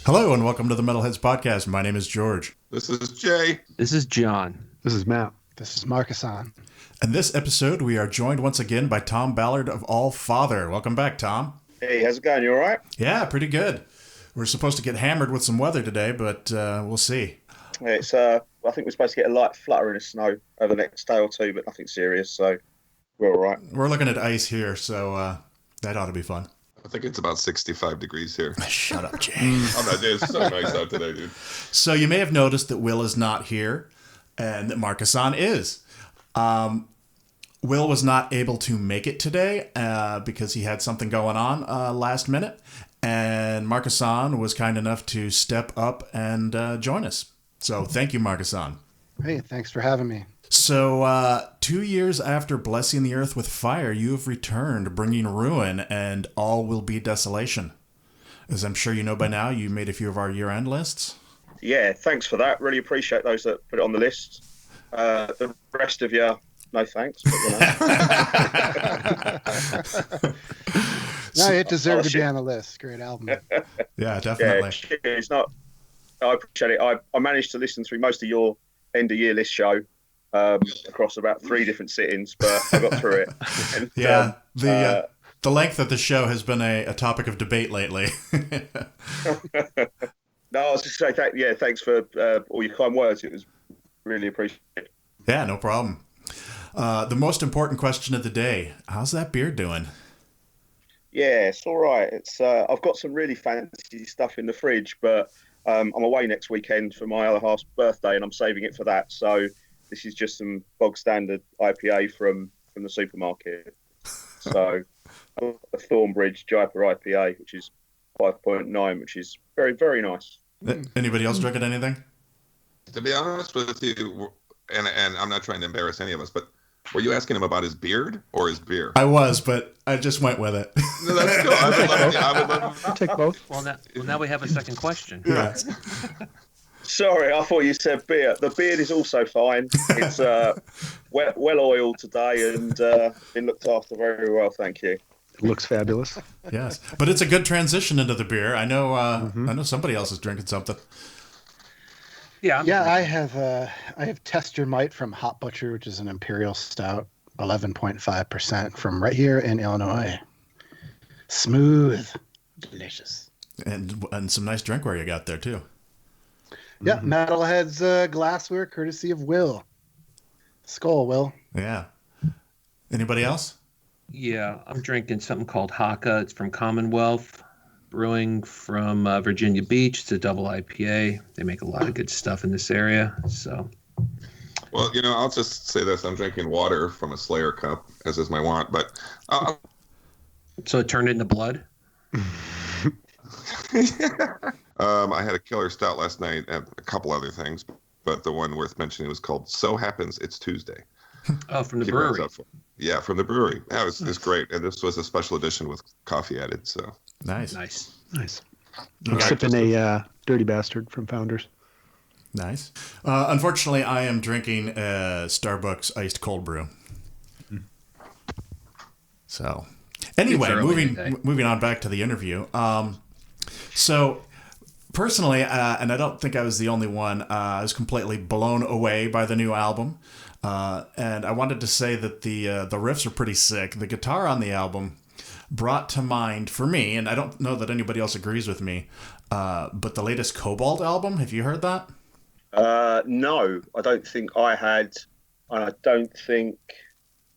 Hello and welcome to the Metalheads podcast. My name is George. This is Jay. This is John. This is Matt. This is Markisan. In this episode, we are joined once again by Tom Ballard of Allfather. Welcome back, Tom. Hey, how's it going? You all right? Yeah, pretty good. We're supposed to get hammered with some weather today, but we'll see. It's I think we're supposed to get a light fluttering of snow over the next day or two, but nothing serious, so we're all right. We're looking at ice here, so that ought to be fun. I think it's about 65 degrees here. Shut up, Jay. I'm not, it's so nice out today, dude. So you may have noticed that Will is not here and that Markisan is. Will was not able to make it today because he had something going on last minute. And Markisan was kind enough to step up and join us. So thank you, Markisan. Hey, thanks for having me. So 2 years after blessing the earth with fire, you have returned, bringing ruin and all will be desolation. As I'm sure you know by now, you made a few of our year-end lists. Yeah, thanks for that. Really appreciate those that put it on the list. The rest of you, no thanks. But, you know. No, it deserved to be on the list. Great album. Yeah, definitely. Yeah, it's not. I appreciate it. I managed to listen through most of your end-of-year list show across about 3 different sittings, but I got through it. And, yeah, the length of the show has been a topic of debate lately. No, I was just saying, thanks for all your kind words. It was really appreciated. Yeah, no problem. The most important question of the day: how's that beer doing? Yeah, it's all right. It's I've got some really fancy stuff in the fridge, but I'm away next weekend for my other half's birthday, and I'm saving it for that. So this is just some bog standard IPA from the supermarket. So a Thornbridge Jaipur IPA, which is 5.9, which is very, very nice. Anybody else drinking anything? To be honest with you, and I'm not trying to embarrass any of us, but were you asking him about his beard or his beer? I was, but I just went with it. No, that's cool. I would love I'll take both. Well, now we have a second question. Yeah. Sorry, I thought you said beer. The beard is also fine. It's well oiled today and been looked after very well, thank you. It looks fabulous. Yes, but it's a good transition into the beer. I know. I know somebody else is drinking something. Yeah. I have Test Your Might from Hot Butcher, which is an imperial stout, 11.5% from right here in Illinois. Smooth, delicious, and some nice drinkware you got there too. Yeah, Metalheads glassware, courtesy of Will. Skull, Will. Yeah. Anybody else? Yeah, I'm drinking something called Haka. It's from Commonwealth Brewing from Virginia Beach. It's a double IPA. They make a lot of good stuff in this area. So, well, I'll just say this: I'm drinking water from a Slayer cup, as is my wont. But so it turned into blood. I had a killer stout last night and a couple other things, but the one worth mentioning was called "So Happens It's Tuesday." Oh, from the brewery. Yeah, from the brewery. Yeah, it's great, and this was a special edition with coffee added. So Nice. I'm sipping a Dirty Bastard from Founders. Nice. Unfortunately, I am drinking Starbucks iced cold brew. So, anyway, moving on back to the interview. So, personally, and I don't think I was the only one, I was completely blown away by the new album. And I wanted to say that the riffs are pretty sick. The guitar on the album brought to mind, for me, and I don't know that anybody else agrees with me, but the latest Cobalt album, have you heard that? No, I don't think I had, and I don't think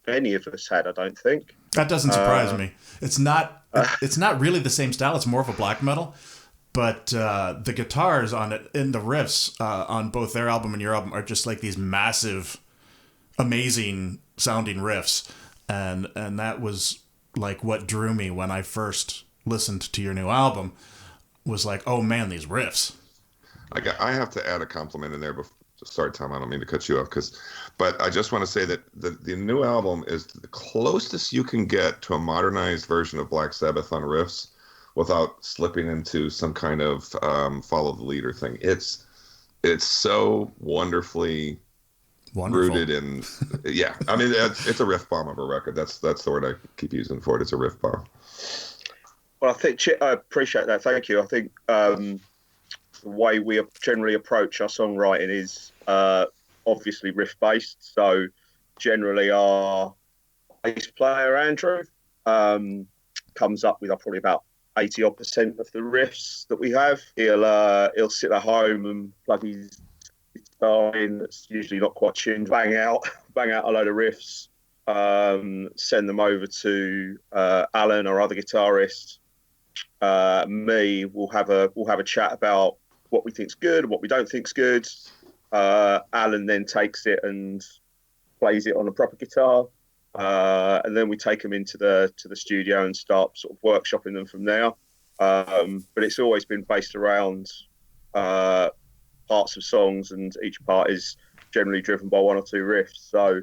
any of us had, I don't think. That doesn't surprise me. It's not really the same style. It's more of a black metal. But the guitars on it, in the riffs on both their album and your album, are just like these massive, amazing sounding riffs. And that was like what drew me when I first listened to your new album, was like, oh man, these riffs. I have to add a compliment in there before. Sorry, Tom, I don't mean to cut you off, but I just want to say that the new album is the closest you can get to a modernized version of Black Sabbath on riffs without slipping into some kind of follow the leader thing. It's so wonderfully rooted in, yeah. I mean, it's a riff bomb of a record. That's the word I keep using for it. It's a riff bomb. Well, I think I appreciate that. Thank you. I think the way we generally approach our songwriting is obviously riff based. So generally our bass player Andrew comes up with probably about 80% of the riffs that we have. He'll sit at home and plug his guitar in that's usually not quite tuned, bang out a load of riffs, send them over to Alan, our other guitarist. Me, we'll have a chat about what we think's good and what we don't think's good. Alan then takes it and plays it on a proper guitar, and then we take them into the studio and start sort of workshopping them from there. But it's always been based around parts of songs, and each part is generally driven by one or two riffs. So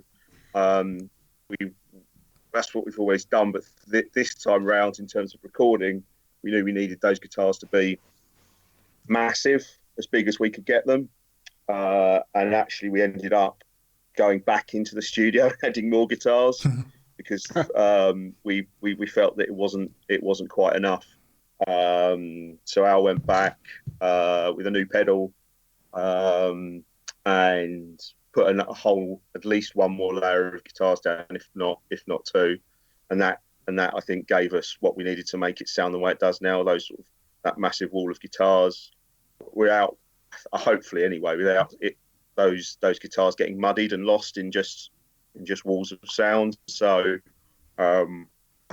that's what we've always done. But this time round, in terms of recording, we knew we needed those guitars to be massive, as big as we could get them. And actually, we ended up going back into the studio, adding more guitars because we felt that it wasn't quite enough. So Al went back with a new pedal and put at least one more layer of guitars down, if not two, and that I think gave us what we needed to make it sound the way it does now. That massive wall of guitars, without hopefully anyway, without those guitars getting muddied and lost in just walls of sound. So I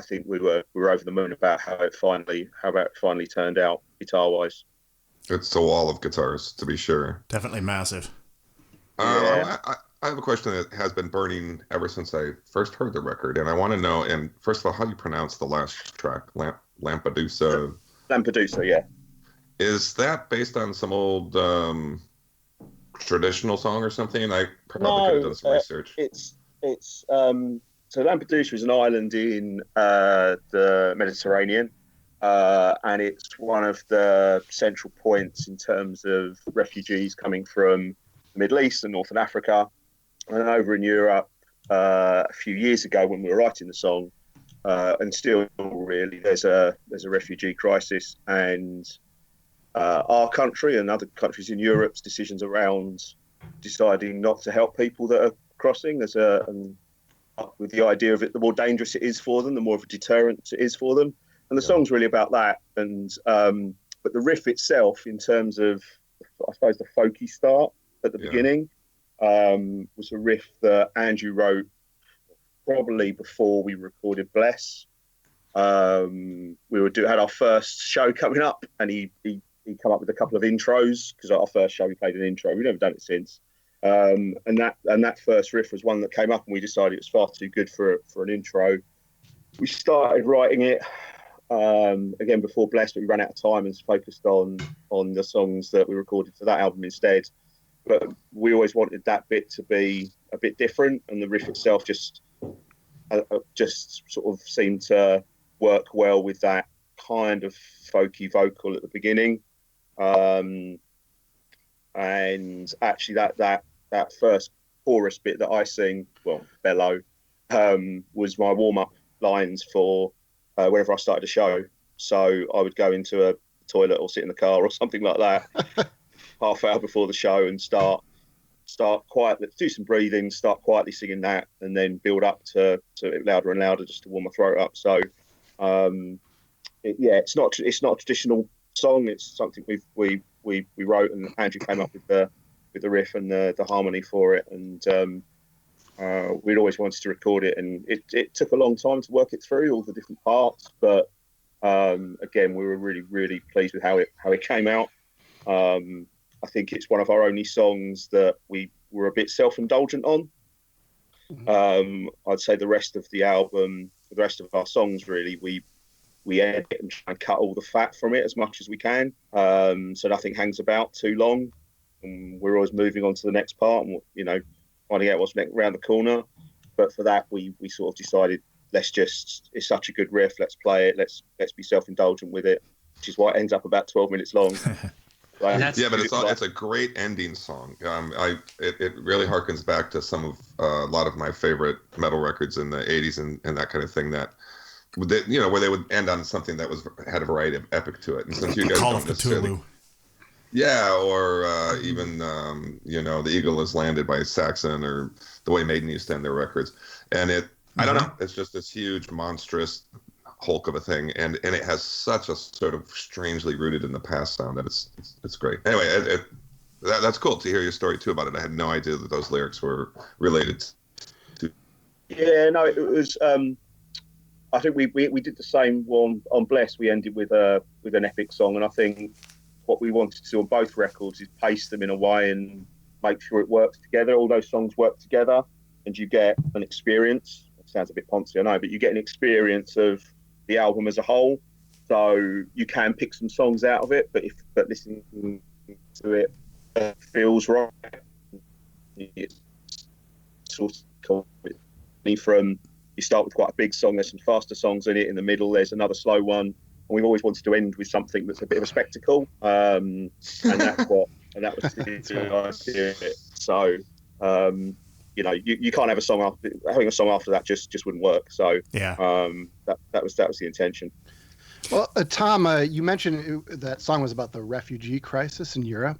think we were over the moon about how it finally turned out guitar wise. It's a wall of guitars, to be sure. Definitely massive. I have a question that has been burning ever since I first heard the record, and I want to know. And first of all, how do you pronounce the last track, Lampedusa? Lampedusa, yeah. Is that based on some old traditional song or something? I probably could have done some research. So Lampedusa is an island in the Mediterranean, and it's one of the central points in terms of refugees coming from the Middle East and Northern Africa. And over in Europe, a few years ago when we were writing the song, and still really, there's a refugee crisis, and our country and other countries in Europe's decisions around deciding not to help people that are crossing with the idea of it, the more dangerous it is for them, the more of a deterrent it is for them. And the song's really about that. And but the riff itself, in terms of, I suppose, the folky start at the beginning, was a riff that Andrew wrote probably before we recorded Bless. We had our first show coming up, and he come up with a couple of intros, because our first show we played an intro. We've never done it since. And that first riff was one that came up, and we decided it was far too good for an intro. We started writing it again before Bless, but we ran out of time and focused on the songs that we recorded for that album instead. But we always wanted that bit to be a bit different, and the riff itself just sort of seemed to work well with that kind of folky vocal at the beginning. And actually that first chorus bit that I sing, bellow, was my warm-up lines for whenever I started a show. So I would go into a toilet or sit in the car or something like that half hour before the show and start quietly, do some breathing, start quietly singing that, and then build up to it louder and louder just to warm my throat up. So it's not a traditional song. It's something we wrote, and Andrew came up with the riff and the harmony for it, and we'd always wanted to record it, and it took a long time to work it through all the different parts, but again, we were really, really pleased with how it came out. I think it's one of our only songs that we were a bit self-indulgent on. I'd say the rest of the album, the rest of our songs, really, we edit and try and cut all the fat from it as much as we can, so nothing hangs about too long. And we're always moving on to the next part, and finding out what's around the corner. But for that, we sort of decided, it's such a good riff, let's play it, let's be self-indulgent with it, which is why it ends up about 12 minutes long. But it's a great ending song. It really harkens back to a lot of my favorite metal records in the 80s and that kind of thing, that where they would end on something that had a variety of epic to it. And since you guys Call don't of necessarily, Cthulhu. Yeah, or even The Eagle Has Landed by Saxon, or the way Maiden used to end their records. And I don't know, it's just this huge, monstrous hulk of a thing, and it has such a sort of strangely rooted in the past sound that it's great. Anyway, that's cool to hear your story too about it. I had no idea that those lyrics were related to. Yeah, no, it was. I think we did the same one on Bless. We ended with an epic song, and I think what we wanted to do on both records is pace them in a way and make sure it works together. All those songs work together, and you get an experience. It sounds a bit poncy, I know, but you get an experience of the album as a whole. So you can pick some songs out of it, but listening to it feels right. It's sort of from, you start with quite a big song, there's some faster songs in it, in the middle there's another slow one, and we've always wanted to end with something that's a bit of a spectacle, and that was the idea. So you can't have a song after, having a song after that just wouldn't work. So yeah, that was the intention. Well, Tom, you mentioned that song was about the refugee crisis in Europe,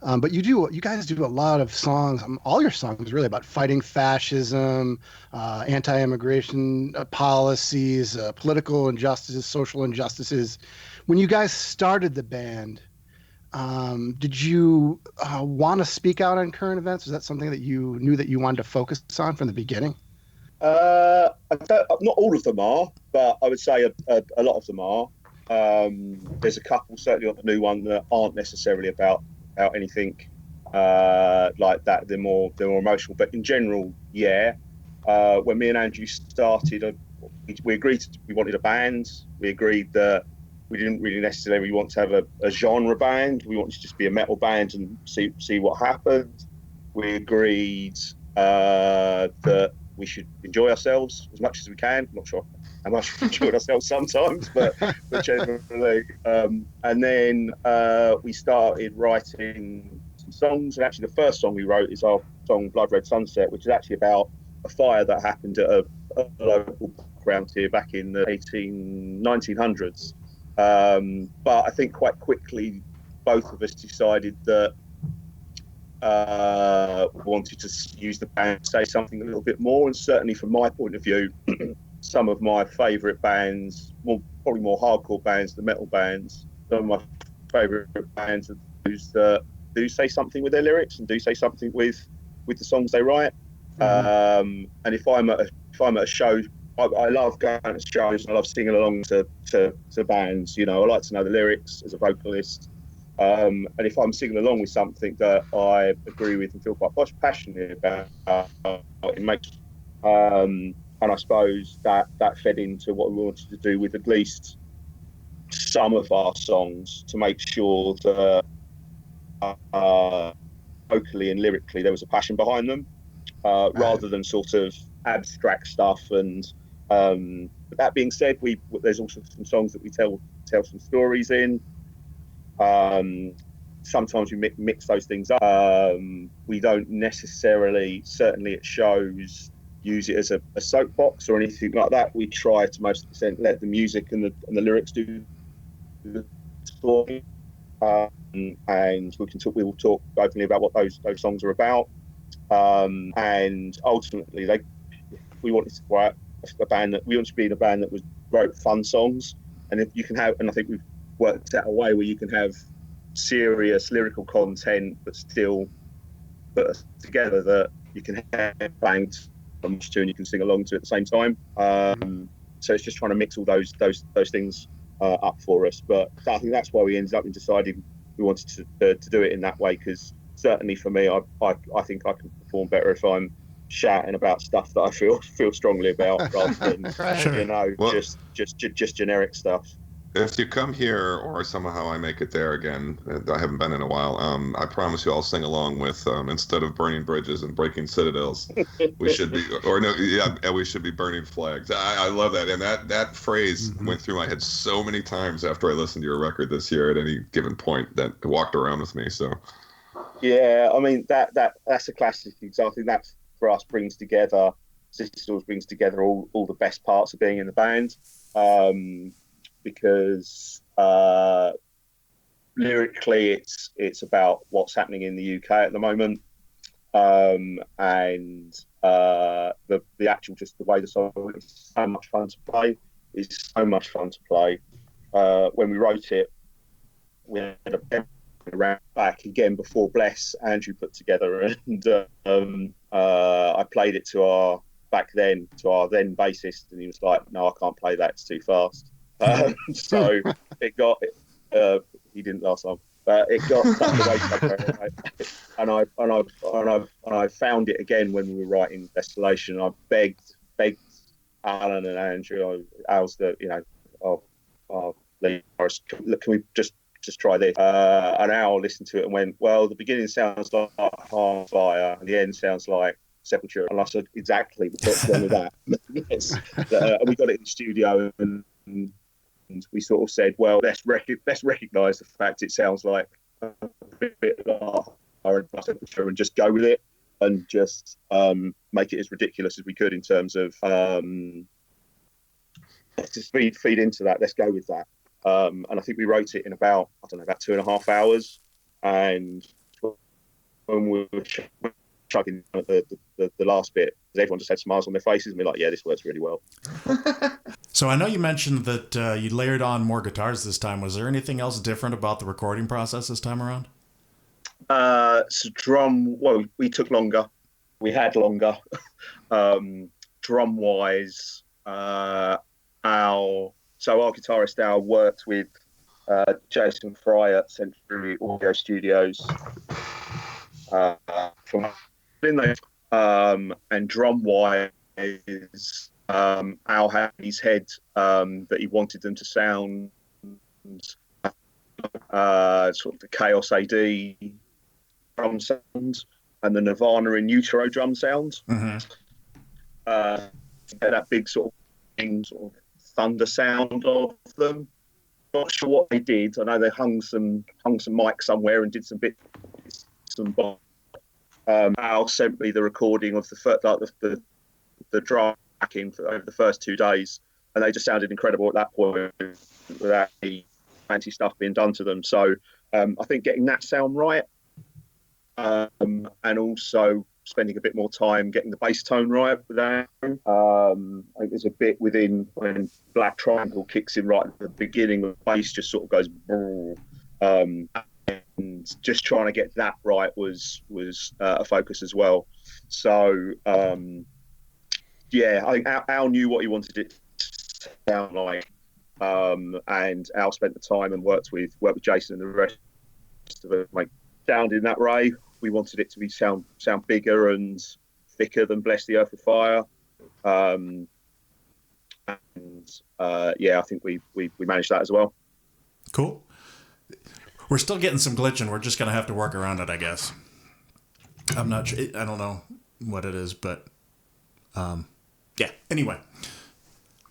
but you guys do a lot of songs. All your songs really about fighting fascism, anti-immigration policies, political injustices, social injustices. When you guys started the band, did you want to speak out on current events? Was that something that you knew that you wanted to focus on from the beginning? Not all of them are, but I would say a lot of them are. There's a couple, certainly on the new one, that aren't necessarily about anything like that. They're more emotional, but in general, yeah. When me and Andrew started, we agreed we wanted a band. We agreed that we didn't really necessarily want to have a genre band. We wanted to just be a metal band and see what happened. We agreed that we should enjoy ourselves as much as we can. I'm not sure how much we enjoyed ourselves sometimes, but generally. And then we started writing some songs. And actually, the first song we wrote is our song "Blood Red Sunset," which is actually about a fire that happened at a local ground here back in the 1900s. But I think quite quickly, both of us decided that wanted to use the band to say something a little bit more, and certainly from my point of view, some of my favourite bands, well, probably more hardcore bands than metal bands, some of my favourite bands are those that do say something with their lyrics and do say something with the songs they write. And if I'm at a show, I love going to shows and I love singing along to bands. I like to know the lyrics as a vocalist. And if I'm singing along with something that I agree with and feel quite passionate about, it makes, and I suppose that fed into what we wanted to do with at least some of our songs, to make sure that vocally and lyrically there was a passion behind them, rather than sort of abstract stuff. And but that being said, there's also some songs that we tell some stories in. Sometimes we mix those things up. We don't necessarily, certainly at shows, use it as a soapbox or anything like that. We try to most extent let the music and the lyrics do the story. And we will talk openly about what those songs are about. And ultimately, we wanted to write a band that we want to be in a band that wrote fun songs. And if you can have, and I think we've worked out a way where you can have serious lyrical content but still put us together, that you can have bangs and you can sing along to at the same time. So it's just trying to mix all those things up for us. But I think that's why we ended up in deciding we wanted to do it in that way, because certainly for me, I think I can perform better if I'm shouting about stuff that I feel strongly about, rather than just generic stuff. If you come here, or somehow I make it there again, I haven't been in a while, I promise you I'll sing along with, instead of burning bridges and breaking citadels, we should be, we should be burning flags. I love that. And that phrase went through my head so many times after I listened to your record this year at any given point, that it walked around with me. So, yeah, I mean, that's a classic example. I think that for us brings together all the best parts of being in the band. Because lyrically, it's about what's happening in the UK at the moment, and the actual just the way the song is so much fun to play. It's so much fun to play. When we wrote it, we had a around back again before Bless Andrew put together, and I played it to our then bassist, and he was like, "No, I can't play that; it's too fast." So it got he didn't last long, but it got stuck away somewhere, and I found it again when we were writing Desolation. I begged Alan and Andrew. Al's look, can we just try this? And Al listened to it and went, well, the beginning sounds like Fire, and the end sounds like Sepulture. And I said, exactly, what's wrong with that? Yes. And we got it in the studio, and we sort of said, well, let's recognise the fact it sounds like a bit like Sepulture, and just go with it, and just make it as ridiculous as we could in terms of let's just feed into that. Let's go with that. And I think we wrote it in about 2.5 hours. And when we were chugging at the last bit, everyone just had smiles on their faces, and we're like, yeah, this works really well. So I know you mentioned that you layered on more guitars this time. Was there anything else different about the recording process this time around? So we took longer. We had longer. Drum-wise, our guitarist Al worked with Jason Fry at Century Audio Studios and drum-wise, Al had in his head that he wanted them to sound sort of the Chaos AD drum sound and the Nirvana in Utero drum sound. Mm-hmm. That big sort of thunder sound of them. Not sure what they did. I know they hung some mics somewhere and did some bits, some bobs. Al sent me the recording of the drum backing over the first 2 days, and they just sounded incredible at that point without any fancy stuff being done to them. So I think getting that sound right, and also spending a bit more time getting the bass tone right with that. I think there's a bit within when Black Triangle kicks in right at the beginning, the bass just sort of goes, and just trying to get that right was a focus as well. So I think Al knew what he wanted it to sound like, and Al spent the time and worked with Jason and the rest of it, like sound in that way. We wanted it to be sound bigger and thicker than Bless the Earth with Fire. I think we managed that as well. Cool. We're still getting some glitching. We're just going to have to work around it, I guess. I'm not sure. I don't know what it is, but yeah. Anyway.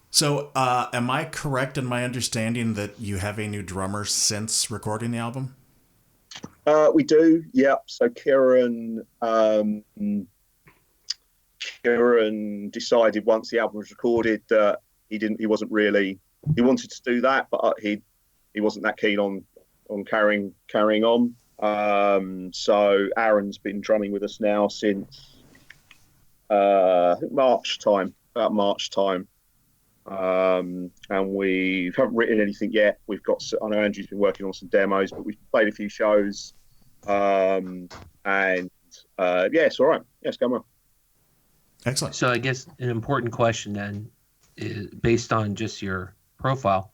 So am I correct in my understanding that you have a new drummer since recording the album? We do, yeah. So Kieran decided once the album was recorded that he wanted to do that, but he wasn't that keen on carrying on. So Aaron's been drumming with us now since I think March time. And we haven't written anything yet. I know Andrew's been working on some demos, but we've played a few shows. It's all right. Yeah, it's going well. Excellent. So I guess an important question then is, based on just your profile,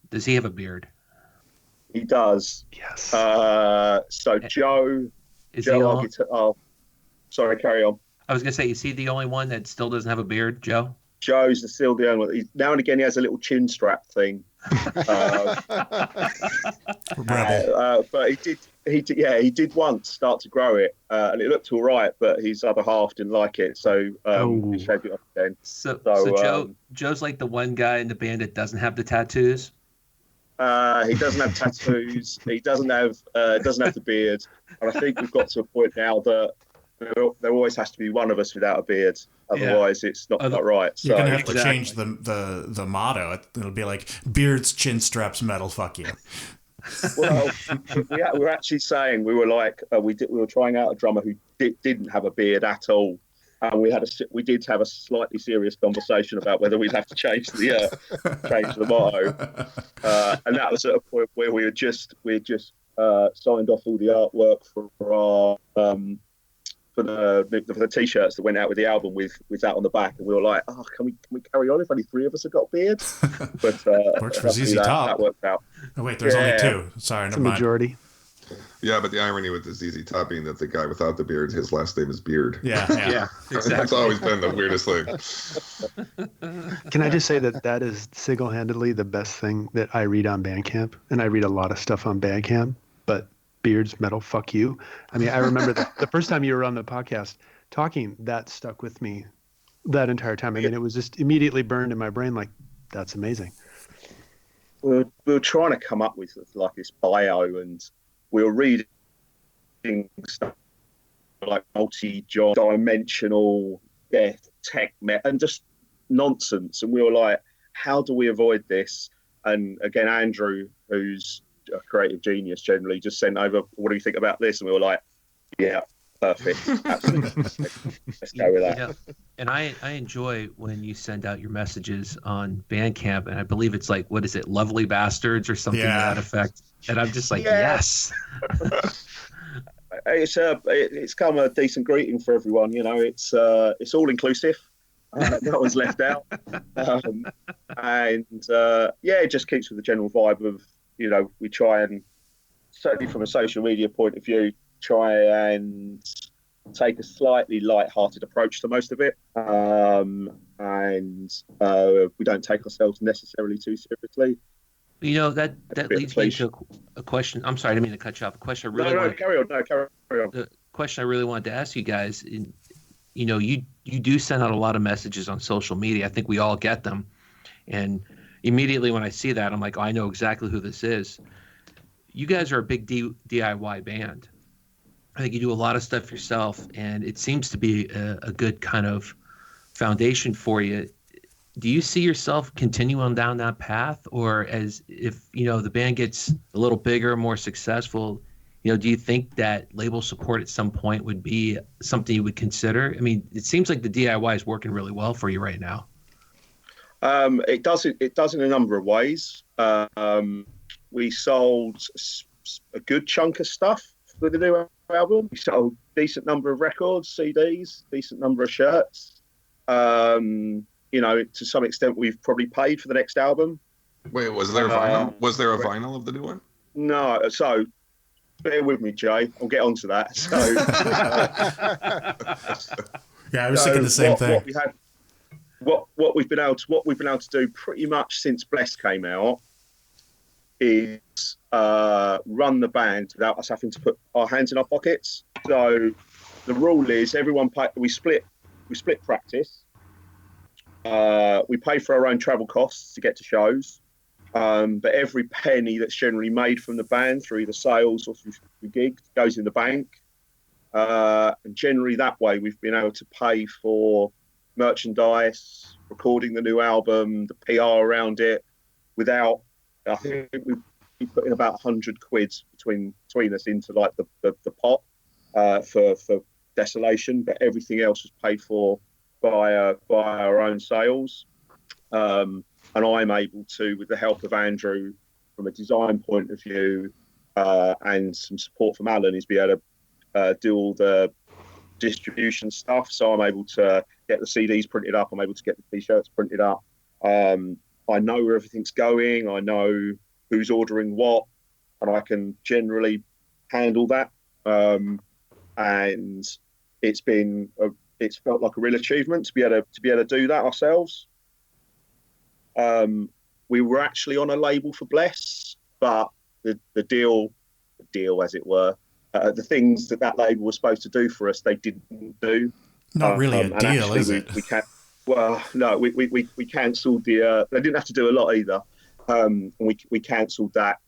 does he have a beard? He does. Yes. So Joe, sorry, carry on. I was going to say, is he the only one that still doesn't have a beard, Joe? Joe's still the only one. Now and again, he has a little chin strap thing. But he did once start to grow it, and it looked all right, but his other half didn't like it, so he shaved it off again. So Joe's like the one guy in the band that doesn't have the tattoos. He doesn't have tattoos. He doesn't have the beard, and I think we've got to a point now that there always has to be one of us without a beard. Otherwise, it's not right. You're going to have to change the motto. It'll be like, beards, chin straps, metal, fuck you. Well, we were actually saying we were like we were trying out a drummer who didn't have a beard at all, and we did have a slightly serious conversation about whether we'd have to change the motto, and that was at a point where we had just signed off all the artwork for our for the t-shirts that went out with the album with that on the back, and we were like, oh, can we carry on if only 3 of us have got beards? But works for ZZ Top. That worked out. Oh wait, there's only 2. Sorry, it's never mind. Majority. Yeah, but the irony with the ZZ Top being that the guy without the beard, his last name is Beard. Yeah, exactly. That's always been the weirdest thing. Can I just say that is single-handedly the best thing that I read on Bandcamp, and I read a lot of stuff on Bandcamp, but Beard's metal, fuck you. I mean, I remember the first time you were on the podcast talking, that stuck with me that entire time. I mean, it was just immediately burned in my brain. Like, that's amazing. We were trying to come up with like this bio, and we were reading stuff like multi-dimensional tech and just nonsense. And we were like, how do we avoid this? And again, Andrew, who's a creative genius generally, just sent over, what do you think about this? And we were like, yeah, perfect. Absolutely. Let's go with that. Yeah. And I enjoy when you send out your messages on Bandcamp, and I believe it's like, what is it, Lovely Bastards or something to that effect. And I'm just like, yes. It's come a decent greeting for everyone. You know, it's all inclusive. No one's left out. It just keeps with the general vibe of, you know, we try and, certainly from a social media point of view, try and take a slightly light-hearted approach to most of it. We don't take ourselves necessarily too seriously. You know, that leads me to a question. I'm sorry, I didn't mean to cut you off. A question I really carry on. The question I really wanted to ask you guys, you know, you do send out a lot of messages on social media. I think we all get them. And immediately when I see that, I'm like, oh, I know exactly who this is. You guys are a big DIY band. I think you do a lot of stuff yourself, and it seems to be a good kind of foundation for you. Do you see yourself continuing down that path, or as if, you know, the band gets a little bigger, more successful, you know, do you think that label support at some point would be something you would consider? I mean, it seems like the DIY is working really well for you right now. It does in a number of ways. We sold a good chunk of stuff for the new album. We sold a decent number of records, CDs, decent number of shirts. You know, to some extent, we've probably paid for the next album. Wait, was there a vinyl? Was there a vinyl of the new one? No. So, bear with me, Jay. I'll get onto that. So, yeah, I was thinking the same thing. What we've been able to do pretty much since Bless came out is run the band without us having to put our hands in our pockets. So the rule is we split practice. We pay for our own travel costs to get to shows, but every penny that's generally made from the band through either sales or through gigs goes in the bank. And generally that way we've been able to pay for merchandise, recording the new album, the PR around it, without, I think we put in about 100 quid between us into like the pot for Desolation, but everything else was paid for by our own sales. And I'm able to, with the help of Andrew, from a design point of view, and some support from Alan, is be able to do all the distribution stuff. So I'm able to get the CDs printed up. I'm able to get the t-shirts printed up. I know where everything's going. I know who's ordering what, and I can generally handle that. And it's felt like a real achievement to be able to do that ourselves. We were actually on a label for Bless, but the deal as it were, the things that label was supposed to do for us, they didn't do. Not really a deal, is it? We can't. Well, no, we cancelled the. They didn't have to do a lot either. We cancelled that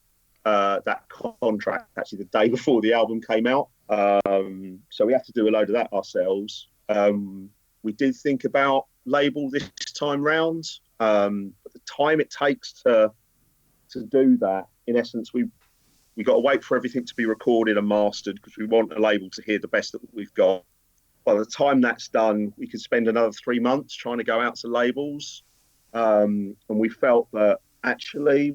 contract actually the day before the album came out. So we have to do a load of that ourselves. We did think about label this time round, but the time it takes to do that, in essence, we got to wait for everything to be recorded and mastered because we want a label to hear the best that we've got. By the time that's done, we could spend another 3 months trying to go out to labels. And we felt that actually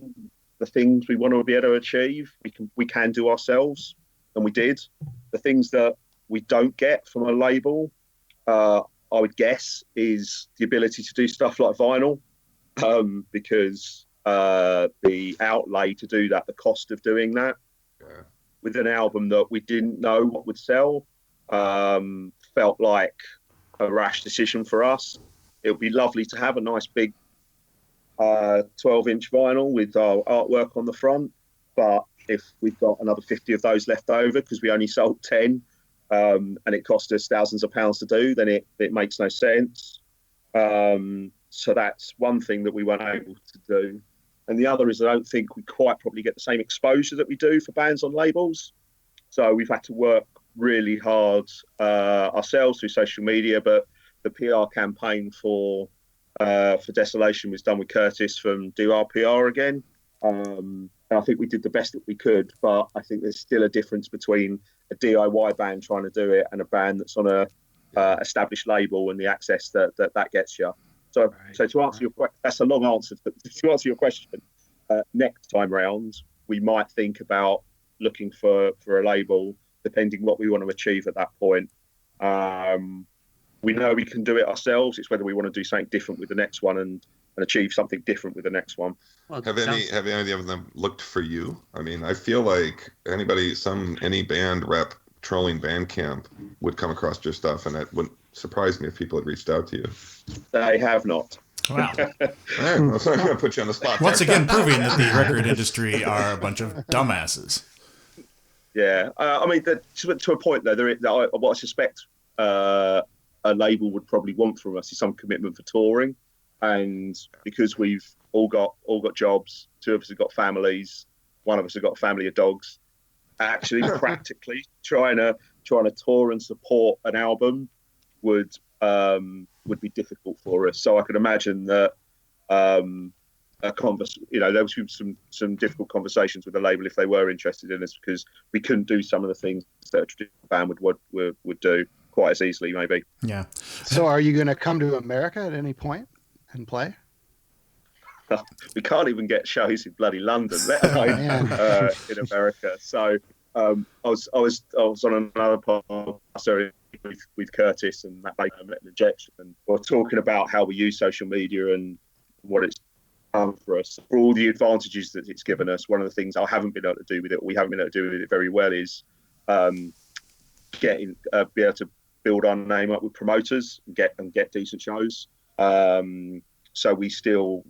the things we want to be able to achieve, we can do ourselves. And we did. The things that we don't get from a label, I would guess, is the ability to do stuff like vinyl, because the outlay to do that, the cost of doing that, with an album that we didn't know what would sell, felt like a rash decision for us. It would be lovely to have a nice big 12-inch vinyl with our artwork on the front, but if we've got another 50 of those left over because we only sold 10, and it cost us thousands of pounds to do, then it makes no sense. So that's one thing that we weren't able to do. And the other is I don't think we quite probably get the same exposure that we do for bands on labels. So we've had to work really hard ourselves through social media, but the PR campaign for Desolation was done with Curtis from Do Our PR again. And I think we did the best that we could, but I think there's still a difference between a DIY band trying to do it and a band that's on a established label and the access that gets you. So to answer your question, that's a long answer. To answer your question, next time round, we might think about looking for a label, depending what we want to achieve at that point. We know we can do it ourselves. It's whether we want to do something different with the next one and achieve something different with the next one. Well, have any of them looked for you? I mean, I feel like any band rep trolling Bandcamp would come across your stuff, and it wouldn't surprise me if people had reached out to you. They have not. Wow. All right, I'm going to put you on the spot. Once again, proving that the record industry are a bunch of dumbasses. Yeah, I mean, to a point though, what I suspect a label would probably want from us is some commitment for touring, and because we've all got jobs, 2 of us have got families, 1 of us have got a family of dogs. Actually, practically trying to tour and support an album would be difficult for us. So I could imagine that there was some difficult conversations with the label if they were interested in us, because we couldn't do some of the things that a traditional band would do quite as easily, maybe. Yeah. So are you going to come to America at any point and play? We can't even get shows in bloody London, let alone in America. So I was on another podcast with Curtis and Matt Baker and Metal Injection, and we're talking about how we use social media and what it's done for us, for all the advantages that it's given us. One of the things we haven't been able to do with it very well is be able to build our name up with promoters and get decent shows. So we still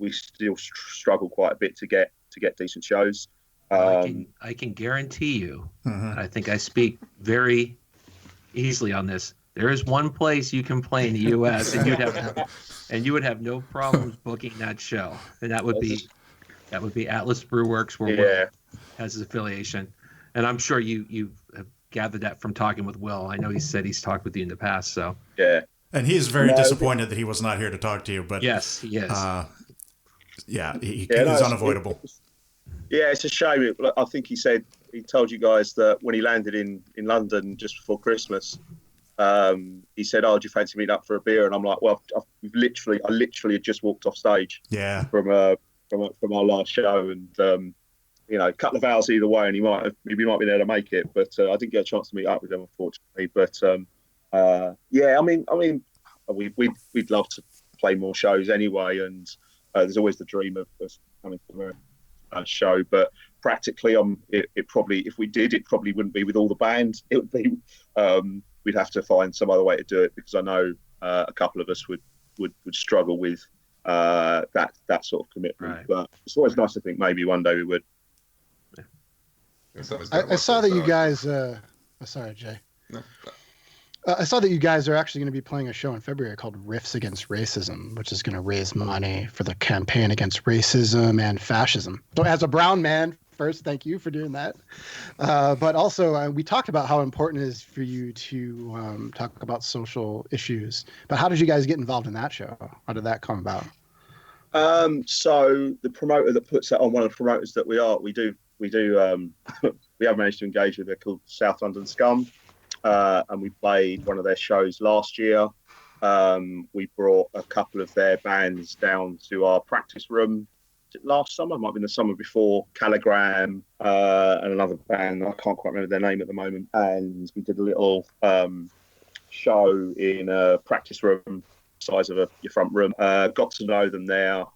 struggle quite a bit to get decent shows. I can guarantee you, and I think I speak very easily on this, there is one place you can play in the U.S. and you would have no problems booking that show, and that would be Atlas Brewworks, where Will has his affiliation, and I'm sure you have gathered that from talking with Will. I know he said he's talked with you in the past, so yeah. And he is very disappointed that he was not here to talk to you, but yes, he is. He's unavoidable. It's a shame. I think he told you guys that when he landed in London just before Christmas, he said, "Oh, do you fancy meeting up for a beer?" And I'm like, "Well, I literally had just walked off stage from our last show, and a couple of hours either way, and he might be there to make it, but I didn't get a chance to meet up with him, unfortunately. But we'd love to play more shows anyway, and there's always the dream of coming to America. Show, but practically it probably, if we did, it probably wouldn't be with all the bands. It would be we'd have to find some other way to do it, because I know a couple of us would struggle with that sort of commitment. Right. But it's always nice to think maybe one day we would. I saw that you guys sorry, Jay. No. I saw that you guys are actually going to be playing a show in February called Riffs Against Racism, which is going to raise money for the campaign against racism and fascism. So as a brown man, first, thank you for doing that. But also, we talked about how important it is for you to talk about social issues. But how did you guys get involved in that show? How did that come about? So the promoter that puts that on, one of the promoters that we do we do. We have managed to engage with. They're called South London Scum, and we played one of their shows last year. We brought a couple of their bands down to our practice room. Last summer, might have been the summer before. Caligram and another band. I can't quite remember their name at the moment. And we did a little show in a practice room, size of your front room. Got to know them there.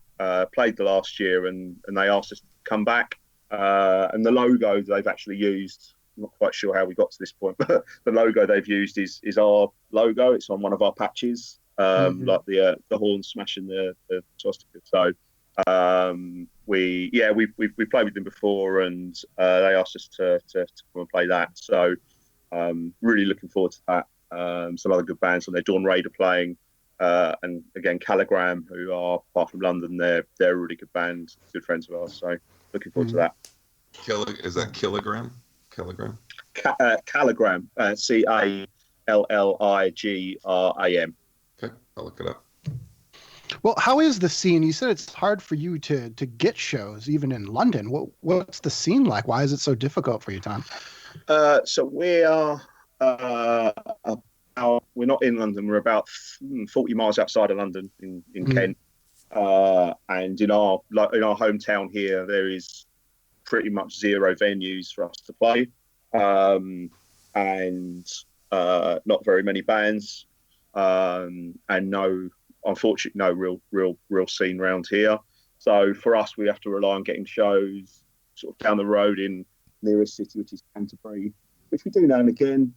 Played the last year, and they asked us to come back. And the logo they've actually used, I'm not quite sure how we got to this point, but the logo they've used is our logo. It's on one of our patches, like the horn smashing the swastika. So we played with them before, and they asked us to come and play that. So really looking forward to that. Some other good bands on there. Dawn Raid are playing, and again Caligram, who are part from London. They're a really good band, good friends of ours. So looking forward to that. Is that Kilogram? Caligram, Calligram. Okay, I'll look it up. Well, how is the scene? You said it's hard for you to get shows, even in London. What's the scene like? Why is it so difficult for you, Tom? So we are we're not in London. We're about 40 miles outside of London in Kent, and in our hometown here, there is pretty much zero venues for us to play, and not very many bands, and unfortunately no real scene around here. So for us, we have to rely on getting shows sort of down the road in nearest city, which is Canterbury, which we do now and again,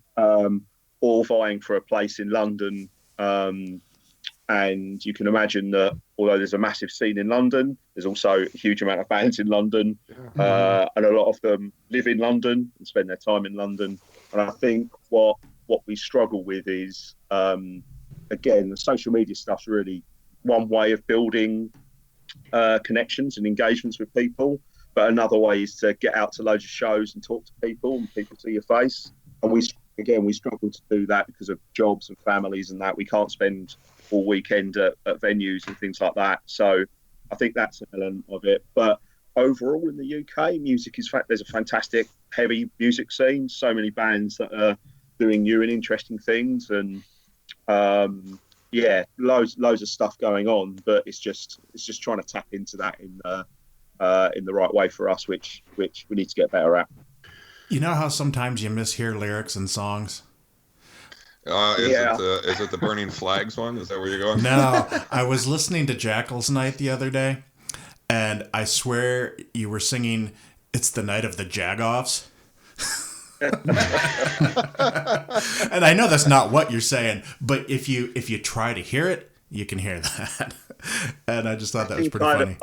or vying for a place in London. And you can imagine that although there's a massive scene in London, there's also a huge amount of bands in London, and a lot of them live in London and spend their time in London. And I think what we struggle with is, again, the social media stuff's really one way of building connections and engagements with people, but another way is to get out to loads of shows and talk to people and people see your face. And we struggle to do that because of jobs and families and that. We can't spend all weekend at venues and things like that. So I think that's an element of it. But overall in the UK, there's a fantastic heavy music scene. So many bands that are doing new and interesting things, and loads of stuff going on. But it's just trying to tap into that in the right way for us, which we need to get better at. You know how sometimes you mishear lyrics in songs? Is it the Burning Flags one? Is that where you're going? No, I was listening to Jackal's Night the other day, and I swear you were singing "It's the Night of the Jagoffs." And I know that's not what you're saying, but if you try to hear it, you can hear that. And I just thought that was pretty funny.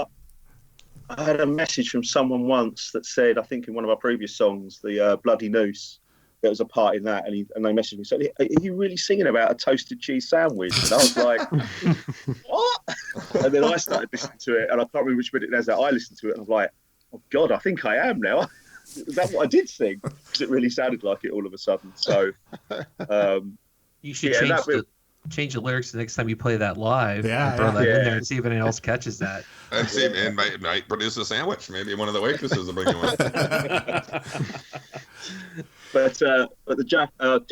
I had a message from someone once that said, I think in one of our previous songs, the Bloody Noose, there was a part in that, and they messaged me and said, "Are you really singing about a toasted cheese sandwich?" And I was like, "What?" And then I started listening to it, and I can't remember which bit it is that I listened to it, and I'm like, "Oh God, I think I am now." Is that what I did sing? Because it really sounded like it all of a sudden. So you should change the lyrics the next time you play that live. Yeah, and throw that in there and see if anyone else catches that. And see, and might produce a sandwich. Maybe one of the waitresses will bring you one. But the Jack was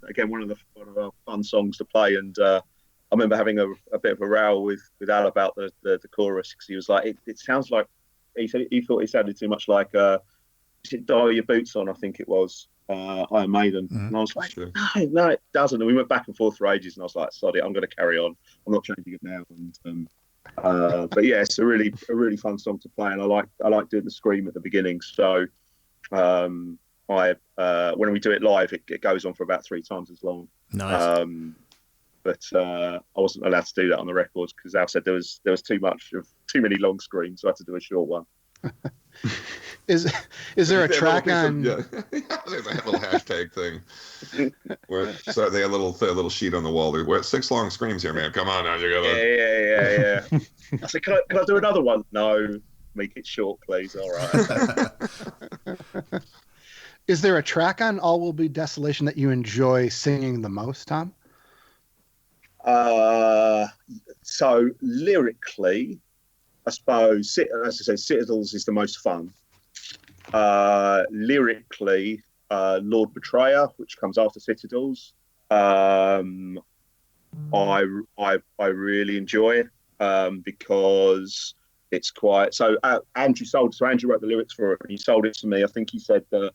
again one of our fun songs to play, and I remember having a bit of a row with Al about the chorus, because he was like, it sounds like, he said he thought it sounded too much like is it Dial Your Boots On, I think it was, Iron Maiden. And I was like, no, it doesn't. And we went back and forth for ages, and I was like, sorry, I'm going to carry on. I'm not changing it now. And but yeah, it's a really fun song to play, and I like doing the scream at the beginning. So when we do it live, it goes on for about 3 times as long. Nice. But I wasn't allowed to do that on the records because Al said there was too many long screens, so I had to do a short one. Is there a track on? There's a little hashtag thing. So they had a little sheet on the wall. We're at 6 long screams here, man. Come on now, you gotta. Yeah. I said, can I do another one? No, make it short, please. All right. Is there a track on All Will Be Desolation that you enjoy singing the most, Tom? So lyrically, I suppose, as I say, Citadels is the most fun. Lyrically, Lord Betrayer, which comes after Citadels, I really enjoy because it's quite. So Andrew wrote the lyrics for it, and he sold it to me. I think he said that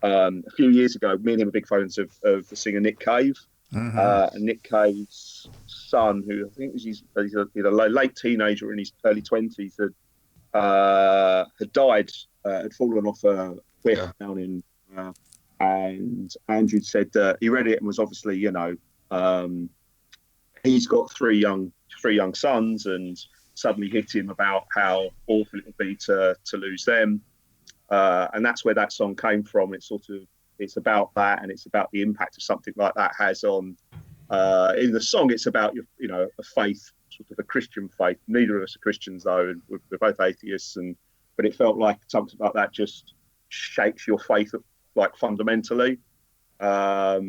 a few years ago, me and him are big fans of the singer Nick Cave. And Nick Cave's son, who I think he's a late teenager in his early 20s, had died, had fallen off a cliff down in, and Andrew said that he read it and was obviously, he's got three young sons, and suddenly hit him about how awful it would be to lose them, and that's where that song came from. It's about that, and it's about the impact of something like that has on. In the song, it's about a faith, sort of a Christian faith. Neither of us are Christians, though, and we're both atheists. But it felt like something like that just shakes your faith, like fundamentally. So I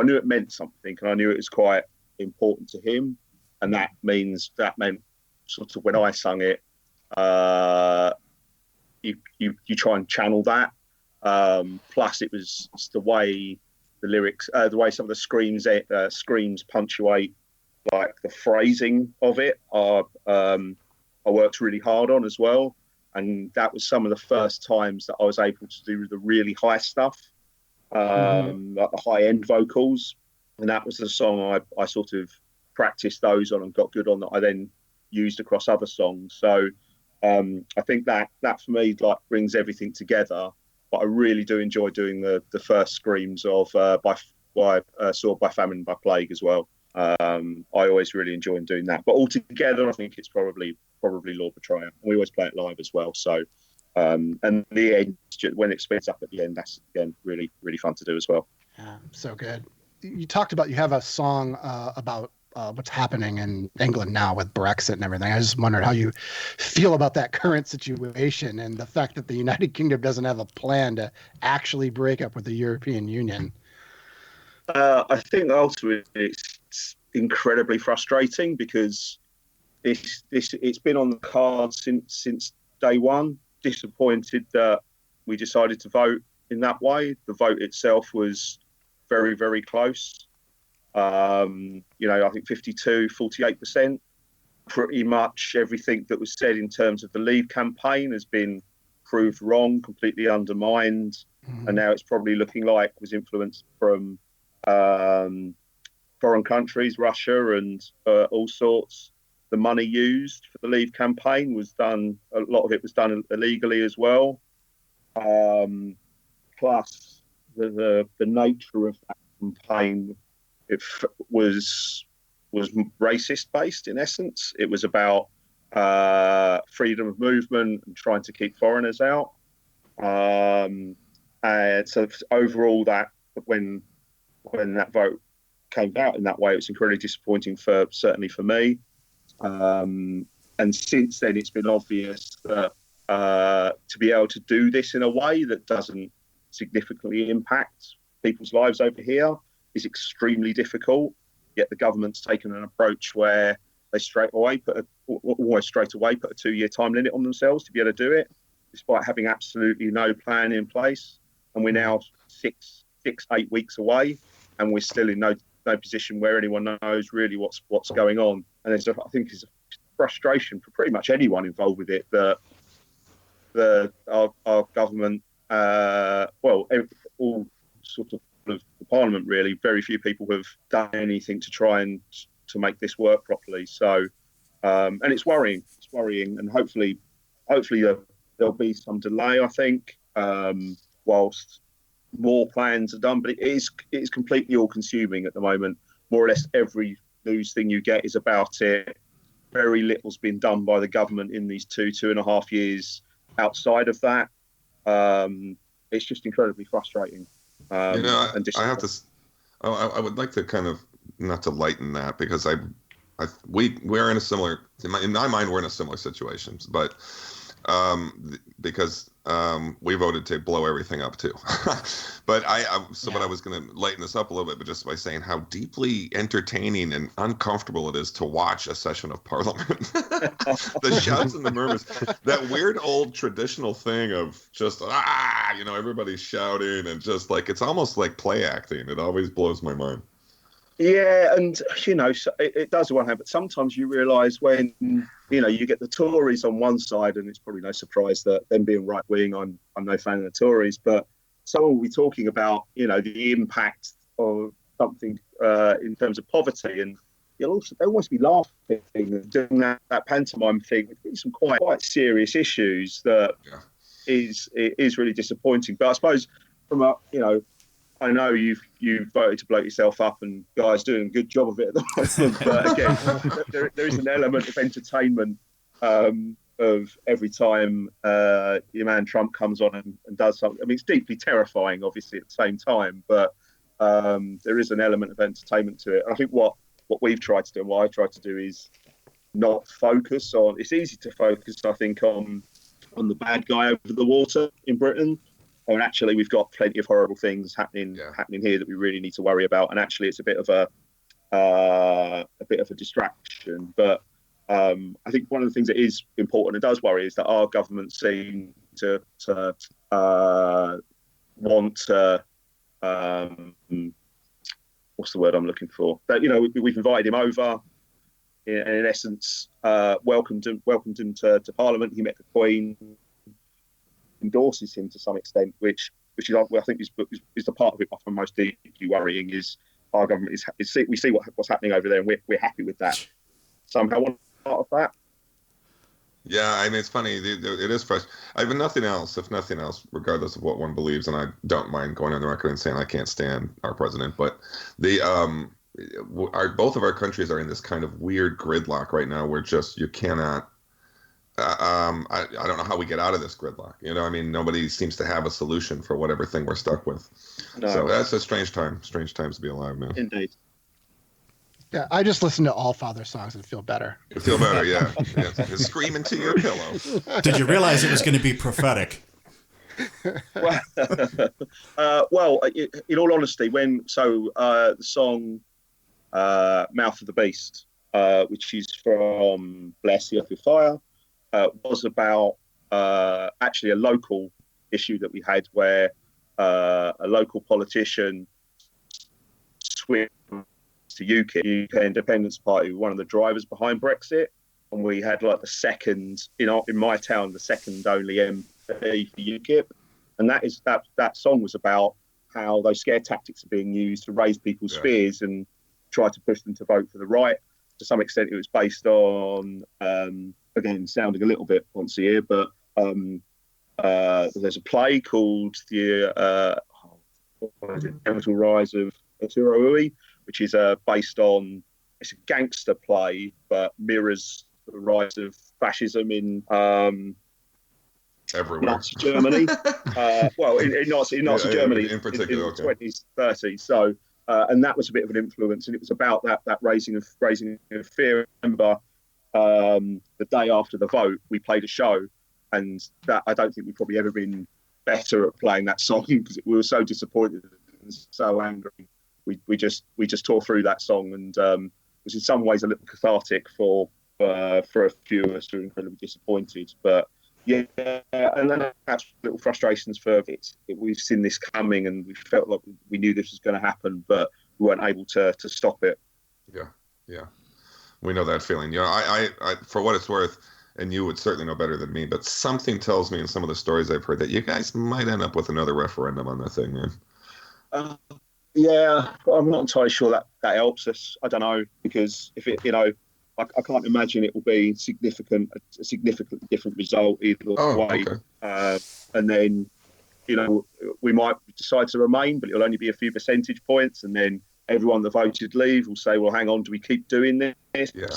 knew it meant something, and I knew it was quite important to him, and that meant sort of when I sung it, you try and channel that. Plus, it was the way the lyrics, the way some of the screams punctuate, like the phrasing of it, I worked really hard on as well. And that was some of the first times that I was able to do the really high stuff, like the high end vocals. And that was the song I sort of practiced those on and got good on, that I then used across other songs. So I think that for me like brings everything together. But I really do enjoy doing the first screams of by famine, by plague as well. I always really enjoy doing that. But altogether, I think it's probably Lord Betrayer. And we always play it live as well. So and the end, when it speeds up at the end, that's again really, really fun to do as well. Yeah, so good. You talked about, you have a song about what's happening in England now with Brexit and everything. I just wondered how you feel about that current situation and the fact that the United Kingdom doesn't have a plan to actually break up with the European Union. I think ultimately it's incredibly frustrating because it's been on the cards since day one. Disappointed that we decided to vote in that way. The vote itself was very, very close. I think 48%. Pretty much everything that was said in terms of the Leave campaign has been proved wrong, completely undermined, and now it's probably looking like was influenced from foreign countries, Russia, and all sorts. The money used for the Leave campaign was done. A lot of it was done illegally as well. Plus, the nature of that campaign. It was racist based in essence. It was about freedom of movement and trying to keep foreigners out. And so overall, that when that vote came out in that way, it was incredibly disappointing certainly for me. And since then, it's been obvious that to be able to do this in a way that doesn't significantly impact people's lives over here is extremely difficult. Yet the government's taken an approach where they almost straight away put a 2-year time limit on themselves to be able to do it, despite having absolutely no plan in place. And we're now 6-8 weeks away, and we're still in no position where anyone knows really what's going on. And I think there's a frustration for pretty much anyone involved with it that our government, all sort of the Parliament really, very few people have done anything to try and to make this work properly. So, and it's worrying, and hopefully there'll be some delay, I think, whilst more plans are done. But it is completely all-consuming at the moment. More or less every news thing you get is about it. Very little's been done by the government in these 2.5 years outside of that. It's just incredibly frustrating. I would like to kind of, not to lighten that, because we're in a similar, in my mind, we're in a similar situation, but because we voted to blow everything up too. But what I was going to lighten this up a little bit, but just by saying how deeply entertaining and uncomfortable it is to watch a session of Parliament. The shouts and the murmurs, that weird old traditional thing of just everybody's shouting and just like it's almost like play acting. It always blows my mind. Yeah, and it does one hand, but sometimes you realise when you get the Tories on one side, and it's probably no surprise that them being right wing, I'm no fan of the Tories, but someone will be talking about the impact of something in terms of poverty, and they always be laughing and doing that pantomime thing, which is some quite serious issues that is really disappointing. But I suppose from I know you've voted to blow yourself up, and guys doing a good job of it at the moment. But again, there is an element of entertainment of every time your man Trump comes on and does something. I mean, it's deeply terrifying, obviously, at the same time, but there is an element of entertainment to it. I think what we've tried to do and what I've tried to do is not focus on. It's easy to focus, I think, on the bad guy over the water in Britain. And actually, we've got plenty of horrible things happening here that we really need to worry about. And actually, it's a bit of a distraction. But I think one of the things that is important and does worry is that our government seem to want to what's the word I'm looking for? That we've invited him over, and in essence, welcomed him to Parliament. He met the Queen. Endorses him to some extent, which is I think is the part of it I find most deeply worrying. Is our government we see what's happening over there, and we're happy with that. Somehow, one part of that. Yeah, I mean it's funny. It is frustrating. I mean nothing else, regardless of what one believes, and I don't mind going on the record and saying I can't stand our president, but both of our countries are in this kind of weird gridlock right now, where just you cannot. I don't know how we get out of this gridlock. I mean, nobody seems to have a solution for whatever thing we're stuck with. No. So that's a strange times to be alive, man. Indeed. Yeah, I just listen to Allfather songs and feel better. You feel better, yeah. Scream into your pillow. Did you realize it was going to be prophetic? Well, in all honesty, the song "Mouth of the Beast," which is from Bless the Earth with Fire, was about actually a local issue that we had where a local politician switched to UKIP, UK Independence Party, one of the drivers behind Brexit, and we had like the second in my town, the second only MP for UKIP, and that song was about how those scare tactics are being used to raise people's fears and try to push them to vote for the right. To some extent, it was based on, again, sounding a little bit poncy here, but there's a play called the Pivotal Rise of Arturo Ui, which is based on, it's a gangster play, but mirrors the rise of fascism in everywhere. Nazi Germany. In Nazi Germany in particular, in the 20s, 30s. So. And that was a bit of an influence, and it was about that raising of fear. I remember the day after the vote, we played a show, and that I don't think we've probably ever been better at playing that song because we were so disappointed and so angry. We just tore through that song, and was in some ways a little cathartic for a few of us who were incredibly disappointed. But yeah, and then perhaps little frustrations for it. We've seen this coming, and we felt like we knew this was going to happen, but we weren't able to stop it. Yeah, we know that feeling. I for what it's worth, and you would certainly know better than me, but something tells me in some of the stories I've heard that you guys might end up with another referendum on that thing, man. Yeah, I'm not entirely sure that helps us. I don't know, because if it, I can't imagine it will be a significantly different result either way. Okay. And then, we might decide to remain, but it'll only be a few percentage points. And then everyone that voted leave will say, well, hang on, do we keep doing this? Yeah.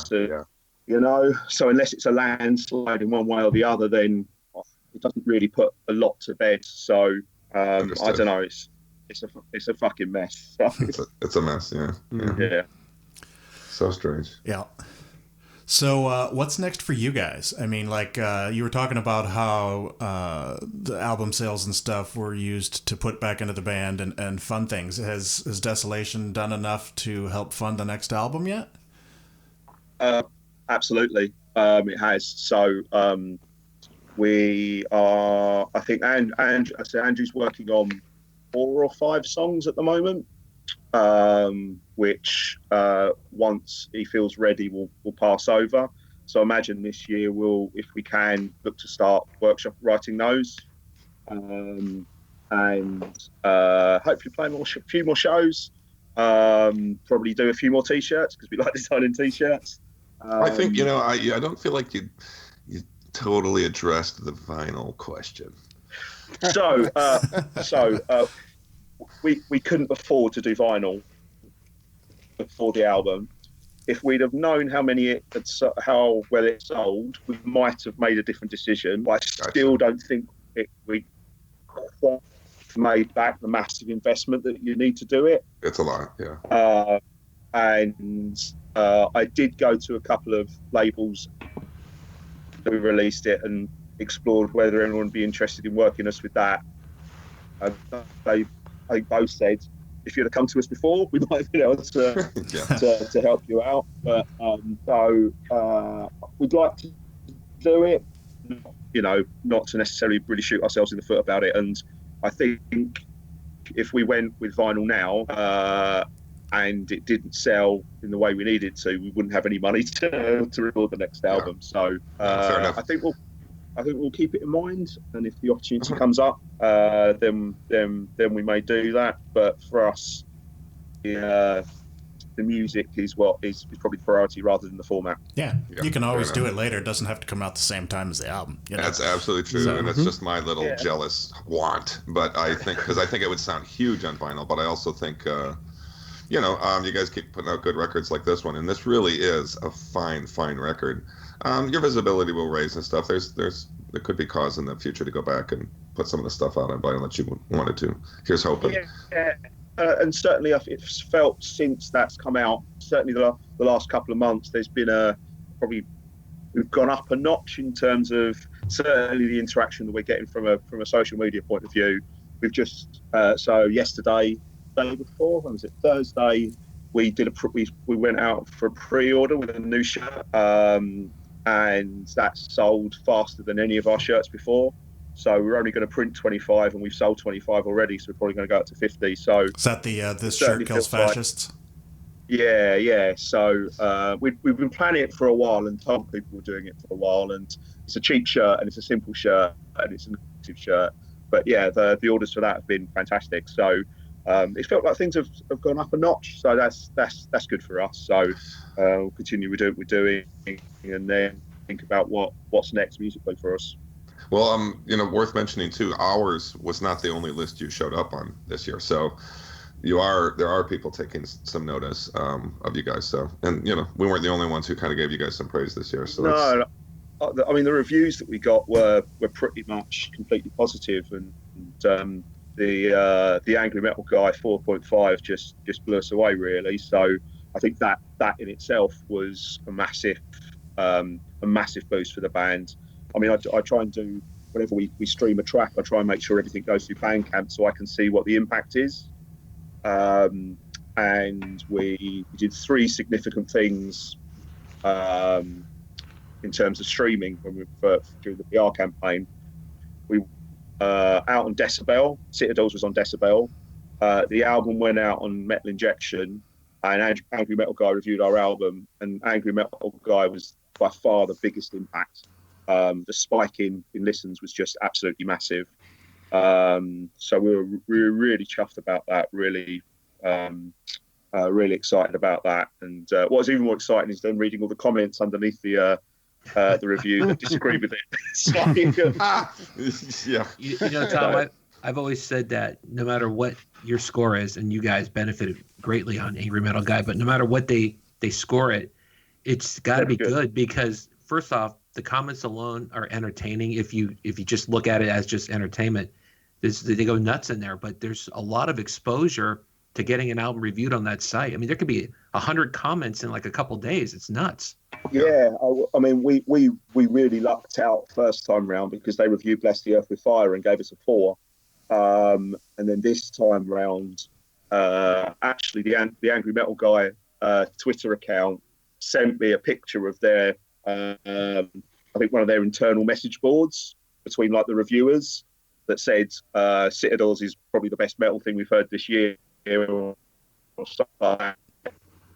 So unless it's a landslide in one way or the other, then it doesn't really put a lot to bed. So I don't know. It's a fucking mess. It's a mess. Yeah. Yeah. So strange. Yeah. So what's next for you guys? I mean, like you were talking about how the album sales and stuff were used to put back into the band and fund things. Has Desolation done enough to help fund the next album yet? Absolutely, it has. So we are, I think, Andrew's working on 4 or 5 songs at the moment, which once he feels ready, we'll pass over. So imagine this year we'll, if we can, look to start workshop writing those, and hopefully play a few more shows. Probably do a few more T-shirts because we like designing T-shirts. I think I don't feel like you totally addressed the vinyl question. So we couldn't afford to do vinyl before the album. If we'd have known how well it sold, we might have made a different decision. But I still don't think we quite made back the massive investment that you need to do it. It's a lot, yeah. And I did go to a couple of labels that we released it and explored whether anyone would be interested in working us with that. They both said, if you'd have come to us before, we might have been able to to help you out. But we'd like to do it, not to necessarily really shoot ourselves in the foot about it. And I think if we went with vinyl now and it didn't sell in the way we needed to, we wouldn't have any money to record the next album. So I think we'll keep it in mind, and if the opportunity comes up, then we may do that. But for us, the music is what is probably the priority rather than the format. Yeah, you can always do it later. It doesn't have to come out the same time as the album. That's absolutely true, and it's just my little jealous want. But I think it would sound huge on vinyl. But I also think, you guys keep putting out good records like this one, and this really is a fine record. Your visibility will raise and stuff. There could be cause in the future to go back and put some of the stuff out on vinyl that you wanted to. Here's hoping. Yeah. And certainly it's felt since that's come out, certainly the last couple of months, there's been we've gone up a notch in terms of certainly the interaction that we're getting from a social media point of view. We've just, so yesterday, day before, when was it, Thursday, we went out for a pre-order with a new shirt, and that sold faster than any of our shirts before. So we're only going to print 25, and we've sold 25 already. So we're probably going to go up to 50. So is that the this shirt kills fascists? Yeah. So we've been planning it for a while and told people we're doing it for a while. And it's a cheap shirt, and it's a simple shirt, and it's an active shirt. But yeah, the orders for that have been fantastic. So it felt like things have gone up a notch. So that's good for us. So we'll continue with what we're doing, and then think about what's next musically for us. Well, worth mentioning too, ours was not the only list you showed up on this year. So there are people taking some notice of you guys. So, and we weren't the only ones who kind of gave you guys some praise this year. So no, I mean the reviews that we got were pretty much completely positive, and the Angry Metal Guy 4.5 just blew us away really. So I think that in itself was a massive boost for the band. I mean, I try and do, whenever we stream a track, I try and make sure everything goes through Bandcamp so I can see what the impact is. And we did 3 significant things in terms of streaming when we were through the PR campaign. We out on Decibel, Citadels was on Decibel. The album went out on Metal Injection, and Angry Metal Guy reviewed our album, and Angry Metal Guy was by far the biggest impact. The spike in listens was just absolutely massive. So we were really chuffed about that, really excited about that. And what was even more exciting is then reading all the comments underneath the review that disagree with it. Tom, I've always said that no matter what your score is, and you guys benefited greatly on Angry Metal Guy, but no matter what they score it, it's got to be good because first off, the comments alone are entertaining. If you just look at it as just entertainment, they go nuts in there. But there's a lot of exposure to getting an album reviewed on that site. I mean, there could be 100 comments in like a couple days. It's nuts. Yeah, I mean, we really lucked out first time round because they reviewed Bless the Earth with Fire and gave us a 4. And then this time round, actually the Angry Metal Guy Twitter account sent me a picture of their, I think one of their internal message boards between like the reviewers that said Citadels is probably the best metal thing we've heard this year. Or stuff like that.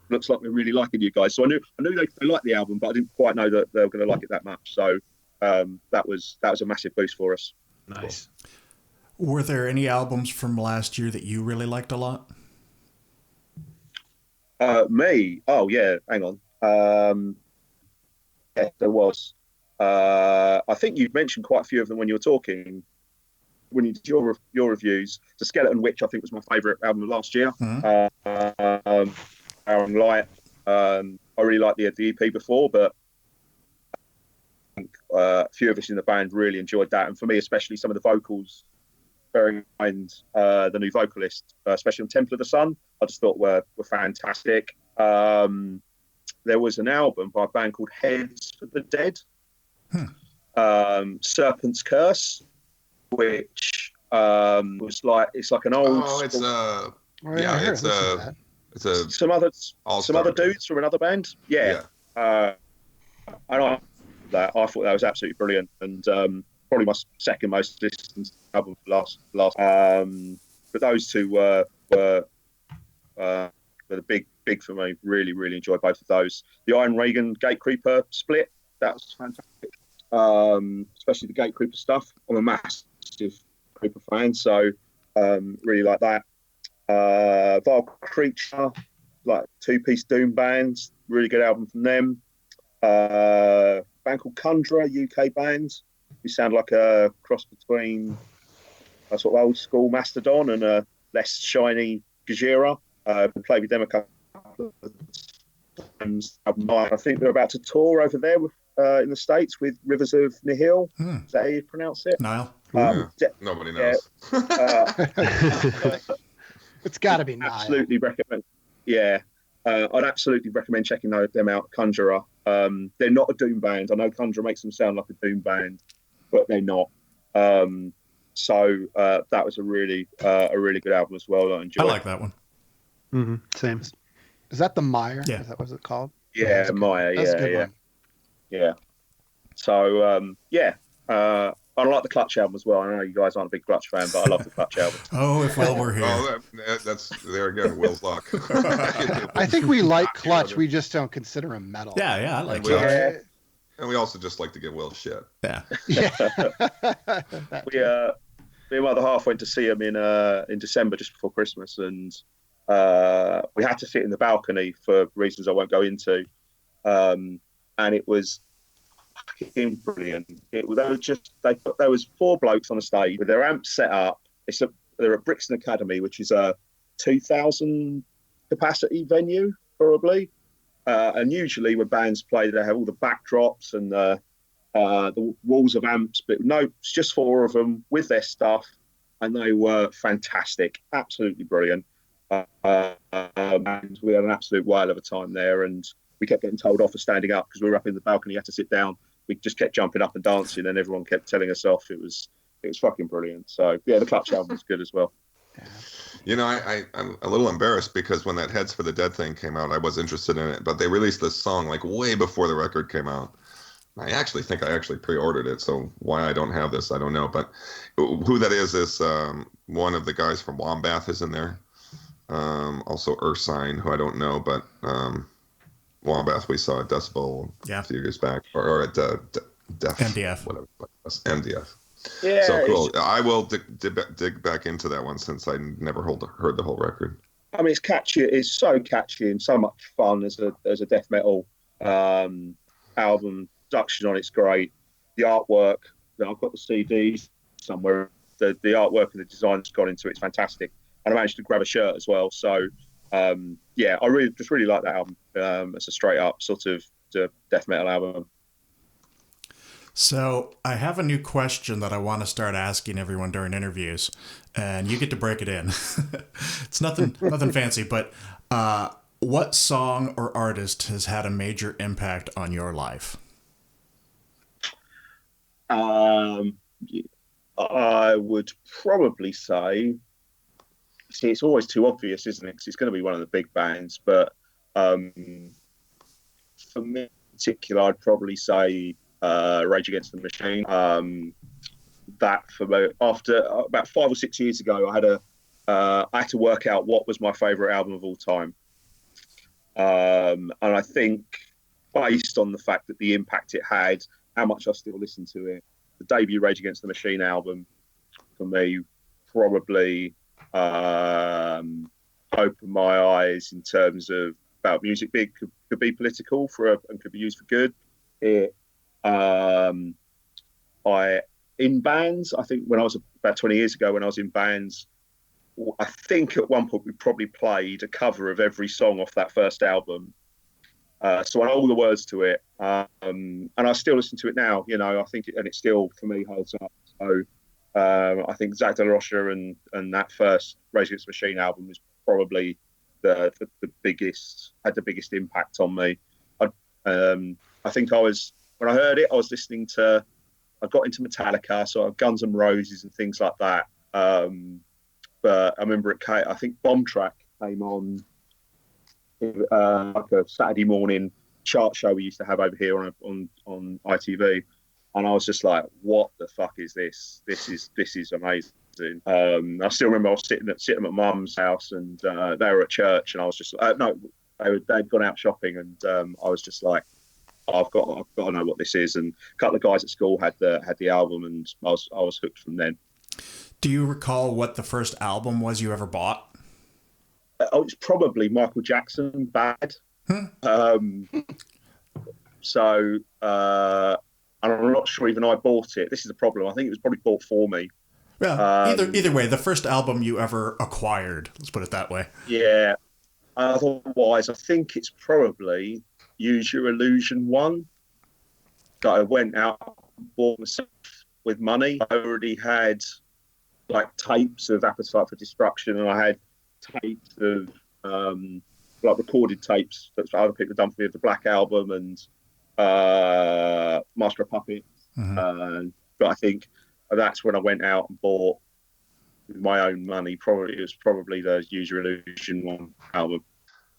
Looks like we're really liking you guys. So I knew they liked the album, but I didn't quite know that they were going to like it that much. So that was a massive boost for us. Nice. Were there any albums from last year that you really liked a lot? Me? Oh yeah, hang on. Yeah, there was. I think you mentioned quite a few of them when you were talking. When you did your reviews, The Skeleton Witch, I think, was my favourite album of last year. Mm-hmm. Aaron Light. I really liked the EP before, but I think a few of us in the band really enjoyed that. And for me, especially some of the vocals, bearing in mind the new vocalist, especially on Temple of the Sun, I just thought were fantastic. There was an album by a band called Heads for the Dead, Serpent's Curse, which was like, it's like an old. It's some other dudes from another band. Yeah. And I thought that was absolutely brilliant, and probably my second most listened album last. But those two were the big for me. Really, really enjoyed both of those. The Iron Reagan Gatecreeper split, that was fantastic. Especially the Gatecreeper stuff. I'm a massive Creeper fan, so really like that. Vile Creature, like 2-piece doom bands, really good album from them. Band called Kundra, UK band, who sound like a cross between a sort of old school Mastodon and a less shiny Gajira. Played with them a couple of times. I think they're about to tour over there in the States with Rivers of Nihil. Is that how you pronounce it? Nile. Nobody knows. It's got to be Nile. Absolutely recommend. Yeah, I'd absolutely recommend checking them out. Conjurer. They're not a doom band. I know Conjurer makes them sound like a doom band, but they're not. So that was a really good album as well. I enjoyed. I like that one. Mm-hmm. Same. Is that the Meyer? Yeah. Is that what's it called? Yeah, Meyer. Yeah. So I like the Clutch album as well. I know you guys aren't a big Clutch fan, but I love the Clutch album. Oh, if Will were here. That's there again, Will's luck. I think we like Clutch. We just don't consider him metal. Yeah, I like Will. it. And we also just like to give Will shit. Yeah. Me and my other half went to see him in December, just before Christmas, and we had to sit in the balcony for reasons I won't go into, and it was fucking brilliant. There was 4 blokes on a stage with their amps set up. They're at Brixton Academy, which is a 2,000 capacity venue probably, and usually when bands play, they have all the backdrops and the walls of amps, but no, it's just 4 of them with their stuff, and they were fantastic, absolutely brilliant. And we had an absolute whale of a time there, and we kept getting told off for standing up because we were up in the balcony. You had to sit down. We just kept jumping up and dancing, and everyone kept telling us off. It was fucking brilliant. So yeah, the Clutch album was good as well. You know, I'm a little embarrassed because when that Heads for the Dead thing came out, I was interested in it, but they released this song like way before the record came out. I actually think I pre-ordered it, so why I don't have this, I don't know. But who that is one of the guys from Wombath is in there. Also Ursine, who I don't know, but Wombath we saw at Decibel a few years back, or at MDF. Whatever it was, MDF. Yeah, so cool. I will dig back into that one since I never heard the whole record. I mean, it's catchy. It's so catchy and so much fun as a death metal album. Production on it's great. The artwork. I've got the CDs somewhere. The artwork and the design's gone into it's fantastic. And I managed to grab a shirt as well. So I really like that album. It's a straight up sort of death metal album. So I have a new question that I want to start asking everyone during interviews, and you get to break it in. It's nothing fancy, but what song or artist has had a major impact on your life? I would probably say, see, it's always too obvious, isn't it? 'Cause it's going to be one of the big bands, but for me in particular, I'd probably say Rage Against the Machine. That for me, after about 5 or 6 years ago, I had to work out what was my favorite album of all time. And I think based on the fact that the impact it had, how much I still listen to it, the debut Rage Against the Machine album for me probably opened my eyes in terms of about music could be political and could be used for good. In bands, I think when I was about 20 years ago, when I was in bands, I think at one point we probably played a cover of every song off that first album. So I know all the words to it, and I still listen to it now. I think, and it still for me holds up. So I think Zach De La Rocha and that first Rage Against the Machine album was probably the biggest, had the biggest impact on me. I think when I heard it, I got into Metallica, sort of Guns N' Roses and things like that. But I remember I think Bomb Track came on like a Saturday morning chart show we used to have over here on ITV, and I was just like, "What the fuck is this? This is amazing." I still remember I was sitting at my mum's house, and they were at church, and I was just no, they'd gone out shopping, and I was just like, I've got to know what this is. And a couple of guys at school had the album, and I was hooked from then. Do you recall what the first album was you ever bought? It's probably Michael Jackson, Bad. So I'm not sure even I bought it. This is the problem. I think it was probably bought for me. Yeah. Either way, the first album you ever acquired. Let's put it that way. Yeah. Otherwise, I think it's probably Use Your Illusion 1 that I went out and bought myself with money. I already had like tapes of Appetite for Destruction, and I had tapes of like recorded tapes that other people had done for me of the Black Album and Master of Puppets. But I think that's when I went out and bought with my own money. It was probably the Use Your Illusion 1 album.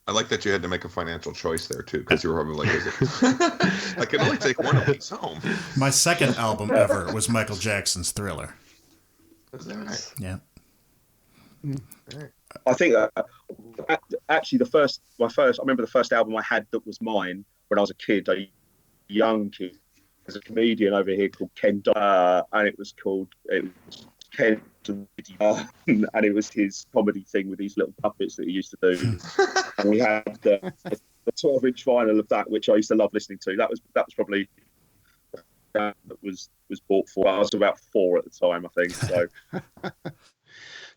I like that you had to make a financial choice there too, because you were probably like, I can only take one of these home. My second album ever was Michael Jackson's Thriller. Is that right? Yeah. I think actually I remember the first album I had that was mine when I was a young kid. There's a comedian over here called Ken, and it was Ken, and it was his comedy thing with these little puppets that he used to do. And we had the 12-inch vinyl of that, which I used to love listening to. That was probably that was bought for. I was about 4 at the time, I think. So,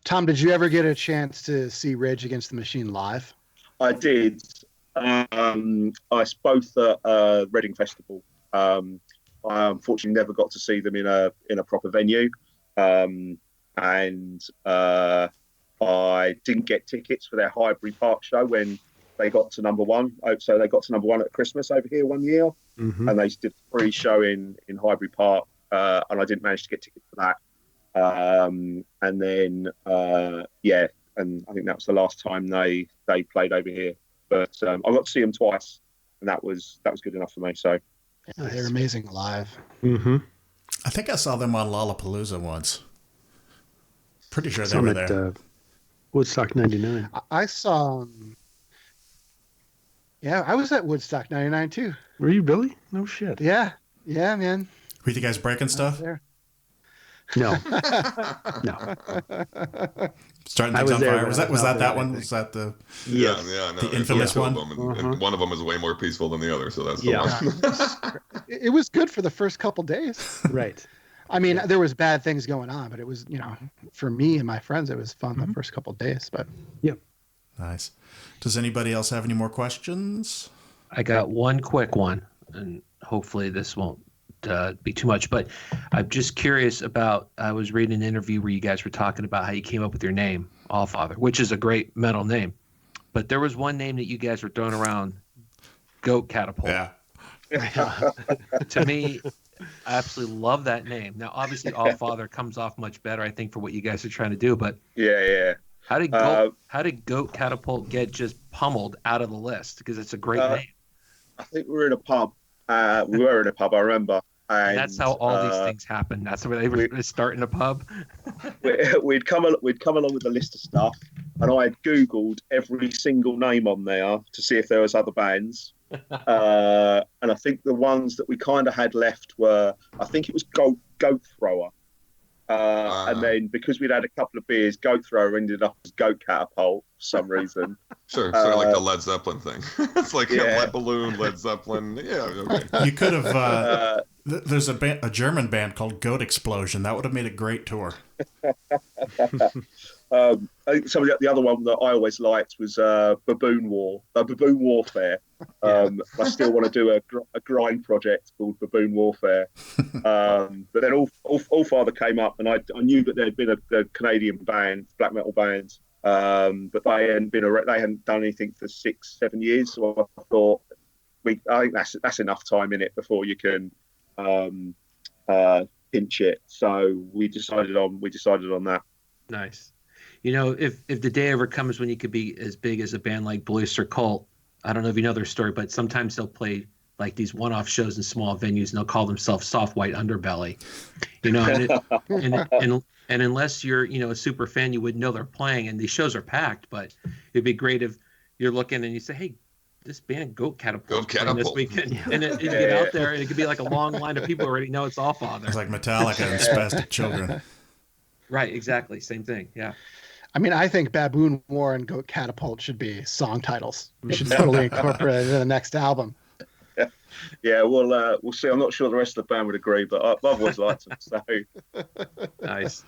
Tom, did you ever get a chance to see Rage Against the Machine live? I did. I both at Reading Festival. I unfortunately never got to see them in a proper venue, and I didn't get tickets for their Highbury Park show when they got to number one. So they got to number one at Christmas over here one year, and they did a free show in Highbury Park, and I didn't manage to get tickets for that. And then and I think that was the last time they played over here. But I got to see them twice, and that was good enough for me. So they're amazing live. I think I saw them on Lollapalooza once. Pretty sure they were there. Woodstock 99. I saw I was at Woodstock 99 too. Were you really? No shit. Yeah, man. Were you guys breaking stuff? No. Starting things on fire. Was that one? Was that the the infamous one? And one of them was way more peaceful than the other, so that's the one. It was good for the first couple days. Right. I mean, there was bad things going on, but it was, for me and my friends, it was fun the first couple of days. But nice. Does anybody else have any more questions? I got one quick one, and hopefully this won't be too much. But I'm just curious about. I was reading an interview where you guys were talking about how you came up with your name, Allfather, which is a great metal name. But there was one name that you guys were throwing around, Goat Catapult. Yeah. To me, I absolutely love that name. Now, obviously, Allfather comes off much better, I think, for what you guys are trying to do. But yeah. how did Goat Catapult get just pummeled out of the list? Because it's a great name. I think we were in a pub. I remember. And that's how all these things happen. That's where they start in a pub. we'd come along with a list of stuff, and I had Googled every single name on there to see if there was other bands. And I think the ones that we kind of had left were, I think it was Goat Thrower. And then because we'd had a couple of beers, Goat Thrower ended up as Goat Catapult for some reason. Sure, sort of like the Led Zeppelin thing. It's like Lead Balloon, Led Zeppelin. Yeah, okay. You could have. There's a German band called Goat Explosion. That would have made a great tour. I think some of the other one that I always liked was Baboon Warfare. I still want to do a grind project called Baboon Warfare. But then Allfather came up, and I knew that there had been a Canadian band, black metal band, but they hadn't done anything for 6-7 years. So I thought, I think that's enough time in it before you can pinch it. So we decided on that. Nice. You know, if the day ever comes when you could be as big as a band like Bliss or Cult, I don't know if you know their story, but sometimes they'll play like these one-off shows in small venues, and they'll call themselves Soft White Underbelly. You know, and unless you're a super fan, you wouldn't know they're playing, and these shows are packed. But it'd be great if you're looking and you say, "Hey, this band Goat Catapult playing this weekend," and it get out there, and it could be like a long line of people who already know it's Allfather. It's like Metallica and Spastic Children. Right, exactly, same thing. Yeah. I mean, I think Baboon War and Goat Catapult should be song titles. We should totally incorporate it in the next album. Yeah, we'll see. I'm not sure the rest of the band would agree, but I've always liked them. So nice.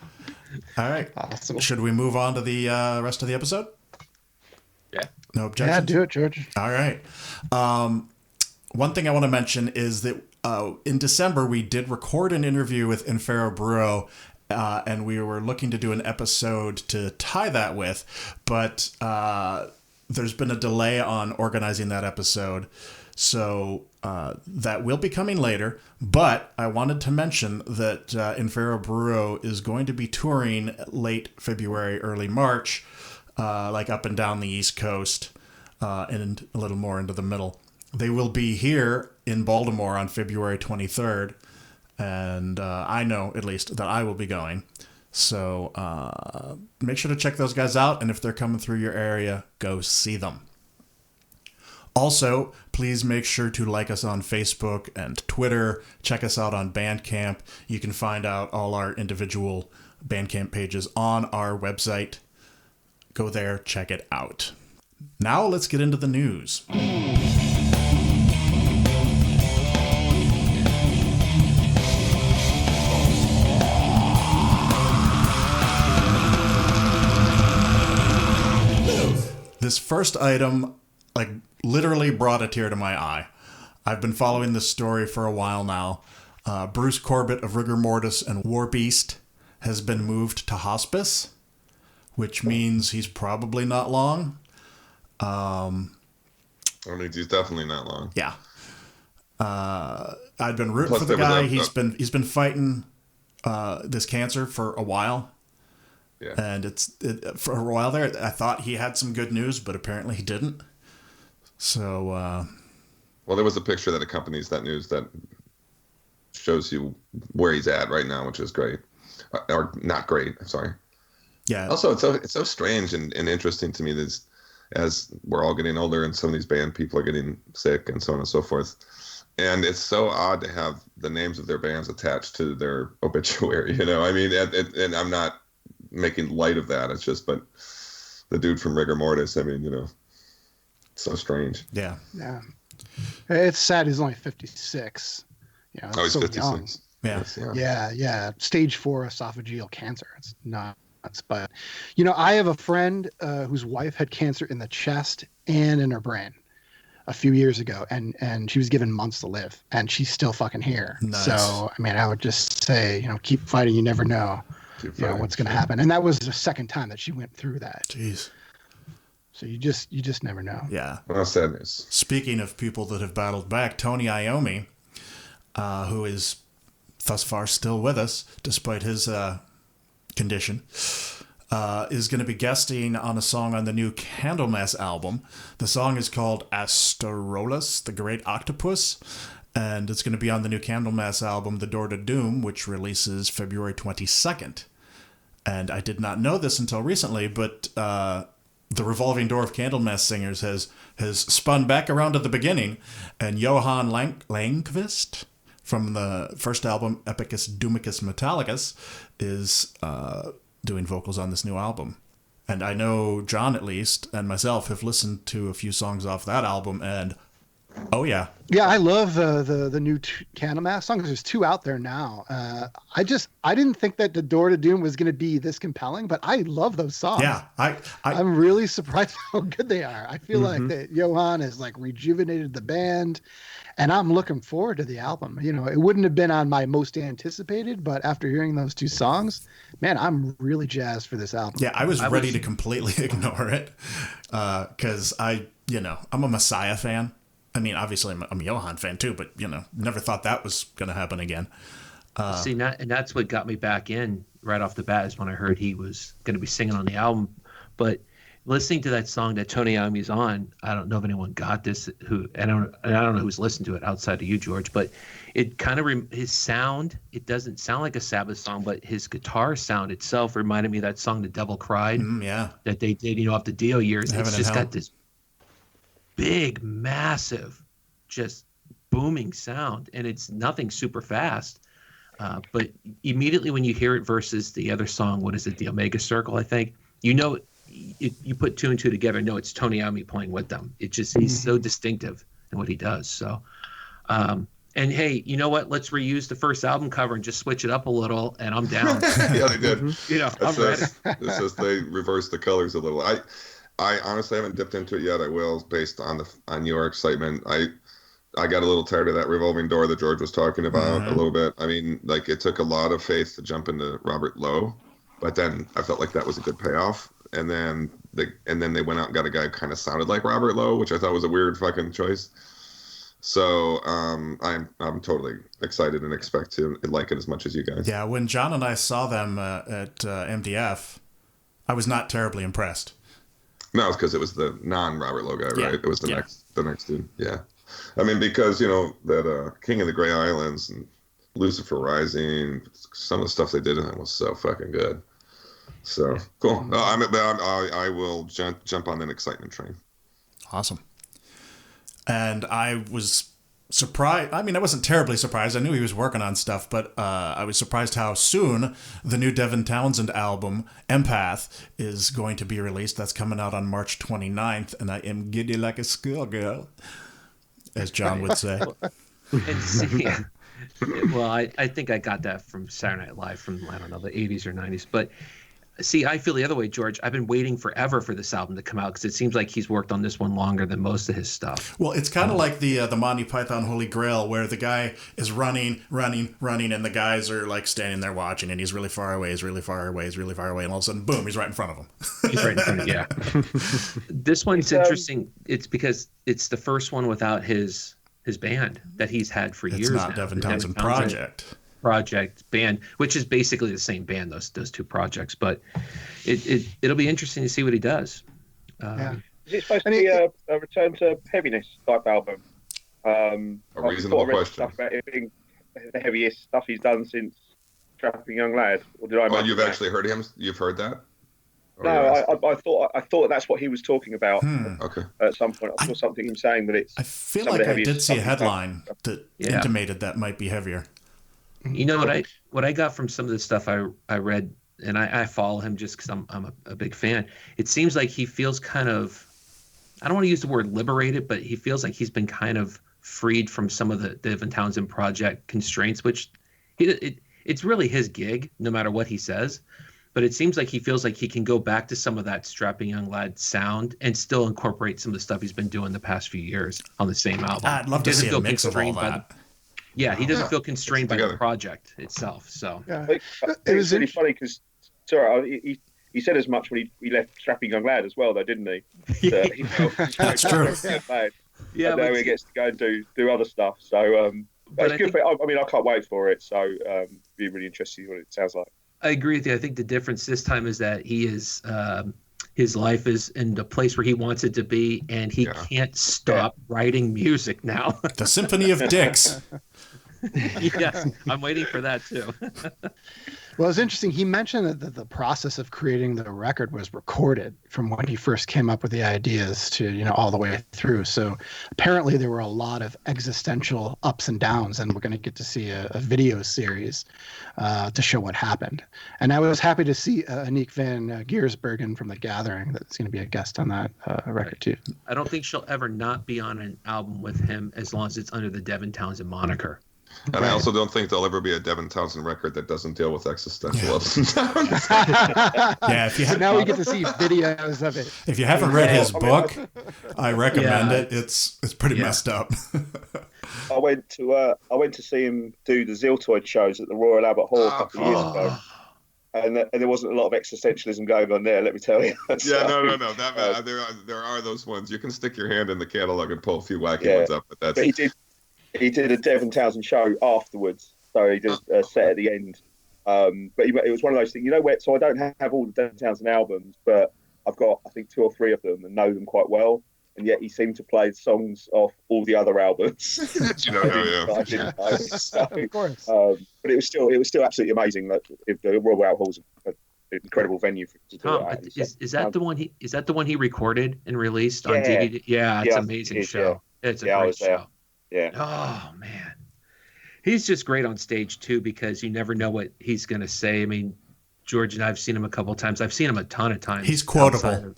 All right. Awesome. Should we move on to the rest of the episode? Yeah. No objections? Yeah, do it, George. All right. One thing I want to mention is that in December, we did record an interview with Infero Bruo, and we were looking to do an episode to tie that with, but there's been a delay on organizing that episode. So that will be coming later. But I wanted to mention that Infero Bruo is going to be touring late February, early March, like up and down the East Coast and a little more into the middle. They will be here in Baltimore on February 23rd. And I know, at least, that I will be going. So make sure to check those guys out. And if they're coming through your area, go see them. Also, please make sure to like us on Facebook and Twitter. Check us out on Bandcamp. You can find out all our individual Bandcamp pages on our website. Go there, check it out. Now let's get into the news. This first item, literally brought a tear to my eye. I've been following this story for a while now. Bruce Corbett of Rigor Mortis and War Beast has been moved to hospice, which means he's probably not long. I mean, he's definitely not long. Yeah. I've been rooting for the guy. He's been fighting this cancer for a while. Yeah. And for a while there, I thought he had some good news, but apparently he didn't. So, well, there was a picture that accompanies that news that shows you where he's at right now, which is great, or not great. I'm sorry. Yeah. Also, it's so strange and interesting to me that as we're all getting older and some of these band people are getting sick and so on and so forth, and it's so odd to have the names of their bands attached to their obituary. I mean, and I'm not making light of that. It's just, but the dude from Rigor Mortis, I mean, it's so strange. Yeah. Yeah. It's sad he's only 56. Yeah. Oh, he's so 56. Young. Yeah. Stage 4 esophageal cancer. It's nuts. But, I have a friend whose wife had cancer in the chest and in her brain. a few years ago, and she was given months to live, and she's still fucking here. Nice. So I mean, I would just say, keep fighting. You never know, what's going to happen. And that was the second time that she went through that. Jeez. So you just never know. Yeah. Well, sadness. Speaking of people that have battled back, Tony Iommi, who is thus far still with us despite his condition, is going to be guesting on a song on the new Candlemass album. The song is called Asterolus, the Great Octopus, and it's going to be on the new Candlemass album, The Door to Doom, which releases February 22nd. And I did not know this until recently, but the revolving door of Candlemass singers has spun back around to the beginning, and Johan Langqvist from the first album, Epicus Doomicus Metallicus, is doing vocals on this new album. And I know John, at least, and myself have listened to a few songs off that album, and oh yeah. Yeah, I love the new Candlemass songs. There's 2 out there now. I didn't think that The Door to Doom was going to be this compelling, but I love those songs. Yeah, I'm really surprised how good they are. I feel like that Johan has like rejuvenated the band, and I'm looking forward to the album. It wouldn't have been on my most anticipated, but after hearing those 2 songs, man, I'm really jazzed for this album. Yeah, I was ready to completely ignore it because I'm a Messiah fan. I mean, obviously, I'm a Johan fan too, but never thought that was going to happen again. And that's what got me back in right off the bat is when I heard he was going to be singing on the album. But listening to that song that Tony Iommi's on, I don't know if anyone got this. I don't know who's listened to it outside of you, George. But it kind of his sound. It doesn't sound like a Sabbath song, but his guitar sound itself reminded me of that song "The Devil Cried." Yeah, that they did, off the Dio years. Heaven it's just got this big, massive, just booming sound, and it's nothing super fast. But immediately when you hear it versus the other song, what is it, the Omega Circle, I think, you put 2 and 2 together. No, it's Tony Iommi playing with them. He's so distinctive in what he does. So, and hey, you know what? Let's reuse the first album cover and just switch it up a little, and I'm down. Yeah, they did. I'm ready. It's just they reversed the colors a little. I honestly haven't dipped into it yet. I will, based on your excitement. I got a little tired of that revolving door that George was talking about a little bit. I mean, like, it took a lot of faith to jump into Robert Lowe, but then I felt like that was a good payoff. And then they went out and got a guy who kind of sounded like Robert Lowe, which I thought was a weird fucking choice. So I'm totally excited and expect to like it as much as you guys. Yeah, when John and I saw them at MDF, I was not terribly impressed. No, it's because it was the non-Robert Lowe guy, right? Yeah. It was the next dude. Yeah. I mean, because, that King of the Grey Islands and Lucifer Rising, some of the stuff they did in that was so fucking good. So, cool. No, I will jump on an excitement train. Awesome. And I was surprised. I mean, I wasn't terribly surprised. I knew he was working on stuff, but I was surprised how soon the new Devin Townsend album, Empath, is going to be released. That's coming out on March 29th, and I am giddy like a schoolgirl, as John would say. Well, I think I got that from Saturday Night Live from, I don't know, the 80s or 90s. But see, I feel the other way, George. I've been waiting forever for this album to come out because it seems like he's worked on this one longer than most of his stuff. Well, it's kind of like the Monty Python Holy Grail, where the guy is running, and the guys are like standing there watching, and he's really far away, and all of a sudden, boom, he's right in front of them. He's right in front of yeah. This one's interesting. It's because it's the first one without his band that he's had for years now. It's not Devin Townsend project band, which is basically the same band, those 2 projects, but it'll be interesting to see what he does. Is it supposed to be a return to heaviness type album? A reasonable question. Stuff about it being the heaviest stuff he's done since Trapping Young Lad, or did I? Oh, you've actually heard him? You've heard that? No, I thought that's what he was talking about. Okay. At some point, I saw something him saying that it's. I feel like I did see a headline that intimated that might be heavier. You know what I got from some of the stuff I read, and I follow him just because I'm a big fan. It seems like he feels kind of, I don't want to use the word liberated, but he feels like he's been kind of freed from some of the Devin Townsend project constraints, which it's really his gig, no matter what he says. but it seems like he feels like he can go back to some of that strapping young lad sound and still incorporate some of the stuff he's been doing the past few years on the same album. I'd love to see a mix of all that. He doesn't feel constrained by the project itself. So Yeah. It was really funny because he said as much when he left Strapping Young Lad as well, though, didn't he? That's true. Yeah, now he gets to go and do other stuff. So that's good. I can't wait for it. So be really interested in what it sounds like. I agree with you. I think the difference this time is that he is his life is in the place where he wants it to be, and he can't stop writing music now. The Symphony of Dicks. Yes, I'm waiting for that too. Well, it's interesting. He mentioned that the process of creating the record was recorded from when he first came up with the ideas to, all the way through. So apparently there were a lot of existential ups and downs, and we're going to get to see a video series to show what happened. And I was happy to see Aniek van Giersbergen from The Gathering that's going to be a guest on that record too. I don't think she'll ever not be on an album with him as long as it's under the Devin Townsend moniker. And I also don't think there'll ever be a Devin Townsend record that doesn't deal with existential ups and downs. So now we get to see videos of it. If you haven't read his book, I recommend it. It's pretty messed up. I went to see him do the Ziltoid shows at the Royal Albert Hall a couple of years ago. And there wasn't a lot of existentialism going on there, let me tell you. No. There are those ones. You can stick your hand in the catalog and pull a few wacky ones up, but that's. But he did a Devin Townsend show afterwards, so he did a set at the end. But it was one of those things, so I don't have all the Devin Townsend albums, but I've got, I think, 2 or 3 of them and know them quite well. And yet he seemed to play songs off all the other albums. I didn't know. So, of course. But it was still absolutely amazing that if the Royal Albert Hall's an incredible venue to do Tom, that. Is that the one he recorded and released on DVD? Yeah, it's an amazing show. Yeah. It's a great show. Yeah. Oh man, he's just great on stage too, because you never know what he's going to say. I mean, George and I've seen him a couple of times. I've seen him a ton of times. He's quotable.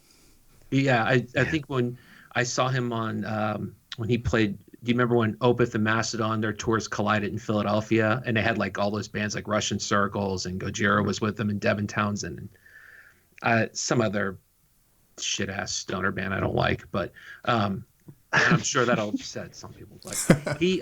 I think when I saw him on when he played. Do you remember when Opeth and Mastodon, their tours collided in Philadelphia, and they had like all those bands like Russian Circles and Gojira was with them, and Devin Townsend and some other shit ass stoner band I don't like, but. I'm sure that'll upset some people. But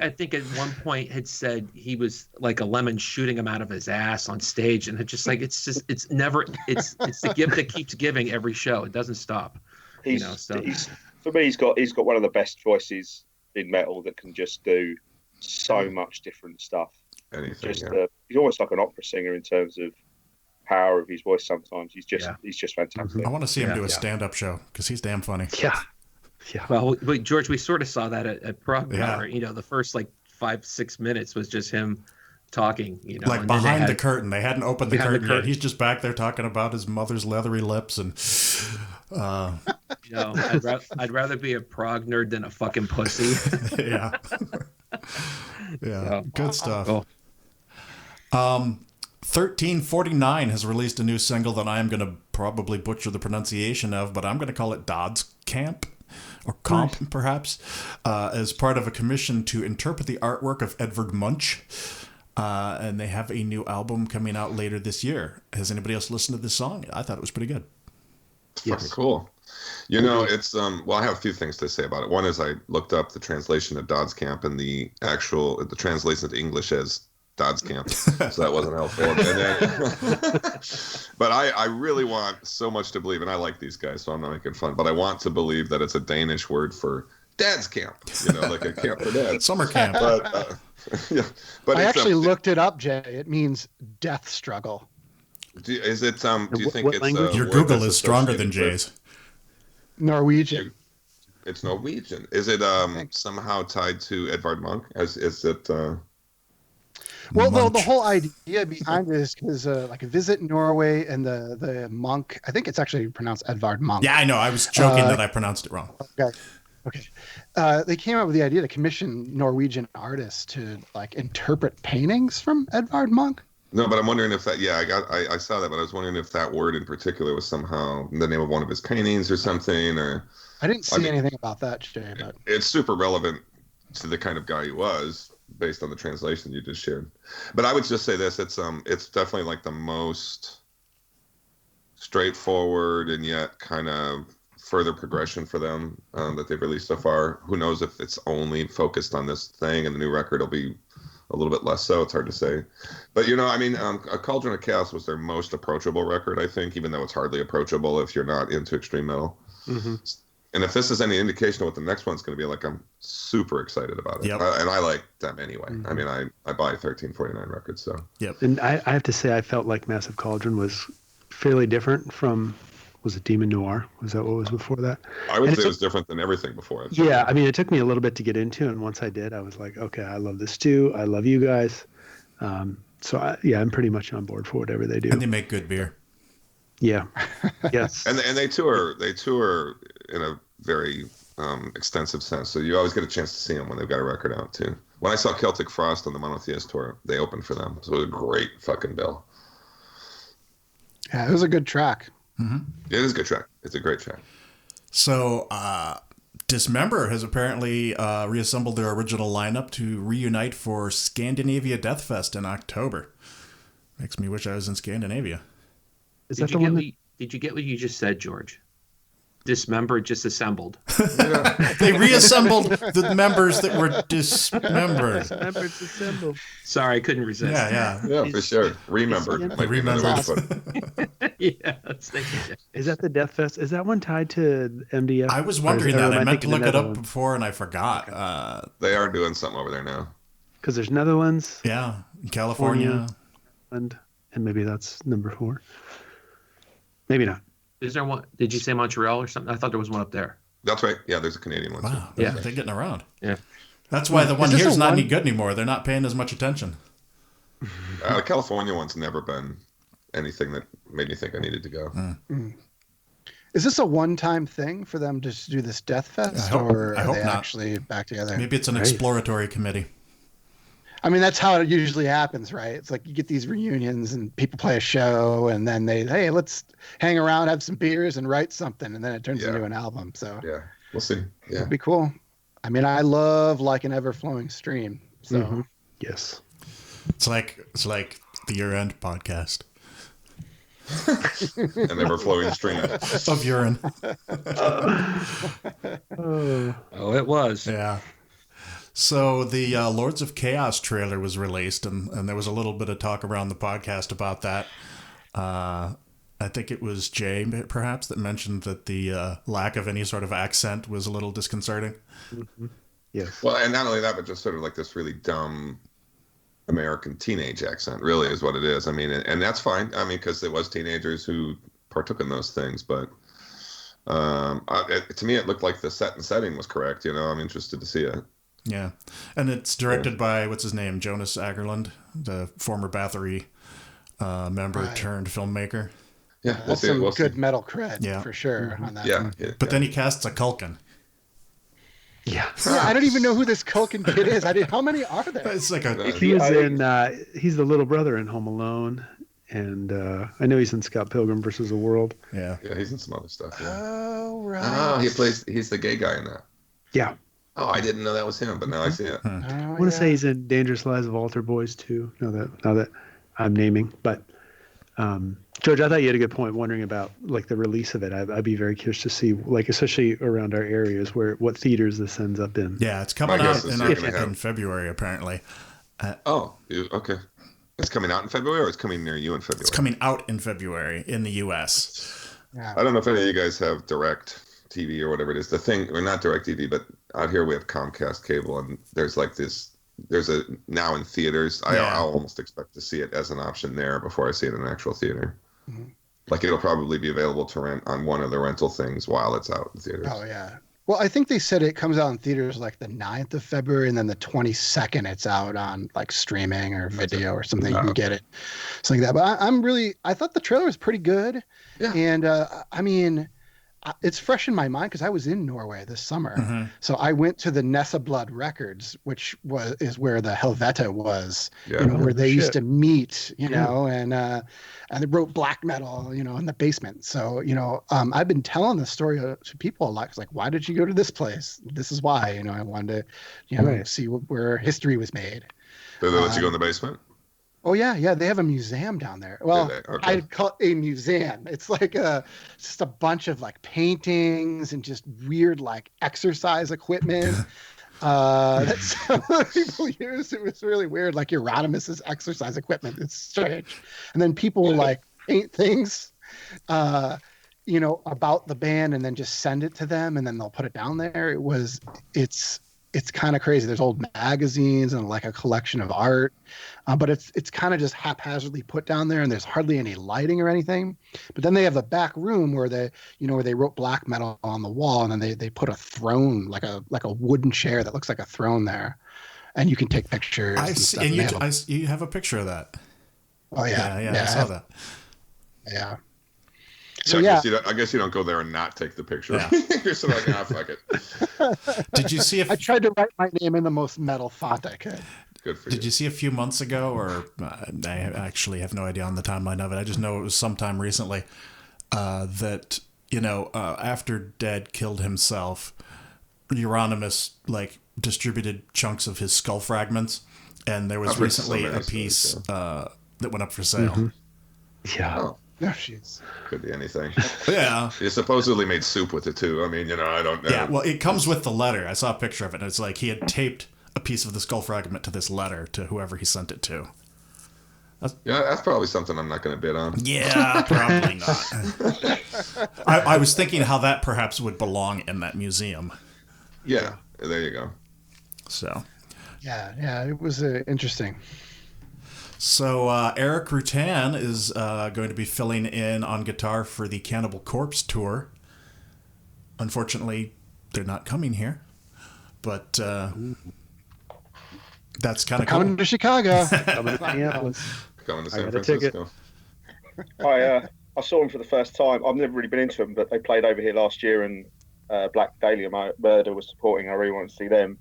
I think at one point had said he was like a lemon shooting him out of his ass on stage, and it's just like it's the gift that keeps giving every show. It doesn't stop. For me, he's got one of the best voices in metal that can just do so much different stuff. He's almost like an opera singer in terms of power of his voice. Sometimes he's just fantastic. I want to see him do a stand-up show because he's damn funny. Yeah. Well, George, we sort of saw that at Prog Power. The first like 5-6 minutes was just him talking. Like behind the curtain. They hadn't opened the curtain yet. He's just back there talking about his mother's leathery lips and. I'd rather be a prog nerd than a fucking pussy. Yeah. So, good stuff. Cool. 1349 has released a new single that I am going to probably butcher the pronunciation of, but I'm going to call it Dodds Camp. Or Comp, perhaps, as part of a commission to interpret the artwork of Edvard Munch. And they have a new album coming out later this year. Has anybody else listened to this song? I thought it was pretty good. It's fucking cool. It's I have a few things to say about it. One is I looked up the translation of Dodds Camp, and the translation to English as Dodds Camp, so that wasn't helpful. And then, but I really want so much to believe, and I like these guys, so I'm not making fun, but I want to believe that it's a Danish word for dad's camp, like a camp for dads. Summer camp. But, but I actually looked it up, Jay. It means death struggle. Do you think it's your Google is stronger than Jay's? Norwegian. It's Norwegian. Is it somehow tied to Edvard Munch? Is it? Well, the whole idea behind it is because like Visit Norway and the monk, I think it's actually pronounced Edvard Munch. Yeah, I know. I was joking that I pronounced it wrong. Okay. They came up with the idea to commission Norwegian artists to like interpret paintings from Edvard Munch. No, but I'm wondering if that. Yeah, I saw that, but I was wondering if that word in particular was somehow the name of one of his paintings or something. Or I didn't see anything about that, Jay. But it's super relevant to the kind of guy he was, based on the translation you just shared. But I would just say this: it's definitely like the most straightforward and yet kind of further progression for them that they've released so far. Who knows if it's only focused on this thing and the new record will be a little bit less so. It's hard to say. But, A Cauldron of Chaos was their most approachable record, I think, even though it's hardly approachable if you're not into extreme metal. Mm-hmm. And if this is any indication of what the next one's going to be like, I'm super excited about it. Yep. And I like them anyway. Mm-hmm. I mean, I buy 1349 records, so. Yep. And I have to say, I felt like Massive Cauldron was fairly different from, was it Demon Noir? Was that what was before that? I would say it was different than everything before. Yeah, I mean, it took me a little bit to get into, and once I did, I was like, okay, I love this too. I love you guys. I'm pretty much on board for whatever they do. And they make good beer. Yeah. Yes. and they tour in a very extensive sense. So you always get a chance to see them when they've got a record out too. When I saw Celtic Frost on the Monotheist tour, they opened for them. So it was a great fucking bill. Yeah, it was a good track. Mm-hmm. It is a good track. It's a great track. So Dismember has apparently reassembled their original lineup to reunite for Scandinavia Deathfest in October. Makes me wish I was in Scandinavia. Did you get what you just said, George? Dismember just assembled. They reassembled the members that were dismembered. Dismembered, assembled. Sorry, I couldn't resist. Yeah, for sure. Remembered. Yeah, let's think of it. Is that the Death Fest? Is that one tied to MDF? I was wondering that. I meant to look it up before and I forgot. Okay. They are doing something over there now. Because there's Netherlands. Yeah, in California. And maybe that's number 4. Maybe not. Is there one? Did you say Montreal or something? I thought there was one up there. That's right. Yeah, there's a Canadian one. Wow. Too. Yeah, they're getting around. Yeah. That's why the one here's not any good anymore. They're not paying as much attention. The California one's never been anything that made me think I needed to go. Mm. Is this a one-time thing for them to do this Death Fest, or are they actually back together? Maybe it's an exploratory committee. I mean, that's how it usually happens, right? It's like you get these reunions and people play a show and then hey, let's hang around, have some beers and write something. And then it turns into an album. So yeah, we'll see. Yeah. It'd be cool. I mean, I love Like an Ever-Flowing Stream. So yes, it's like the Year-End podcast. An ever-flowing stream of urine. Oh, it was. Yeah. So the Lords of Chaos trailer was released, and there was a little bit of talk around the podcast about that. I think it was Jay, perhaps, that mentioned that the lack of any sort of accent was a little disconcerting. Mm-hmm. Yes. Well, and not only that, but just sort of like this really dumb American teenage accent, really, is what it is. I mean, and that's fine. I mean, because it was teenagers who partook in those things, but to me, it looked like the set and setting was correct. I'm interested to see it. Yeah, and it's directed by, what's his name, Jonas Agerlund, the former Bathory member turned filmmaker. Yeah, that's some good metal cred for sure on that. Yeah, but then he casts a Culkin. Yeah, I don't even know who this Culkin kid is. How many are there? It's like he's the little brother in Home Alone, and I know he's in Scott Pilgrim versus the World. Yeah, he's in some other stuff. Yeah. Oh right. Oh, he's the gay guy in that. Yeah. Oh, I didn't know that was him, but now I see it. I want to say he's in Dangerous Lives of Altar Boys too. Now that I'm naming, but George, I thought you had a good point. Wondering about like the release of it. I'd be very curious to see, like especially around our areas, what theaters this ends up in. Yeah, it's coming out in February apparently. Okay. It's coming out in February, or it's coming near you in February? It's coming out in February in the U.S. Yeah. I don't know if any of you guys have Direct TV or whatever it is. The thing, or not Direct TV, but out here we have Comcast cable, and there's like this. There's a now in theaters. I'll almost expect to see it as an option there before I see it in an actual theater. Mm-hmm. Like it'll probably be available to rent on one of the rental things while it's out in theaters. Oh yeah. Well, I think they said it comes out in theaters like the 9th of February, and then the 22nd it's out on like streaming or video or something. You can get it, something like that. But I thought the trailer was pretty good. Yeah. And I mean, it's fresh in my mind because I was in Norway this summer. Mm-hmm. So I went to the Nessa Blood Records, which is where the Helvete was, where they used to meet, and they wrote black metal, in the basement. So, I've been telling this story to people a lot. It's like, why did you go to this place? This is why, I wanted to, see where history was made. Did they let you go in the basement? Oh yeah, they have a museum down there. Well, Okay. I'd call it a museum. It's like just a bunch of like paintings and just weird like exercise equipment that some people use. It was really weird, like Euronymous' exercise equipment. It's strange. And then people like paint things, about the band and then just send it to them and then they'll put it down there. It's kind of crazy. There's old magazines and like a collection of art, but it's kind of just haphazardly put down there, and there's hardly any lighting or anything. But then they have the back room where they wrote black metal on the wall, and then they put a throne, like a wooden chair that looks like a throne there, and you can take pictures. I see, and you have a picture of that. Oh yeah, I saw that. Yeah. So yeah, I guess you don't go there and not take the picture. Yeah. You're sort of like, fuck it. Did you see? I tried to write my name in the most metal font I could. Good for you. Did you see a few months ago, or I actually have no idea on the timeline of it. I just know it was sometime recently that after Dead killed himself, Euronymous distributed chunks of his skull fragments, and there was recently a piece that went up for sale. Mm-hmm. Yeah. Oh. No, jeez. Could be anything. Yeah. He supposedly made soup with it too. I mean, I don't know. Yeah, well, it comes with the letter. I saw a picture of it, and it's like he had taped a piece of the skull fragment to this letter to whoever he sent it to. That's probably something I'm not going to bid on. Yeah, probably not. I was thinking how that perhaps would belong in that museum. Yeah, there you go. So. Yeah, it was interesting. So Eric Rutan is going to be filling in on guitar for the Cannibal Corpse tour. Unfortunately, they're not coming here, but that's kind of coming cool. to Chicago. Coming to Minneapolis. Coming to San Francisco. I saw them for the first time. I've never really been into them, but they played over here last year, and Black Dahlia Murder was supporting. I really wanted to see them,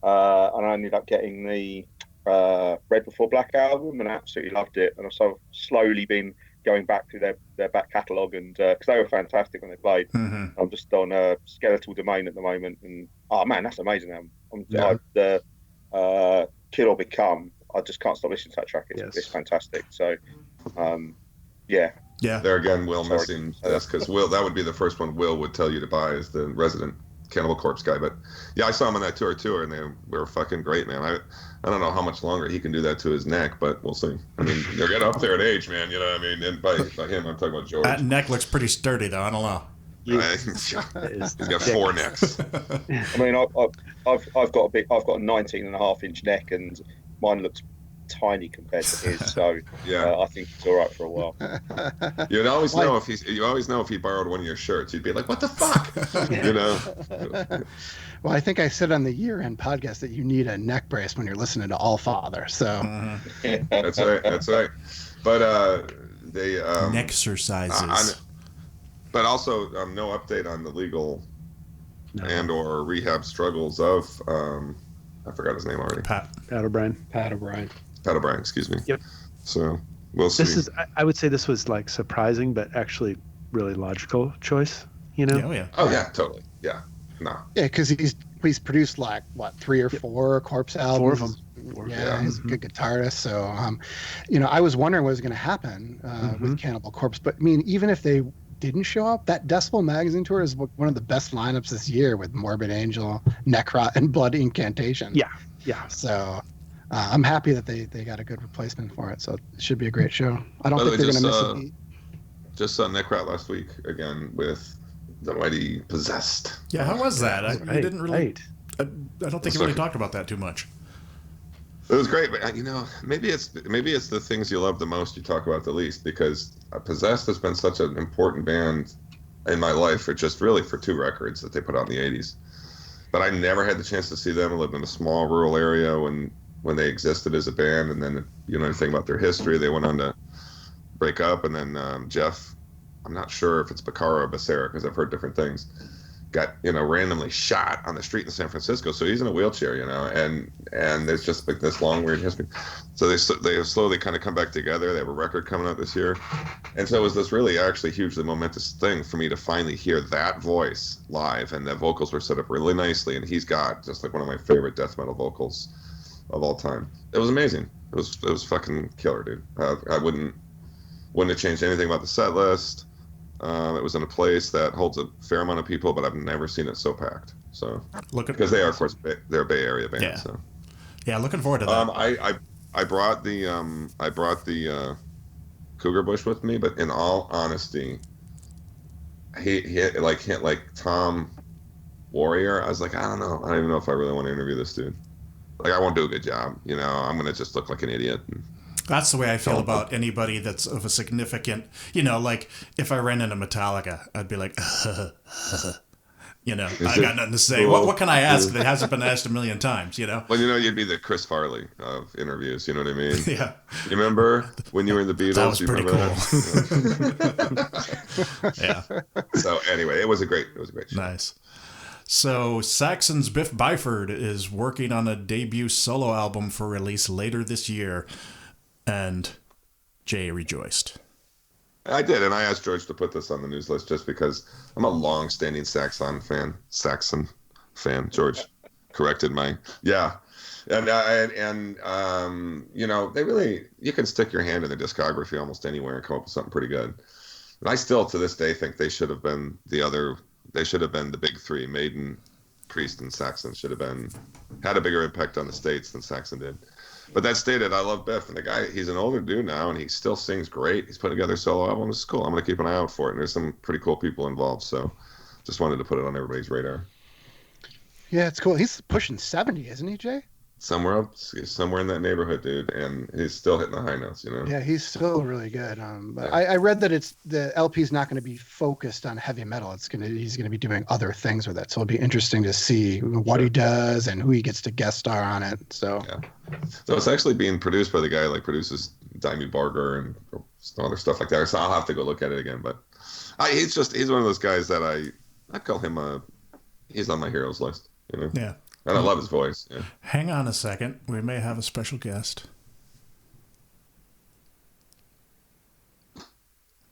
and I ended up getting the Red Before Black album and absolutely loved it, and I've sort of slowly been going back through their back catalogue, and because they were fantastic when they played. Mm-hmm. I'm just on Skeletal Domain at the moment, and oh man, that's amazing album. The Kill or Become, I just can't stop listening to that track. It's fantastic. So yeah there again, Will missing this, because Will, that would be the first one Will would tell you to buy, as the resident Cannibal Corpse guy. But yeah, I saw him on that tour too, and they were fucking great, man. I don't know how much longer he can do that to his neck, but we'll see. I mean, they're getting up there in age, man. You know what I mean? And by him, I'm talking about George. That neck looks pretty sturdy, though. I don't know. He's got 4 necks. I mean, I've got a 19.5-inch neck, and mine looks tiny compared to his. So yeah, I think it's all right for a while. You'd always know if he borrowed one of your shirts. You'd be like, "What the fuck?" Well, I think I said on the year-end podcast that you need a neck brace when you're listening to Allfather. So That's right. But they neck exercises. But also, no update on the legal and or rehab struggles of I forgot his name already. Pat O'Brien. Pat O'Brien, excuse me. Yep. So we'll see. I would say this was like surprising, but actually really logical choice. Oh yeah. Oh yeah, totally. Yeah. No. Yeah, because he's produced like 3 or 4 Corpse albums. 4 of them. Yeah, he's a good guitarist. So I was wondering what was going to happen with Cannibal Corpse, but I mean, even if they didn't show up, that Decibel Magazine tour is one of the best lineups this year, with Morbid Angel, Necrot, and Blood Incantation. Yeah. So I'm happy that they got a good replacement for it. So it should be a great show. I don't think they're going to miss a beat. Just saw Necrot last week again with the mighty Possessed. Yeah, how was that? I didn't really. I don't think you really talked about that too much. It was great, but maybe it's the things you love the most you talk about the least, because Possessed has been such an important band in my life for 2 records that they put out in the 80s. But I never had the chance to see them. I lived in a small rural area when they existed as a band, and then anything about their history. They went on to break up, and then Jeff, I'm not sure if it's Beccaro or Becerra because I've heard different things, got randomly shot on the street in San Francisco. So he's in a wheelchair, and there's just like this long weird history. So they have slowly kind of come back together. They have a record coming out this year, and so it was this really actually hugely momentous thing for me to finally hear that voice live, and the vocals were set up really nicely, and he's got just like one of my favorite death metal vocals of all time. It was amazing. It was fucking killer, dude. I wouldn't have changed anything about the set list. It was in a place that holds a fair amount of people, but I've never seen it so packed. So because they are, of course, they're a Bay Area band. Yeah. So yeah, looking forward to that. I brought the Cougar Bush with me, but in all honesty, he hit like Tom Warrior. I was like, I don't even know if I really want to interview this dude. Like, I won't do a good job. You know, I'm gonna just look like an idiot. That's the way I feel about anybody that's of a significant, like if I ran into Metallica, I'd be like, I got nothing to say. What can I ask that hasn't been asked a million times, Well, you'd be the Chris Farley of interviews, you know what I mean? Yeah. You remember when you were in the Beatles? That was pretty cool. Yeah. So anyway, it was a great show. Nice. So Saxon's Biff Byford is working on a debut solo album for release later this year. And Jay rejoiced. I did, and I asked George to put this on the news list just because I'm a long-standing Saxon fan. George corrected my and they really, you can stick your hand in the discography almost anywhere and come up with something pretty good. And I still to this day think they should have been the big three. Maiden, Priest, and Saxon should have had a bigger impact on the States than Saxon did. But that stated, I love Biff, and the guy, he's an older dude now, and he still sings great. He's putting together solo albums. It's cool. I'm going to keep an eye out for it. And there's some pretty cool people involved, so just wanted to put it on everybody's radar. Yeah, it's cool. He's pushing 70, isn't he, Jay? Somewhere in that neighborhood, dude, and he's still hitting the high notes, Yeah, he's still really good. But I read that the LP's not going to be focused on heavy metal. He's going to be doing other things with it. So it'll be interesting to see what he does and who he gets to guest star on it. So it's actually being produced by the guy like produces Dimey Barger and some other stuff like that. So I'll have to go look at it again. But he's one of those guys that I call him he's on my heroes list. Yeah. And I love his voice. Yeah. Hang on a second. We may have a special guest.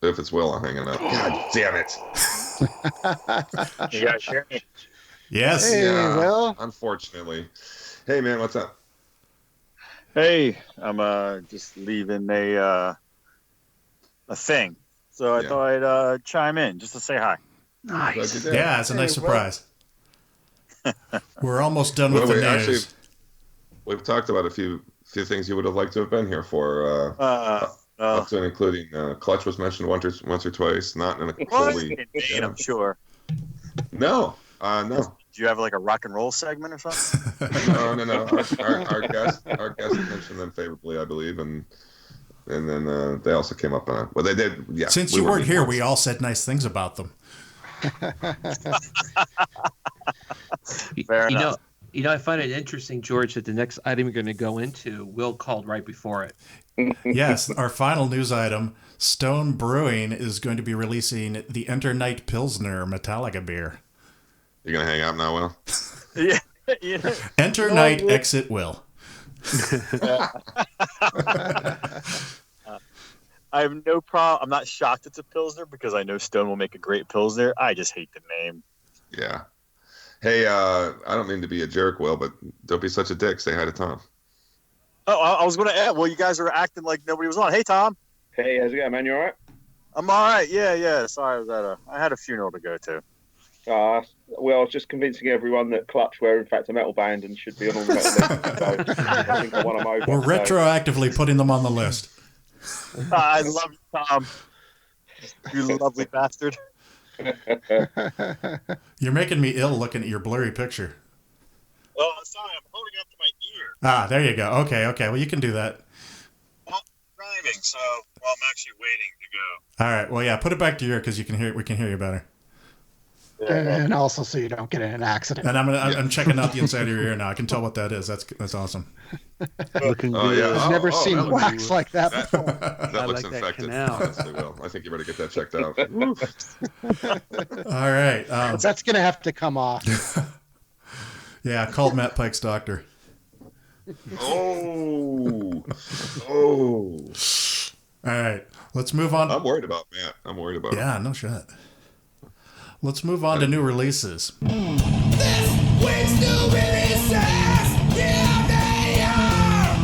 If it's Will, I'm hanging up. God damn it. You guys hear me? Yes. Hey, yeah, Will. Unfortunately. Hey, man, what's up? Hey, I'm just leaving a thing. So I thought I'd chime in just to say hi. Nice. Yeah, it's a nice surprise. We're almost done with the news. Actually, we've talked about a few things you would have liked to have been here for. Up to and including Clutch was mentioned once or twice. Not in a fully. I'm sure. No. No. Do you have like a rock and roll segment or something? No. Our guest mentioned them favorably, I believe, and then they also came up on it. Well, they did. Yeah. Since you weren't here, we all said nice things about them. Fair enough. I find it interesting, George, that the next item you're going to go into, Will called right before it. Yes, our final news item, Stone Brewing is going to be releasing the Enter Night Pilsner Metallica beer. You're going to hang out now, Will? Yeah. Enter Night, exit Will. I have no problem. I'm not shocked it's a Pilsner because I know Stone will make a great Pilsner. I just hate the name. Yeah. Hey, I don't mean to be a jerk, Will, but don't be such a dick. Say hi to Tom. Oh, I was going to add. Well, you guys are acting like nobody was on. Hey, Tom. Hey, how's it going, man? You all right? I'm all right. Yeah. Sorry, I had a funeral to go to. Well, I was just convincing everyone that Clutch were, in fact, a metal band and should be on all the metal lists. So I think I won them over. We're retroactively putting them on the list. I love you, Tom. You lovely bastard. You're making me ill looking at your blurry picture. Oh, sorry. I'm holding up to my ear. Ah, there you go. Okay. Well, you can do that. Well, I'm driving, so I'm actually waiting to go. All right. Well, yeah, put it back to your ear because we can hear you better. And also so you don't get in an accident. And I'm checking out the inside of your ear now. I can tell what that is. That's awesome. Looking good. Yeah. I've never seen wax like that before. That looks like infected. that canal. Honestly, Will. I think you better get that checked out. All right. That's going to have to come off. Yeah, called Matt Pike's doctor. Oh. All right. Let's move on. I'm worried about Matt. Yeah, no shit. Let's move on to new releases. This week's new releases, here they are.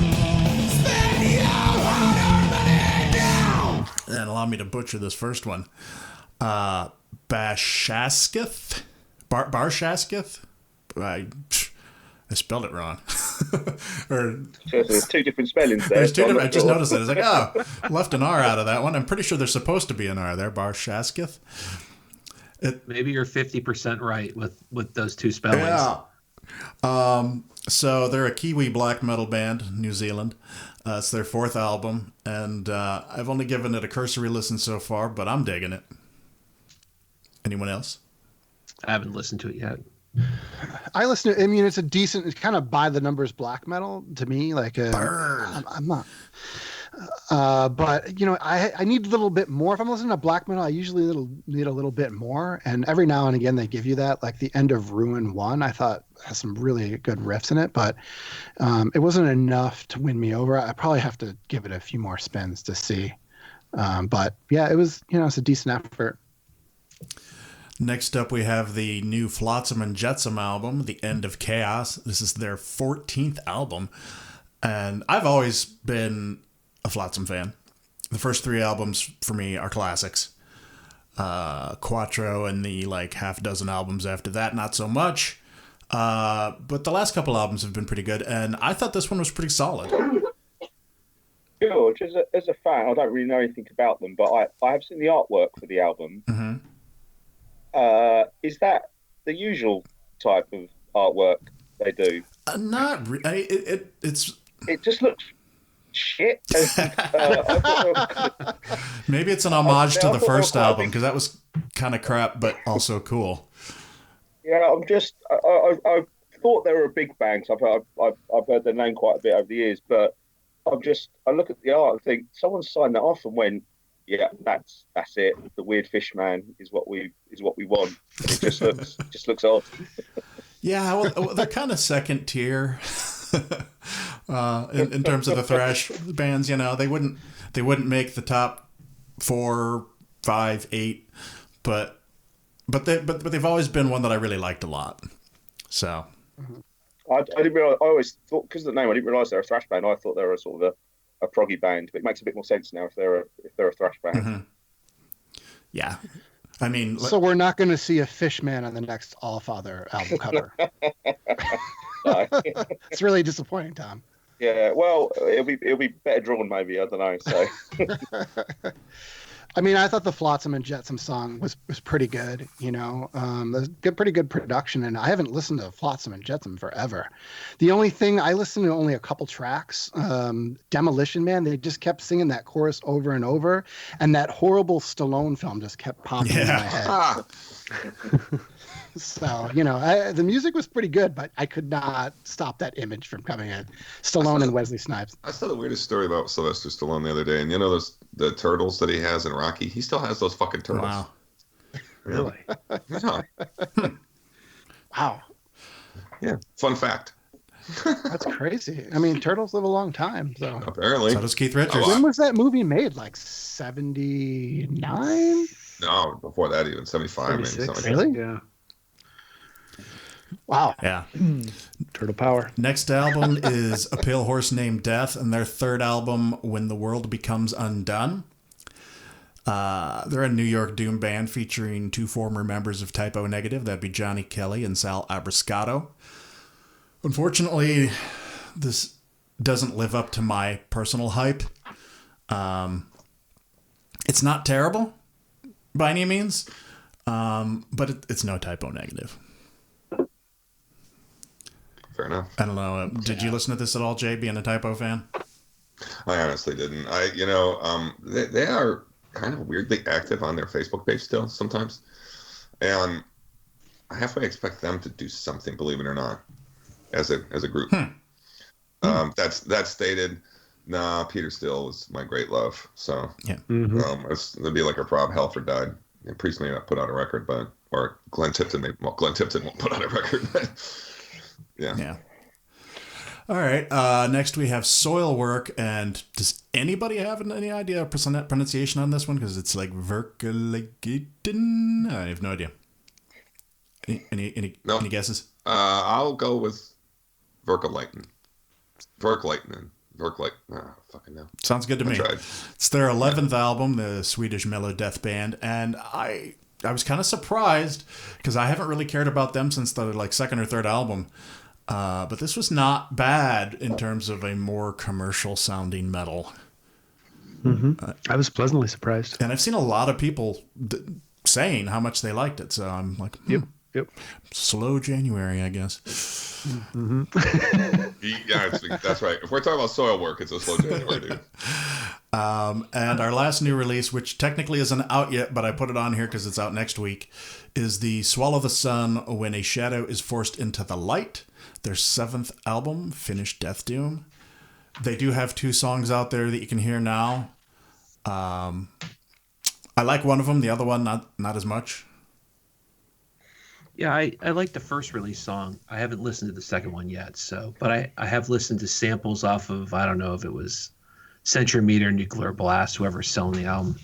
me to butcher this first one. Bashasketh? Barshasketh? I spelled it wrong. Or there's two different spellings there. there's two different, I just noticed it. It's like, left an R out of that one. I'm pretty sure there's supposed to be an R there. Barshasketh. Maybe you're 50% right with those two spellings. Yeah. So they're a Kiwi black metal band, New Zealand. It's their fourth album, and I've only given it a cursory listen so far, but I'm digging it. Anyone else? I haven't listened to it yet. I listen to. I mean, it's a decent. It's kind of by the numbers black metal to me. Like I'm not. But I need a little bit more. If I'm listening to black metal, I usually need a little bit more. And every now and again, they give you that. Like the end of Ruin 1, I thought has some really good riffs in it, but it wasn't enough to win me over. I probably have to give it a few more spins to see. But yeah, it was. It's a decent effort. Next up, we have the new Flotsam and Jetsam album, The End of Chaos. This is their 14th album, and I've always been a Flotsam fan. The first three albums for me are classics. Quattro and the half dozen albums after that, not so much. But the last couple albums have been pretty good, and I thought this one was pretty solid. George, as a fan, I don't really know anything about them, but I have seen the artwork for the album. Mm-hmm. Is that the usual type of artwork they do? Not really. It's. It just looks shit. Maybe it's an homage to the first album because that was kind of crap, but also cool. Yeah, I'm just. I thought they were a big band. I've heard their name quite a bit over the years, but I look at the art and think someone signed that off and went, yeah, that's it. The Weird Fish Man is what we want. And it just looks odd. Yeah, well, they're kind of second tier in terms of the thrash bands. They wouldn't make the top 4, 5, 8, but they've always been one that I really liked a lot. So I didn't realize. I always thought because of the name, I didn't realize they're a thrash band. I thought they were sort of a proggy band, but it makes a bit more sense now if they're a thrash band. Mm-hmm. Yeah, I mean, so we're not going to see a Fishman on the next Allfather album cover. It's really disappointing, Tom. Yeah, well, it'll be better drawn, maybe. I don't know. So, I mean, I thought the Flotsam and Jetsam song was pretty good. There's pretty good production, and I haven't listened to Flotsam and Jetsam forever. The only thing I listened to only a couple tracks. Demolition Man, they just kept singing that chorus over and over, and that horrible Stallone film just kept popping in my head. So the music was pretty good, but I could not stop that image from coming in. Stallone and Wesley Snipes. I saw the weirdest story about Sylvester Stallone the other day, and the turtles that he has in Rocky. He still has those fucking turtles. Wow. Really? Yeah. Wow. Yeah. Fun fact. That's crazy. I mean, turtles live a long time. So apparently. So does Keith Richards. When was that movie made? 79? No, before that even 75 maybe. Something Really? Yeah. Wow. Yeah. Turtle power. Next album is A Pale Horse Named Death, and their third album, When the World Becomes Undone. They're a New York doom band featuring two former members of Typo Negative. That'd be Johnny Kelly and Sal Abrascato. Unfortunately, this doesn't live up to my personal hype. It's not terrible by any means, but it's no Typo Negative. Fair enough. I don't know. Did you listen to this at all, Jay, being a Typo fan? I honestly didn't. They are kind of weirdly active on their Facebook page still sometimes, and I halfway expect them to do something, believe it or not, as a group. That stated. Nah, Peter Steele was my great love. So yeah, it'd be like if Rob Halford died. And Priest may not put out a record, or Glenn Tipton Glenn Tipton won't put out a record, but yeah. Yeah. All right. Next we have Soilwork, and does anybody have any idea of pronunciation on this one? Because it's like Verkelegiten. I have no idea. Any guesses? I'll go with Verkelegiten. Nork fucking no. Sounds good to me. Tried. It's their 11th album, the Swedish mellow death band, and I was kind of surprised because I haven't really cared about them since the second or third album. But this was not bad in terms of a more commercial sounding metal. Mm-hmm. I was pleasantly surprised. And I've seen a lot of people saying how much they liked it. So I'm like, Yep. Slow January, I guess. Mm-hmm. Yeah, that's right. If we're talking about soil work, it's a slow January, dude. And our last new release, which technically isn't out yet, but I put it on here because it's out next week, is the Swallow the Sun When a Shadow is Forced into the Light, their 7th album, Finished Death Doom. They do have 2 songs out there that you can hear now. I like one of them, the other one not as much. Yeah, I like the first release song. I haven't listened to the second one yet, but I have listened to samples off of, I don't know if it was Centrometer, Nuclear Blast, whoever's selling the album.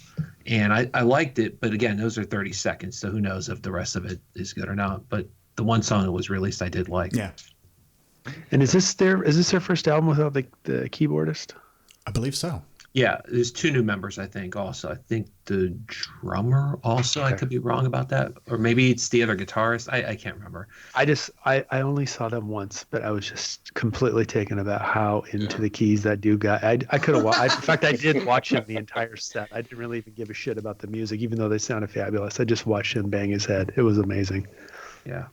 And I liked it, but again, those are 30 seconds, so who knows if the rest of it is good or not. But the one song that was released I did like. Yeah. And is this their first album without the keyboardist? I believe so. Yeah, there's 2 new members, I think, also. I think the drummer also, okay. I could be wrong about that. Or maybe it's the other guitarist. I can't remember. I only saw them once, but I was just completely taken about how into the keys that dude got. I could have in fact, I did watch him the entire set. I didn't really even give a shit about the music, even though they sounded fabulous. I just watched him bang his head. It was amazing. Yeah.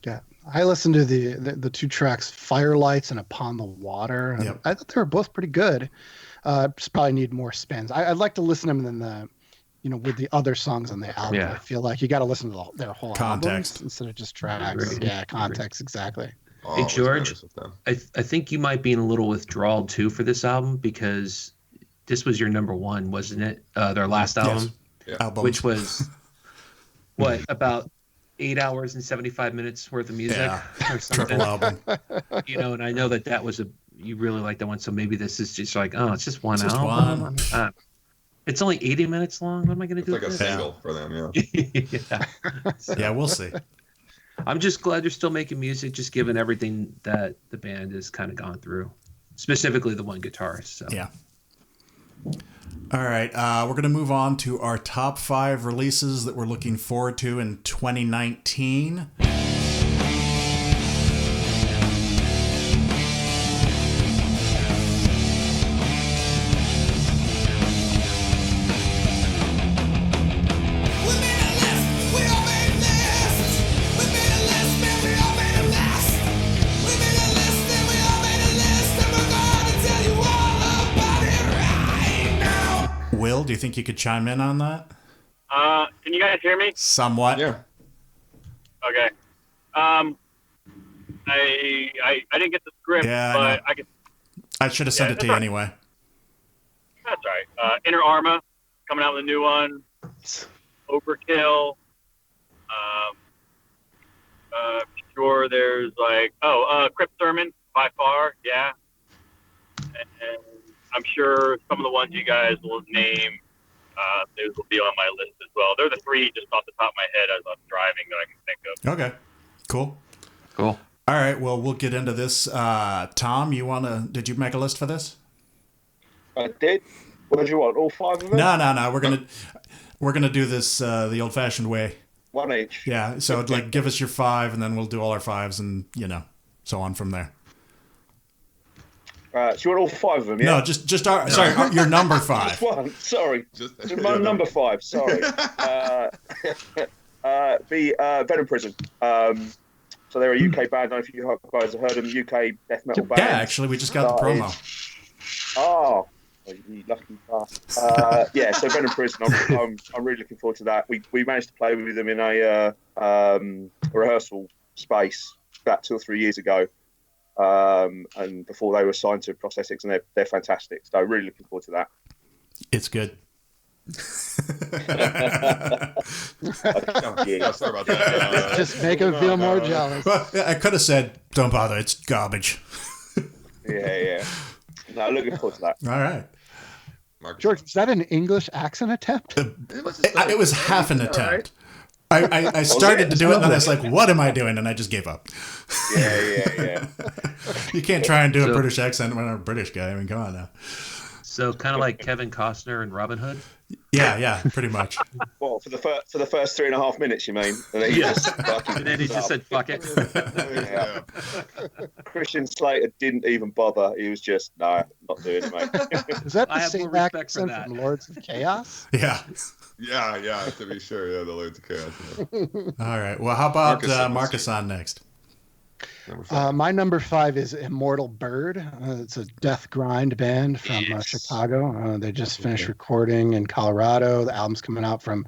Yeah. I listened to the 2 tracks, Firelights and Upon the Water. Yep. I thought they were both pretty good. Just probably need more spins. I'd like to listen to them with the other songs on the album. Yeah. I feel like you got to listen to their whole context album instead of just tracks. Yeah, context, exactly. Hey, George, I think you might be in a little withdrawal too for this album because this was your number 1, wasn't it? Their last album, which was what, about 8 hours and 75 minutes worth of music or something. Triple album. And I know that was you really like that one, so maybe this is just like, oh, it's just one it's album. Just one. It's only 80 minutes long. What am I going to do? It's like a single for them, So, yeah, we'll see. I'm just glad they're still making music, just given everything that the band has kind of gone through, specifically the one guitarist. So. Yeah. All right, we're going to move on to our top 5 releases that we're looking forward to in 2019. Will, do you think you could chime in on that? Can you guys hear me? Somewhat. Yeah. Okay. I didn't get the script, but I should have sent it to you anyway. That's all right. Inner Arma coming out with a new one. Overkill. Sure. There's Crypt Sermon by far. Yeah. And I'm sure some of the ones you guys will name, those will be on my list as well. They're the 3 just off the top of my head as I'm driving that I can think of. Okay, cool. All right, well, we'll get into this. Tom, did you make a list for this? I did. What did you want? All 5 of them? No. We're gonna do this the old-fashioned way. 1 each. Yeah. So give us your 5, and then we'll do all our 5s, and so on from there. So you want all 5 of them? Yeah. No, just your number 5. Just one. Sorry. Just my number 5. Sorry. Venom Prison. So they're a UK band. I don't know if you guys have heard of them. UK death metal band. Yeah, actually, we just got the promo. Oh, you lucky bastard. So Venom Prison. I'm really looking forward to that. We managed to play with them in a rehearsal space about 2 or 3 years ago. And before they were signed to Prosthetics, and they're fantastic. So really looking forward to that. It's good. Yeah, sorry about that. Just make him feel more jealous. Well, I could have said, "Don't bother, it's garbage." Yeah. No, looking forward to that. All right. George, is that an English accent attempt? It was half an attempt. I started to do it, and then I was like, what am I doing? And I just gave up. Yeah. You can't try and do a British accent when I'm a British guy. I mean, come on now. So kind of like Kevin Costner and Robin Hood? Yeah, pretty much. Well, for the first 3.5 minutes, you mean? And then he just said, fuck it. Yeah. Christian Slater didn't even bother. He was just, no, not doing it, mate. Is that I the have same more respect for accent that. from Lords of Chaos? Yeah. Yeah, to be sure. Yeah, the Lords of Chaos. Yeah. All right. Well, how about Markisan next? My number 5 is Immortal Bird. It's a death grind band from Chicago. They just finished recording in Colorado. The album's coming out from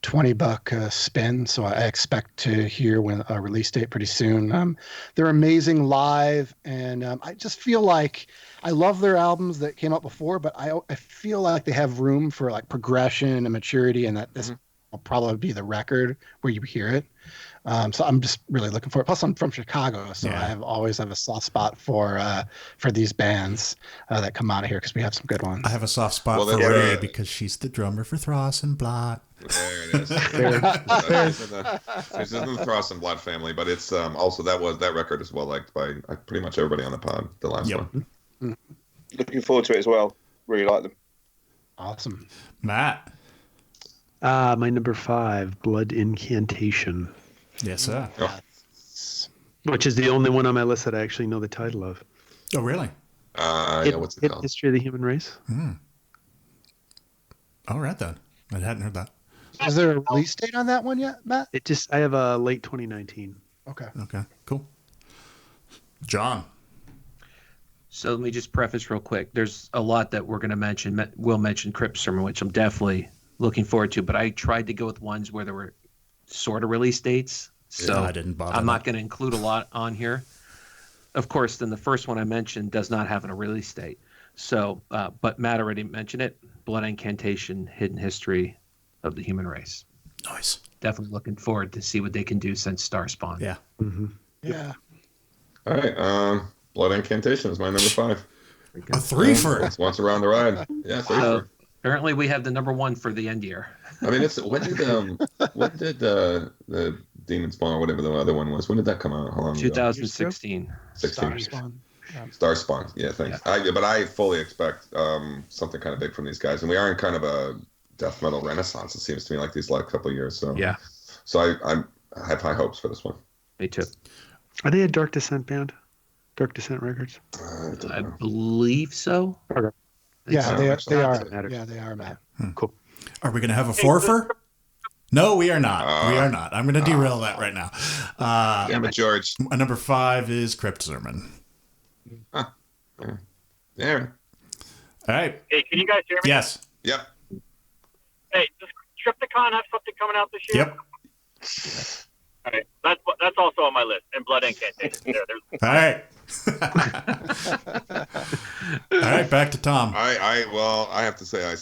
$20 spin, so I expect to hear a release date pretty soon. They're amazing live, and I just feel like I love their albums that came out before, but I feel like they have room for like progression and maturity, and that this will probably be the record where you hear it. So I'm just really looking for it. Plus, I'm from Chicago, so I always have a soft spot for these bands that come out of here because we have some good ones. I have a soft spot for Ray because she's the drummer for Throssenblatt. There it is. This isn't the Throssenblatt family, but it's also that record is well liked by pretty much everybody on the pod. The last one. Looking forward to it as well. Really like them. Awesome, Matt. My number 5, Blood Incantation. Yes, sir. Which is the only one on my list that I actually know the title of. Oh, really? What's it called? History of the Human Race. All right, then. I hadn't heard that. Is there a release date on that one yet, Matt? I have a late 2019. Okay, cool. John. So let me just preface real quick. There's a lot that we're going to mention. We'll mention Crypt Sermon, which I'm definitely looking forward to, but I tried to go with ones where there were sort of release dates. So I didn't bother. I'm not going to include a lot on here. Of course, then the first one I mentioned does not have a release date. So, but Matt already mentioned it. Blood Incantation, Hidden History of the Human Race. Nice. Definitely looking forward to see what they can do since Starspawn. Yeah. Yeah. All right. Blood Incantation is my number 5. A threefer. Once around the ride. Yeah, threefer. Apparently, we have the number 1 for the end year. I mean, when did the Demon Spawn or whatever the other one was? When did that come out? How long 2016. 16. Starspawn. Yeah, thanks. Yeah. But I fully expect something kind of big from these guys, and we are in kind of a death metal renaissance. It seems to me like these last couple of years. So yeah. So I have high hopes for this one. Me too. Are they a Dark Descent band? Dark Descent Records? I believe so. Okay. Yeah, they are. Matter. Yeah, they are, Matt. Cool. Are we going to have a forfer? No, we are not. We are not. I'm going to derail that right now. Damn it, George. My number 5 is Crypt Sermon. Yeah. All right. Hey, can you guys hear me? Yes. Yep. Hey, does Triptychon have something coming out this year? Yep. All right, that's also on my list. And Blood Incantation. There's All right. All right, back to Tom. I have to say I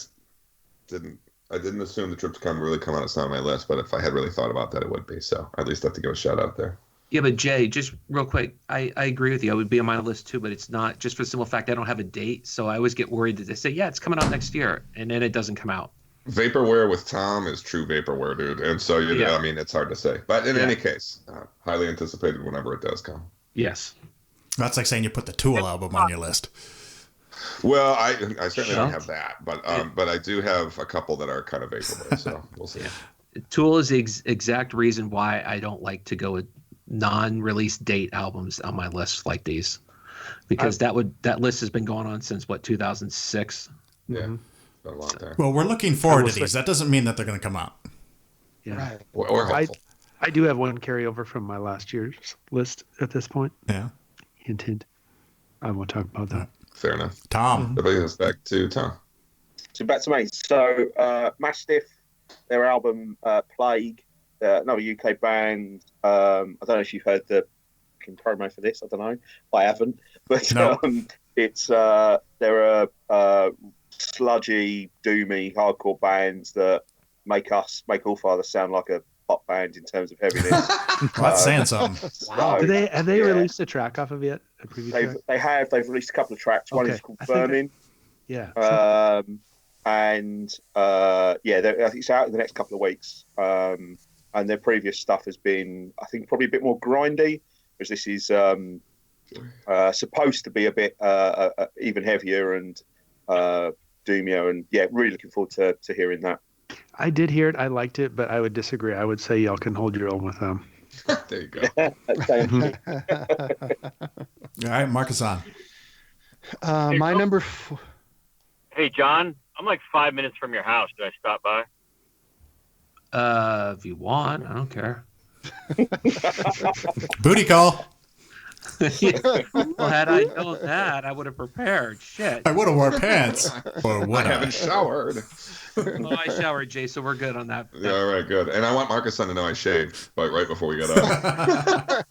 didn't assume the Triptychon would really come out. It's not on my list, but if I had really thought about that, it would be. So I at least have to give a shout out there. Yeah, but Jay, just real quick, I agree with you. I would be on my list too, but it's not, just for the simple fact I don't have a date. So I always get worried that they say, yeah, it's coming out next year, and then it doesn't come out. Vaporware with Tom is true vaporware, dude. And so, I mean, it's hard to say. But in any case, highly anticipated whenever it does come. Yes. That's like saying you put the Tool album on your list. Well, I certainly don't have that, but I do have a couple that are kind of vaporware, so we'll see. Tool is the exact reason why I don't like to go with non-release date albums on my list like these, because that list has been going on since 2006. Yeah, been a long time. Well, we're looking forward to these. That doesn't mean that they're going to come out. Yeah. Right. Or hopeful. I do have one carryover from my last year's list at this point. Yeah. Hint, hint. I won't talk about that. Fair enough. Tom. That brings us back to Tom. So back to me. So Mastiff, their album Plague, another UK band. I don't know if you've heard the promo for this. I don't know. I haven't. But no. It's they're a sludgy, doomy, hardcore bands that make Allfather sound like a pop band in terms of heaviness. Well, that's saying something. Wow. Have they released a track off of it? A previous track? They've released a couple of tracks. One is called Burning. Yeah. I think it's out in the next couple of weeks. and their previous stuff has been, I think, probably a bit more grindy, because this is supposed to be a bit even heavier and doomier, and yeah, really looking forward to hearing that. I did hear it. I liked it, but I would disagree. I would say y'all can hold your own with them. There you go. All right, Markisan. My number 4. Hey, John, I'm like 5 minutes from your house. Should I stop by? If you want, I don't care. Booty call. Well, had I known that, I would have prepared. Shit. I would have wore pants. Or would I haven't showered. Oh, I showered, Jay, so we're good on that. Yeah, all right, good. And I want Markisan to know I shaved, but right before we got out.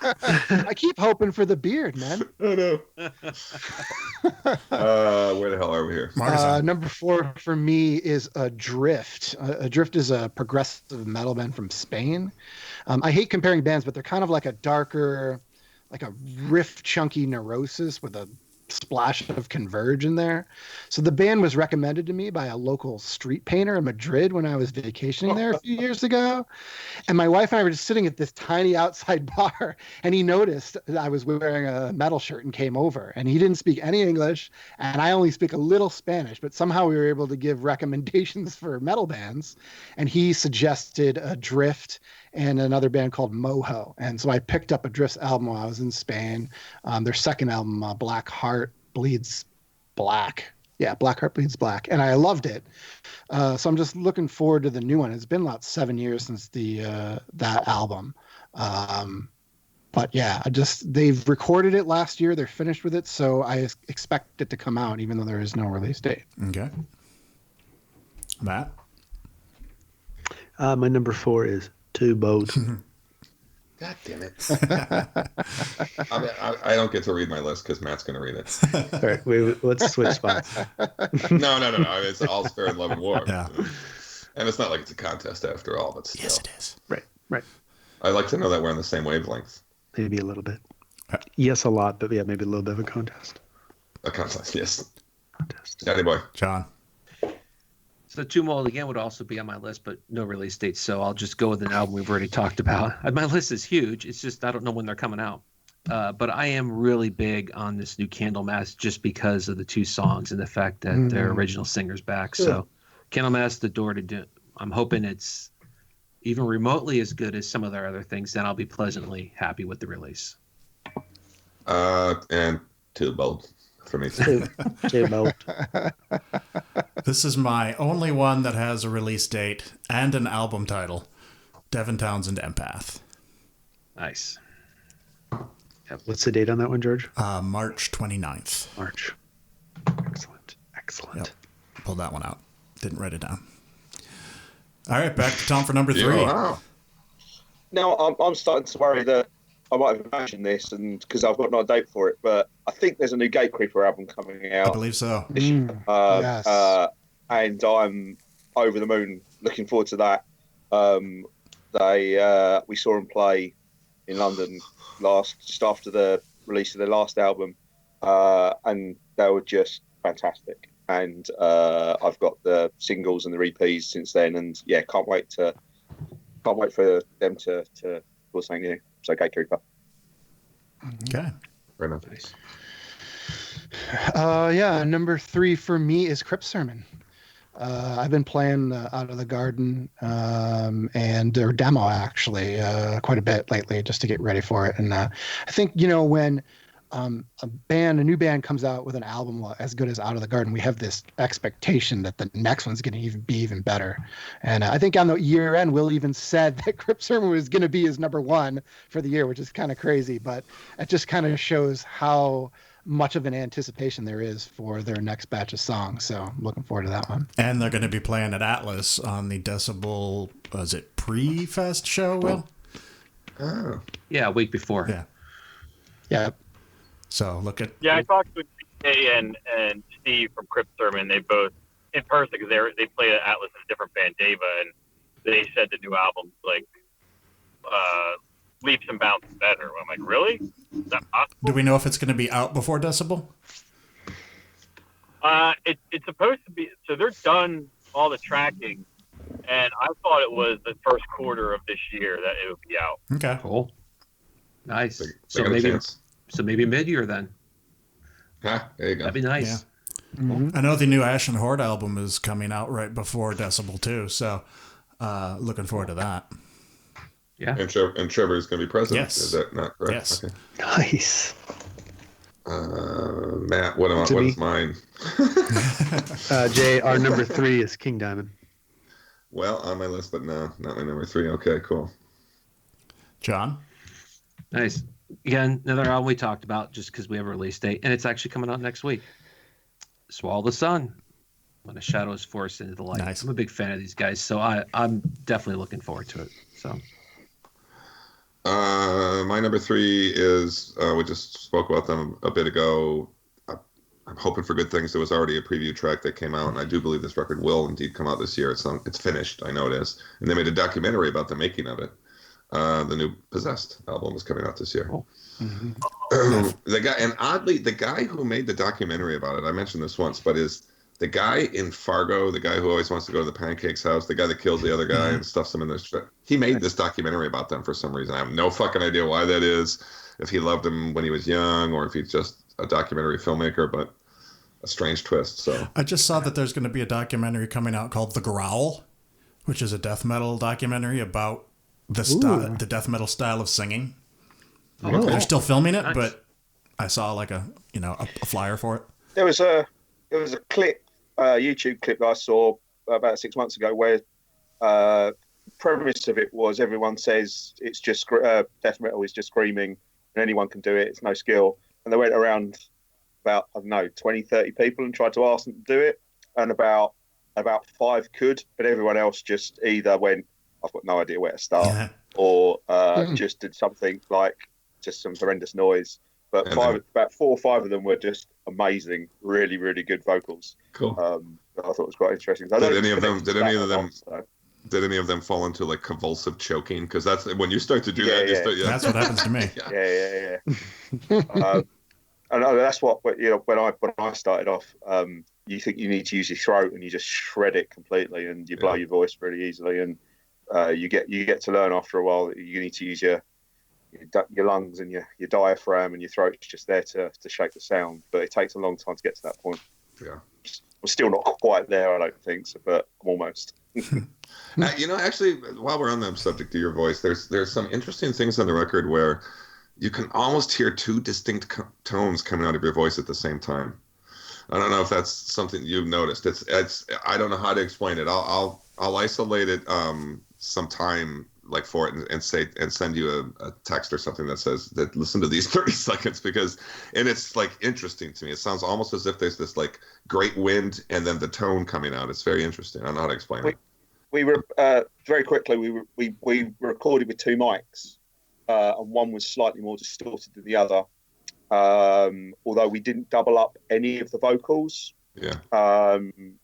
I keep hoping for the beard, man. I know. Where the hell are we here? Number 4 for me is Adrift. Adrift is a progressive metal band from Spain. I hate comparing bands, but they're kind of like a darker, like a riff chunky Neurosis with a splash of Converge in there. So the band was recommended to me by a local street painter in Madrid when I was vacationing there a few years ago. And my wife and I were just sitting at this tiny outside bar, and he noticed that I was wearing a metal shirt and came over. And he didn't speak any English, and I only speak a little Spanish, but somehow we were able to give recommendations for metal bands. And he suggested Adrift and another band called Moho. And so I picked up Adrift's album while I was in Spain. Their second album, Black Heart Bleeds Black. Yeah, Black Heart Bleeds Black. And I loved it. So I'm just looking forward to the new one. It's been about 7 years since that album. But yeah, they've recorded it last year. They're finished with it. So I expect it to come out, even though there is no release date. Okay. Matt? My number 4 is Too Bold. God damn it. I don't get to read my list because Matt's going to read it. All right, let's switch spots. No. I mean, it's all fair in love and war. Yeah. And it's not like it's a contest after all, but still. Yes, it is. Right. I like to know that we're on the same wavelength. Maybe a little bit. Yes, a lot, but yeah, maybe a little bit of a contest. A contest, yes. Daddy boy. John. So Too Bold again would also be on my list, but no release date. So I'll just go with an album we've already talked about. My list is huge. It's just I don't know when they're coming out. But I am really big on this new Candlemass just because of the 2 songs and the fact that their original singer's back. So Candlemass, The Door to Doom. I'm hoping it's even remotely as good as some of their other things. Then I'll be pleasantly happy with the release. And Too Bold for me. Too Bold. This is my only one that has a release date and an album title. Devin Townsend, Empath. Nice. Yep. What's the date on that one, George? March 29th. March. Excellent. Yep. Pulled that one out. Didn't write it down. All right, back to Tom for number 3. Yeah, wow. Now I'm starting to worry that I might have imagined this, and because I've got no date for it, but I think there's a new Gatecreeper album coming out. I believe so. Yes. And I'm over the moon, looking forward to that. We saw them play in London just after the release of their last album, and they were just fantastic. And I've got the singles and the EPs since then, and yeah, can't wait for them to do something new. So Gatecreeper. Okay. Very nice. Number 3 for me is Crypt Sermon. I've been playing Out of the Garden and their demo actually quite a bit lately just to get ready for it. And I think when a new band comes out with an album as good as Out of the Garden, we have this expectation that the next one's going to be even better. And I think on the year end, Will even said that Crypt Sermon was going to be his number 1 for the year, which is kind of crazy, but it just kind of shows how much of an anticipation there is for their next batch of songs. So I'm looking forward to that one. And they're going to be playing at Atlas on the Decibel, was it pre-fest show, Will? Oh. Yeah, a week before. Yeah. So look at... Yeah, I talked with Jay and Steve from Crypt Sermon. They both, in person, because they played at Atlas in a different band, Deva, and they said the new album's like leaps and bounds better. I'm like, really? Is that possible? Do we know if it's going to be out before Decibel? It's supposed to be. So they're done all the tracking and I thought it was the first quarter of this year that it would be out. Okay. Cool. Nice. They got a chance. So maybe mid-year then. There you go. That'd be nice. Yeah. Mm-hmm. I know the new Ashen Horde album is coming out right before Decibel 2, so looking forward to that. Yeah. And Trevor's going to be present. Yes. Is that not correct? Yes. Okay. Nice. Matt, what is mine? Jay, our number 3 is King Diamond. Well, on my list, but no, not my number 3. Okay, cool. John? Nice. Again, another album we talked about just because we have a release date, and it's actually coming out next week. Swallow the Sun. When the shadows force into the light. Nice. I'm a big fan of these guys, so I'm definitely looking forward to it. So. My number 3 is we just spoke about them a bit ago. I'm hoping for good things. There was already a preview track that came out, and I do believe this record will indeed come out this year. It's finished. I know it is. And they made a documentary about the making of it. The new Possessed album is coming out this year. Oh. Mm-hmm. The guy who made the documentary about it, I mentioned this once, but is the guy in Fargo, the guy who always wants to go to the Pancakes house, the guy that kills the other guy and stuffs him in this. He made this documentary about them for some reason. I have no fucking idea why that is. If he loved him when he was young, or if he's just a documentary filmmaker, but a strange twist. So I just saw that there's going to be a documentary coming out called The Growl, which is a death metal documentary about the death metal style of singing. Oh, they're still filming it, nice. but I saw like a flyer for it. There was a clip, YouTube clip that I saw about 6 months ago where premise of it was everyone says it's just death metal is just screaming and anyone can do it. It's no skill. And they went around about, 20, 30 people and tried to ask them to do it. And about 5 could, but everyone else just either went, I've got no idea where to start, or just did something like just some horrendous noise. But about 4 or 5 of them were just amazing, really, really good vocals. Cool. I thought it was quite interesting. Did any of them fall into like convulsive choking? Because that's when you start to do that. Yeah. That's what happens to me. Yeah. I know that's what when I started off. You think you need to use your throat and you just shred it completely, and you blow your voice really easily, and you get to learn after a while that you need to use your lungs and your diaphragm, and your throat's just there to shape the sound. But it takes a long time to get to that point. Yeah. We're still not quite there, I don't think, but I'm almost. Actually, while we're on the subject of your voice, there's some interesting things on the record where you can almost hear 2 distinct tones coming out of your voice at the same time. I don't know if that's something you've noticed. It's I don't know how to explain it. I'll isolate it sometime like for it and send you a text or something that says that listen to these 30 seconds and it's like interesting to me. It sounds almost as if there's this like great wind and then the tone coming out. It's very interesting. I don't know how to explain it. We were very quickly. We recorded with 2 mics, and one was slightly more distorted than the other. Although we didn't double up any of the vocals. Yeah.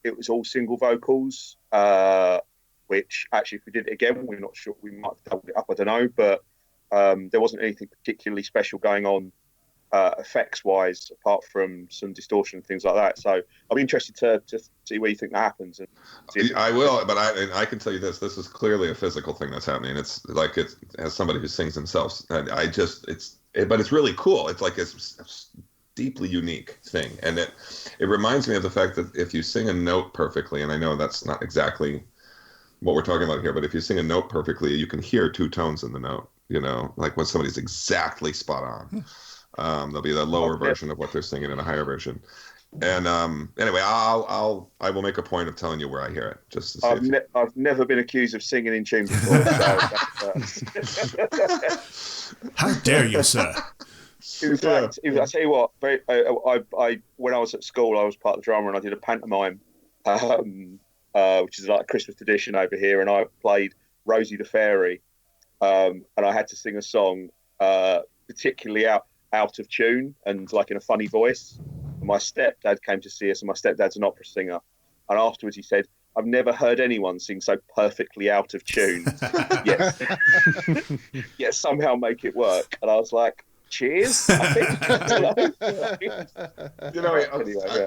It was all single vocals. Which actually, if we did it again, we're not sure. We might have doubled it up. I don't know, but there wasn't anything particularly special going on effects-wise, apart from some distortion and things like that. So I'll be interested to see where you think that happens. I will, but I can tell you this: this is clearly a physical thing that's happening. It's like it's as somebody who sings themselves. But it's really cool. It's like it's a deeply unique thing, and it reminds me of the fact that if you sing a note perfectly, and I know that's not exactly what we're talking about here, but if you sing a note perfectly, you can hear 2 tones in the note, like when somebody's exactly spot on. There'll be the lower version of what they're singing and a higher version. And anyway, I will make a point of telling you where I hear it. Just to see I've never been accused of singing in tune before. How dare you, sir? In fact, I tell you what, I when I was at school, I was part of the drama and I did a pantomime. Which is like a Christmas tradition over here, and I played Rosie the Fairy, and I had to sing a song particularly out of tune and like in a funny voice. And my stepdad came to see us, and my stepdad's an opera singer, and afterwards he said, I've never heard anyone sing so perfectly out of tune, yet somehow make it work. And I was like, Cheers. I think.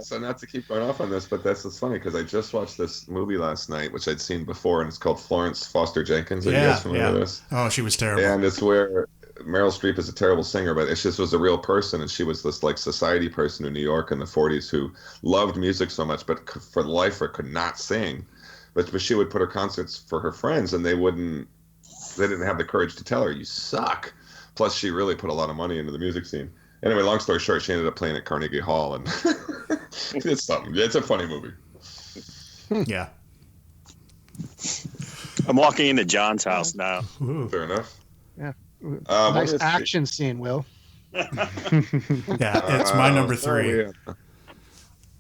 So not to keep going off on this, but that's funny because I just watched this movie last night, which I'd seen before, and it's called Florence Foster Jenkins. Are you guys familiar with this? Oh, she was terrible. And it's where Meryl Streep is a terrible singer, but it just was a real person, and she was this like society person in New York in the 40s who loved music so much, but for the life of her could not sing. But she would put her concerts for her friends, and they didn't have the courage to tell her, you suck. Plus, she really put a lot of money into the music scene. Anyway, long story short, she ended up playing at Carnegie Hall, and it's something. It's a funny movie. Yeah. I'm walking into John's house now. Ooh. Fair enough. Yeah. Nice action scene, Will. Yeah, it's my number 3.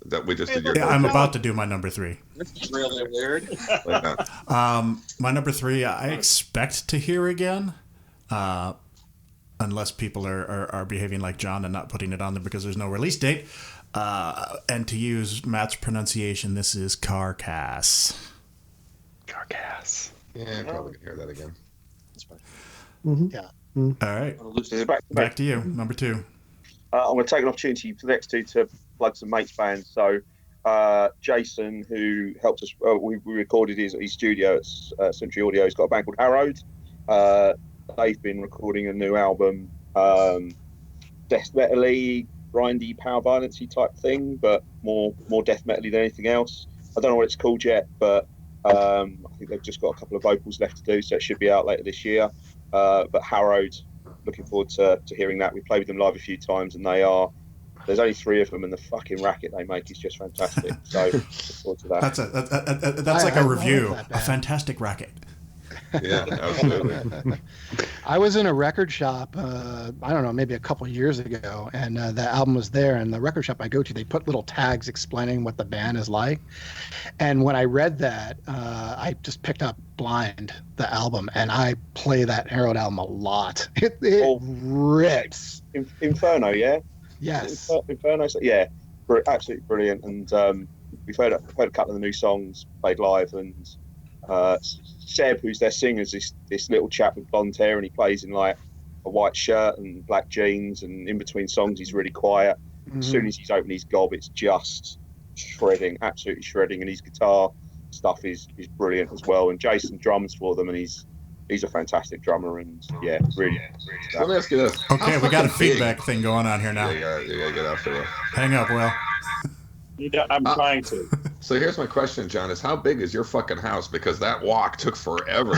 That we just did. Yeah, I'm about to do my number 3. That's really weird. My number 3, I expect to hear again. Unless people are behaving like John and not putting it on there because there's no release date. And to use Matt's pronunciation, this is Carcass. Carcass. Yeah, I'm probably going to hear that again. That's fine. Mm-hmm. Yeah. Mm-hmm. All right. Back to you, number 2. I'm going to take an opportunity for the next 2 to plug some mates bands. So Jason, who helped us, we recorded his studio at Century Audio. He's got a band called Harrowed. They've been recording a new album, death metal-y, grindy, power violence-y type thing, but more death metal-y than anything else. I don't know what it's called yet, but I think they've just got a couple of vocals left to do, so it should be out later this year. But Harrowed, looking forward to hearing that. We played with them live a few times, and there's only 3 of them, and the fucking racket they make is just fantastic. So look forward to that. That's like a review. A fantastic racket. Yeah, absolutely. I was in a record shop, I don't know, maybe a couple of years ago, and the album was there. And the record shop I go to, they put little tags explaining what the band is like. And when I read that, I just picked up blind the album, and I play that Harrowed album a lot. It rips. Inferno, yeah? Yes. Inferno, yeah. Absolutely brilliant. And we've heard a couple of the new songs played live, and Seb, who's their singer, is this little chap with blonde hair, and he plays in like a white shirt and black jeans, and in between songs he's really quiet. Mm-hmm. As soon as he's opened his gob, it's just shredding, absolutely shredding, and his guitar stuff is brilliant as well. And Jason drums for them, and he's a fantastic drummer, and yeah, really. Let me ask you this. Okay, we got a feedback thing going on here now. Yeah, you gotta get after it. Hang up, Will. I'm trying to. So here's my question, John, is how big is your fucking house? Because that walk took forever.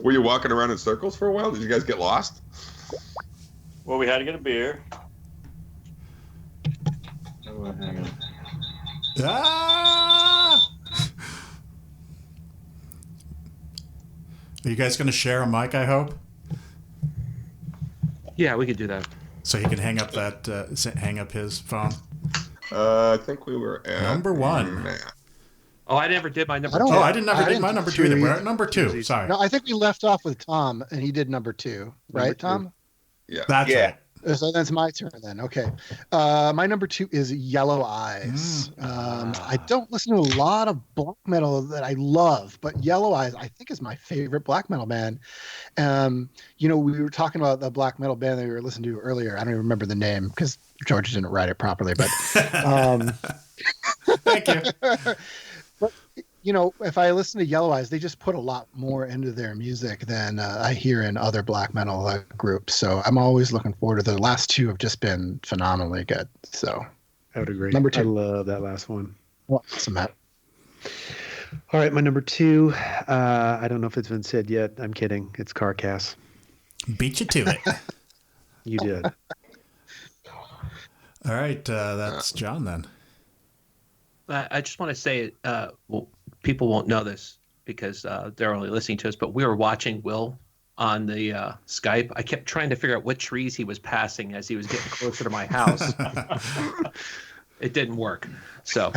Were you walking around in circles for a while? Did you guys get lost? Well, we had to get a beer. Oh, hang on. Ah! Are you guys going to share a mic, I hope? Yeah, we could do that. So he can hang up his phone. I think we were at number 1. Oh, I never did my number 2. Oh, I didn't my number 2 either. We're at number 2. Sorry. No, I think we left off with Tom, and he did number 2, right, Tom? Yeah. That's right. So that's my turn then. Okay. My number 2 is Yellow Eyes. I don't listen to a lot of black metal that I love, but Yellow Eyes I think is my favorite black metal band. We were talking about the black metal band that we were listening to earlier. I don't even remember the name because George didn't write it properly, but thank you. But if I listen to Yellow Eyes, they just put a lot more into their music than I hear in other black metal groups. So I'm always looking forward to the last 2 have just been phenomenally good. So I would agree. Number 2. I love that last one. Awesome, Matt. All right, my number 2. I don't know if it's been said yet. I'm kidding. It's Carcass. Beat you to it. You did. All right, that's John then. I just want to say, people won't know this because they're only listening to us, but we were watching Will on the Skype. I kept trying to figure out what trees he was passing as he was getting closer to my house. It didn't work. So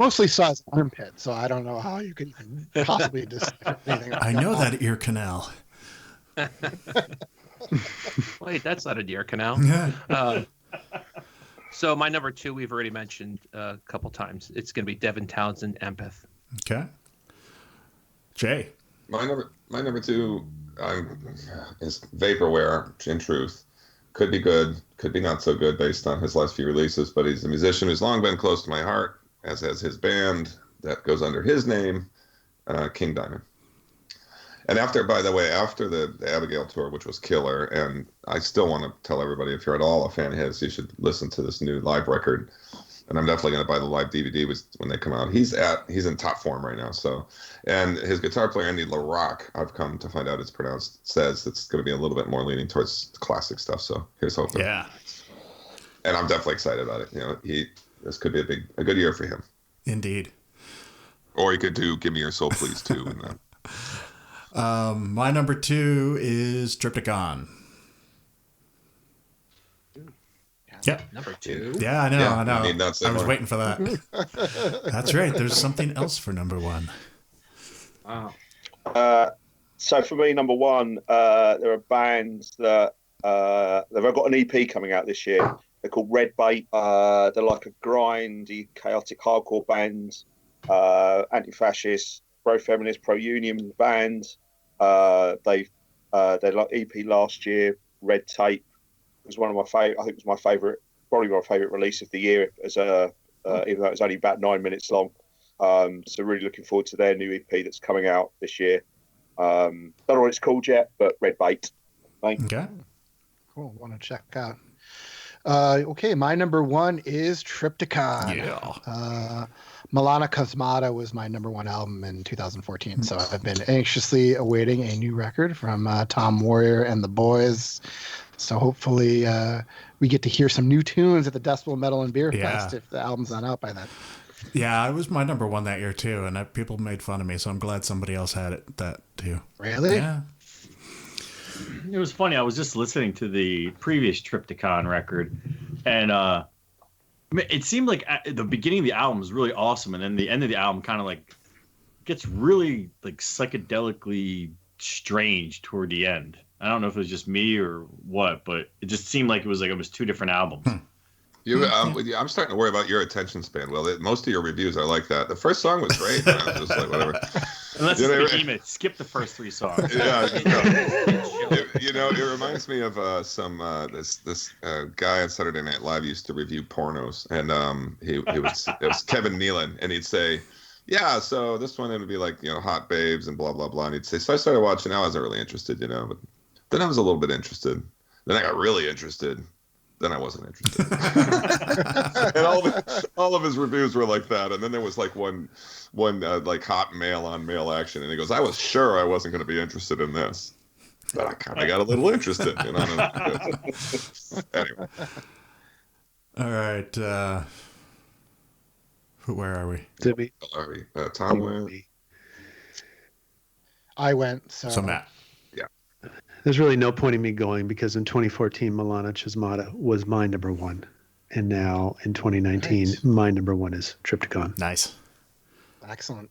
mostly saw his armpit, so I don't know how you could even possibly decipher anything. I know that ear canal. Wait, that's not an ear canal. So my number 2, we've already mentioned a couple times. It's going to be Devin Townsend, Empath. Okay. Jay. My number two is Vaporware. In truth, could be good, could be not so good based on his last few releases. But he's a musician who's long been close to my heart, as has his band that goes under his name, King Diamond. And by the way, after the Abigail tour, which was killer, and I still want to tell everybody, if you're at all a fan of his, you should listen to this new live record. And I'm definitely going to buy the live DVD when they come out. He's in top form right now. So, and his guitar player, Andy LaRocque, I've come to find out it's pronounced, says it's going to be a little bit more leaning towards classic stuff. So here's hoping. Yeah. And I'm definitely excited about it. This could be a good year for him. Indeed. Or he could do "Give Me Your Soul, Please" too. My number two is Triptychon. Yep. Number two. Yeah, I know. Yeah, I know. I need that I was somewhere. waiting for that. That's right. There's something else for number one. Wow. So for me, number one, there are bands that they've got an EP coming out this year. They're called Red Bait. They're like a grindy, chaotic hardcore band, anti-fascist, pro-feminist, pro-union band. They like EP last year. Red Tape was one of my favorite. I think it was probably my favorite release of the year. Even though it was only about 9 minutes long. So really looking forward to their new EP that's coming out this year. Don't know what it's called yet, but Red Bait. Okay. Cool. Want to check out. Okay, my number one is Triptychon. Yeah. Milana Kosmata was my number one album in 2014, so I've been anxiously awaiting a new record from Tom Warrior and the boys. So hopefully we get to hear some new tunes at the Decibel Metal and Beer Fest if the album's not out by then. Yeah, it was my number one that year too, and people made fun of me, so I'm glad somebody else had that too. Really? Yeah. It was funny. I was just listening to the previous Triptychon record, and it seemed like at the beginning of the album was really awesome, and then the end of the album kind of like gets really like psychedelically strange toward the end. I don't know if it was just me or what, but it just seemed like it was two different albums. I'm starting to worry about your attention span. Well, most of your reviews are like that. The first song was great. I was just like, whatever. Unless it's Behemoth, skip the first three songs. Yeah, it reminds me of this guy on Saturday Night Live used to review pornos, and it was Kevin Nealon, and he'd say, yeah, so this one it would be like hot babes and blah blah blah, and he'd say, so I started watching. I wasn't really interested, but then I was a little bit interested. Then I got really interested. Then I wasn't interested. And all of his reviews were like that. And then there was like one like hot male on male action, and he goes, I was sure I wasn't going to be interested in this, but I kind of got a little interested. Anyway. All right. Where are we? Did we? Tom went. I went. So Matt. There's really no point in me going because in 2014, Milana Kosmata was my number one. And now in 2019, my number one is Triptychon. Nice. Excellent.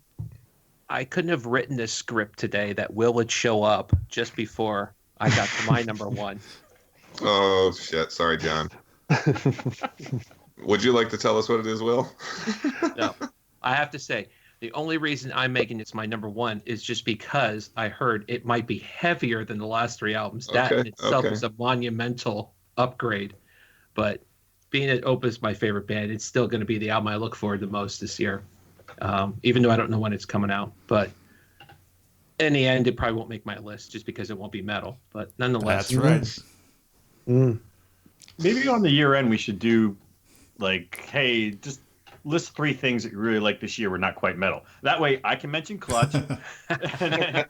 I couldn't have written this script today that Will would show up just before I got to my number one. Oh, shit. Sorry, John. Would you like to tell us what it is, Will? No. I have to say, the only reason I'm making this my number one is just because I heard it might be heavier than the last three albums. That in itself is a monumental upgrade. But being that Opus my favorite band, it's still going to be the album I look forward the most this year. Even though I don't know when it's coming out. But in the end, it probably won't make my list just because it won't be metal. But nonetheless. That's right. Maybe on the year end we should do like, hey, just list three things that you really like this year were not quite metal. That way I can mention Clutch, and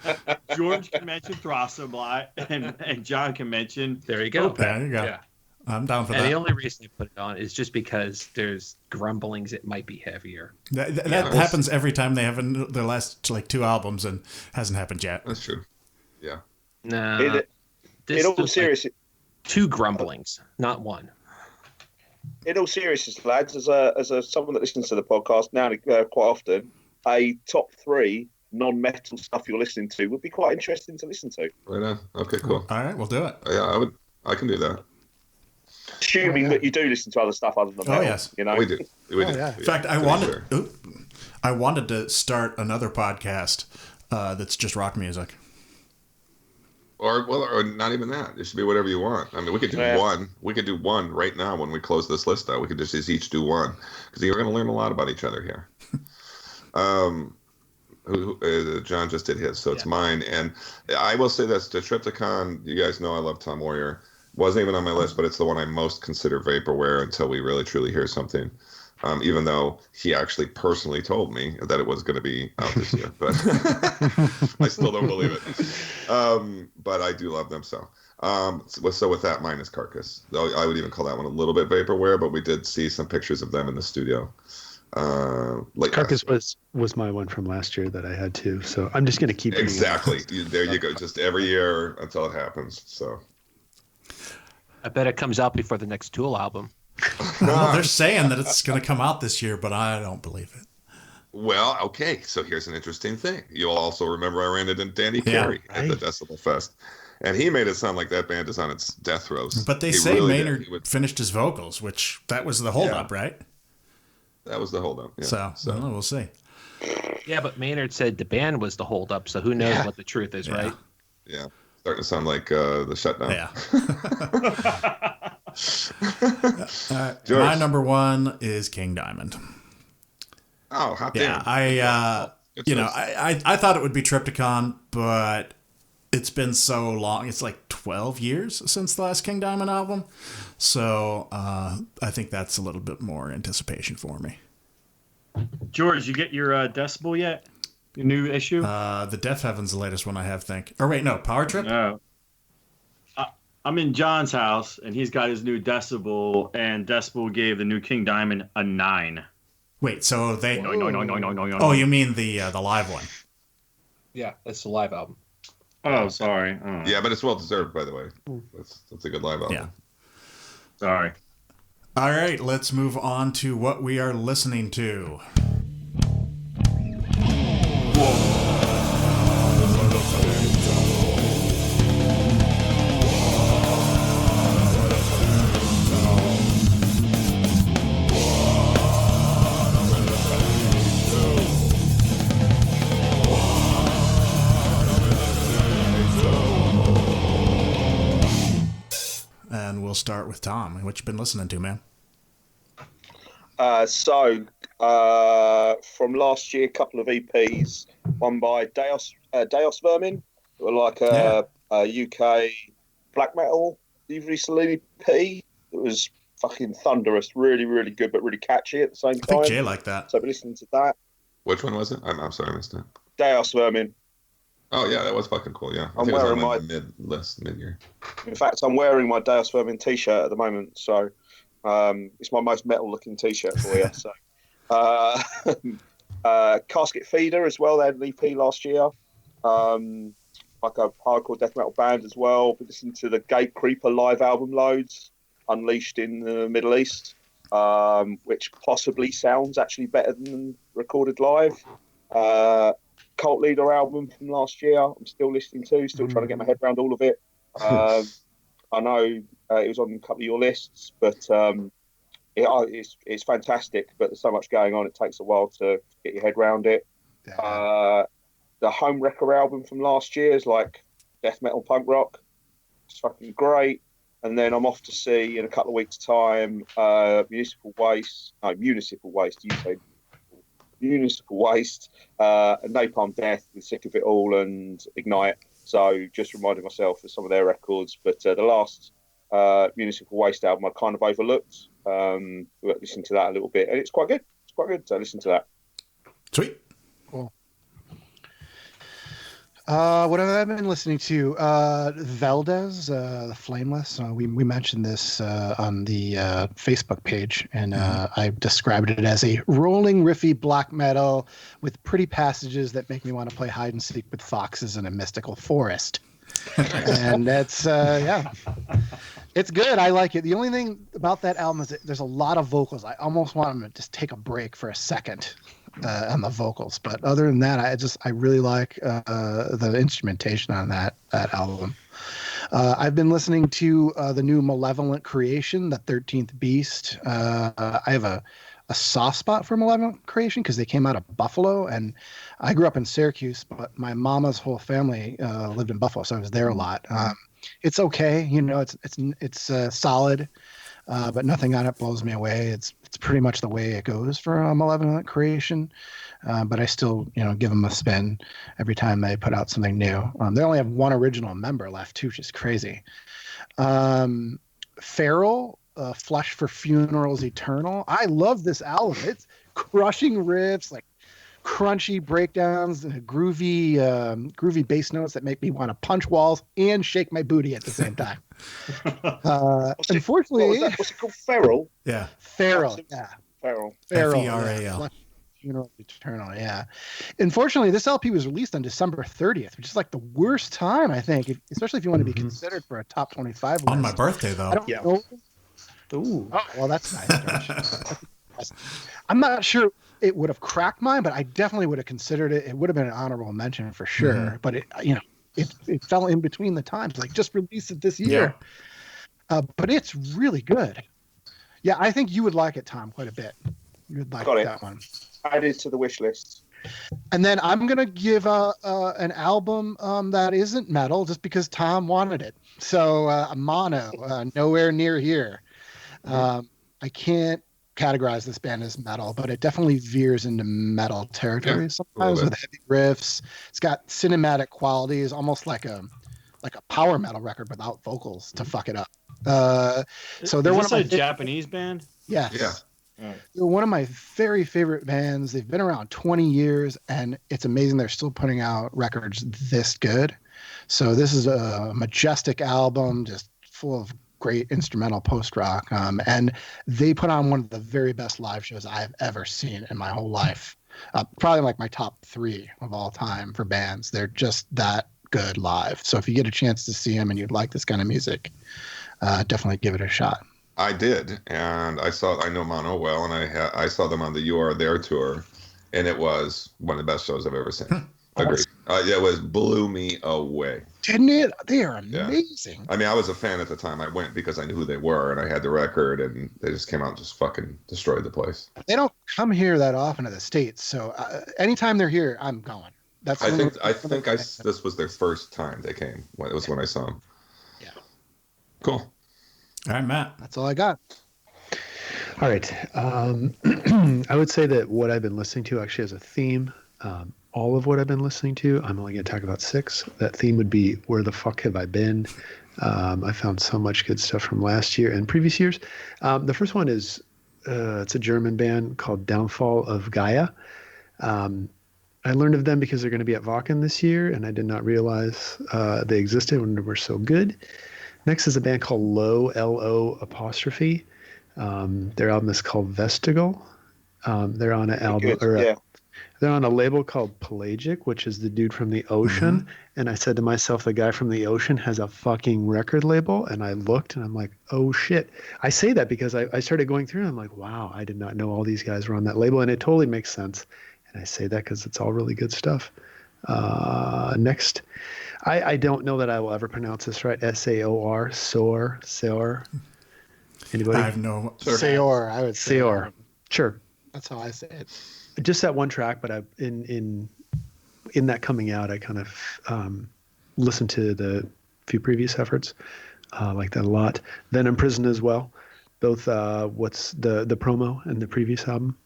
George can mention Throssably, and John can mention... There you go. There you go. Yeah. I'm down for that. And the only reason I put it on is just because there's grumblings it might be heavier. That happens every time they have their last like two albums and hasn't happened yet. That's true. Yeah. No. In all seriousness, two grumblings, not one. In all seriousness, lads, as someone that listens to the podcast now quite often, a top three non-metal stuff you're listening to would be quite interesting to listen to. Right on. Okay, cool. All right, we'll do it. Yeah, I can do that. Assuming that you do listen to other stuff other than metal. Oh yes, you know we do. We do. Yeah. In fact, I wanted to start another podcast that's just rock music. Or not even that. It should be whatever you want. I mean, we could do one. We could do one right now when we close this list out. We could just each do one because you're going to learn a lot about each other here. John just did his, so it's mine. And I will say this: the Triptychon. You guys know I love Tom Warrior. Wasn't even on my list, but it's the one I most consider vaporware until we really truly hear something. Even though he actually personally told me that it was going to be out this year, but I still don't believe it. But I do love them so. So with that, mine is Carcass. I would even call that one a little bit vaporware, but we did see some pictures of them in the studio. Carcass was my one from last year that I had too. So I'm just going to keep exactly. There you go. Just every year until it happens. So I bet it comes out before the next Tool album. Well, they're saying that it's going to come out this year, but I don't believe it. Well, okay. So here's an interesting thing. You'll also remember I ran into Danny Carey at the Decibel Fest. And he made it sound like that band is on its death throes. But they say really Maynard finished his vocals, which that was the holdup, right? That was the holdup. Yeah. So we'll see. Yeah, but Maynard said the band was the holdup, so who knows what the truth is, right? Yeah. Starting to sound like the shutdown. Yeah. My number one is King Diamond. Oh, hot damn. I thought it would be Triptychon, but it's been so long. It's like 12 years since the last King Diamond album. So I think that's a little bit more anticipation for me. George, you get your Decibel yet? Your new issue? The Death Heaven's the latest one I have, think. Or wait, no, Power Trip? No. I'm in John's house, and he's got his new Decibel, and Decibel gave the new King Diamond a 9. Wait, so they... No. Oh, you mean the live one? Yeah, that's the live album. Oh, sorry. Yeah, but it's well deserved, by the way. That's a good live album. Yeah. Sorry. All right, let's move on to what we are listening to. And we'll start with Tom. What you been listening to, man? From last year, a couple of EPs, one by Deos Vermin, who are like a UK black metal Salini EP. It was fucking thunderous, really, really good, but really catchy at the same time. I think Jay liked that. So I've been listening to that. Which one was it? I'm sorry, I missed it. Deos Vermin. Oh yeah, that was fucking cool. Yeah, I'm wearing my mid-year. In fact, I'm wearing my Deos Vermin t-shirt at the moment, so it's my most metal-looking t-shirt for you. So, Casket Feeder as well. They had an EP last year, like a hardcore death metal band as well. Been listening to the Gatecreeper live album loads, unleashed in the Middle East, which possibly sounds actually better than recorded live. Cult Leader album from last year, I'm still listening to, still trying to get my head around all of it. I know it was on a couple of your lists, but it's fantastic, but there's so much going on, it takes a while to get your head around it. The Home Wrecker album from last year is like death metal punk rock. It's fucking great. And then I'm off to see in a couple of weeks' time Municipal Waste, and Napalm Death with Sick of It All and Ignite. So just reminding myself of some of their records. But the last Municipal Waste album I kind of overlooked. Listened to that a little bit, and it's quite good. It's quite good. So listen to that. Sweet. Cool. What have I been listening to? Valdez, The Flameless. We mentioned this on the Facebook page, and I described it as a rolling, riffy black metal with pretty passages that make me want to play hide and seek with foxes in a mystical forest. And that's, it's good. I like it. The only thing about that album is that there's a lot of vocals. I almost want them to just take a break for a second on the vocals, but other than that, I really like the instrumentation on that album. I've been listening to the new Malevolent Creation, the 13th Beast. I have a a soft spot for Malevolent Creation because they came out of Buffalo, and I grew up in Syracuse, but my mama's whole family lived in Buffalo, so I was there a lot. It's okay, it's solid, but nothing on it blows me away. It's pretty much the way it goes for a Malevolent Creation, but I still give them a spin every time they put out something new. They only have one original member left too, which is crazy. Feral, Flesh for Funerals Eternal. I love this album. It's crushing riffs, like crunchy breakdowns, groovy bass notes that make me want to punch walls and shake my booty at the same time. Unfortunately, what's it called? Feral. Yeah. Feral. Yeah. Feral. F-E-R-A-L. Yeah. Funeral Eternal. Yeah. Unfortunately, this LP was released on December 30th, which is like the worst time, I think, especially if you want to be considered for a top 25 list. On my birthday, though. I don't know. Ooh. Oh, well, that's nice. I'm not sure it would have cracked mine, but I definitely would have considered it. It would have been an honorable mention for sure. But it fell in between the times. Like, just release it this year. Yeah. But it's really good. Yeah, I think you would like it, Tom, quite a bit. You would like that one. Added to the wish list. And then I'm gonna give an album that isn't metal, just because Tom wanted it. So Mono, Nowhere Near Here. I can't categorize this band as metal, but it definitely veers into metal territory sometimes with heavy riffs. It's got cinematic qualities, almost like a power metal record without vocals to fuck it up. So they're one of my Japanese band. Yes. Yeah. They're one of my very favorite bands. They've been around 20 years, and it's amazing they're still putting out records this good. So this is a majestic album, just full of great instrumental post-rock. And they put on one of the very best live shows I've ever seen in my whole life. Probably like my top 3 of all time for bands. They're just that good live. So if you get a chance to see them and you'd like this kind of music, definitely give it a shot. I did, and I know Mono well, and I saw them on the You Are There tour, and it was one of the best shows I've ever seen. Agreed. It blew me away. Didn't it? They are amazing. Yeah. I mean, I was a fan at the time. I went because I knew who they were, and I had the record, and they just came out and just fucking destroyed the place. They don't come here that often to the States, so anytime they're here, I'm going. I think this was their first time they came. It was when I saw them. Yeah. Cool. All right, Matt. That's all I got. All right. I would say that what I've been listening to actually has a theme. All of what I've been listening to, I'm only going to talk about 6. That theme would be Where the Fuck Have I Been? I found so much good stuff from last year and previous years. The first one is it's a German band called Downfall of Gaia. I learned of them because they're going to be at Wacken this year, and I did not realize they existed when they were so good. Next is a band called Low, L-O apostrophe. Their album is called Vestigal. They're on an album, they're on a label called Pelagic, which is the dude from the ocean. Mm-hmm. And I said to myself, the guy from the ocean has a fucking record label. And I looked and I'm like, oh shit. I say that because I started going through and I'm like, wow, I did not know all these guys were on that label. And it totally makes sense. And I say that because it's all really good stuff. Next, I don't know that I will ever pronounce this right. S-A-O-R, Seor. Anybody? I have no. Seor, I would say. Seor. Sure. That's how I say it. Just that one track, but in that coming out, I kind of listened to the few previous efforts. Like that a lot. Then In Prison as well. Both what's the promo and the previous album.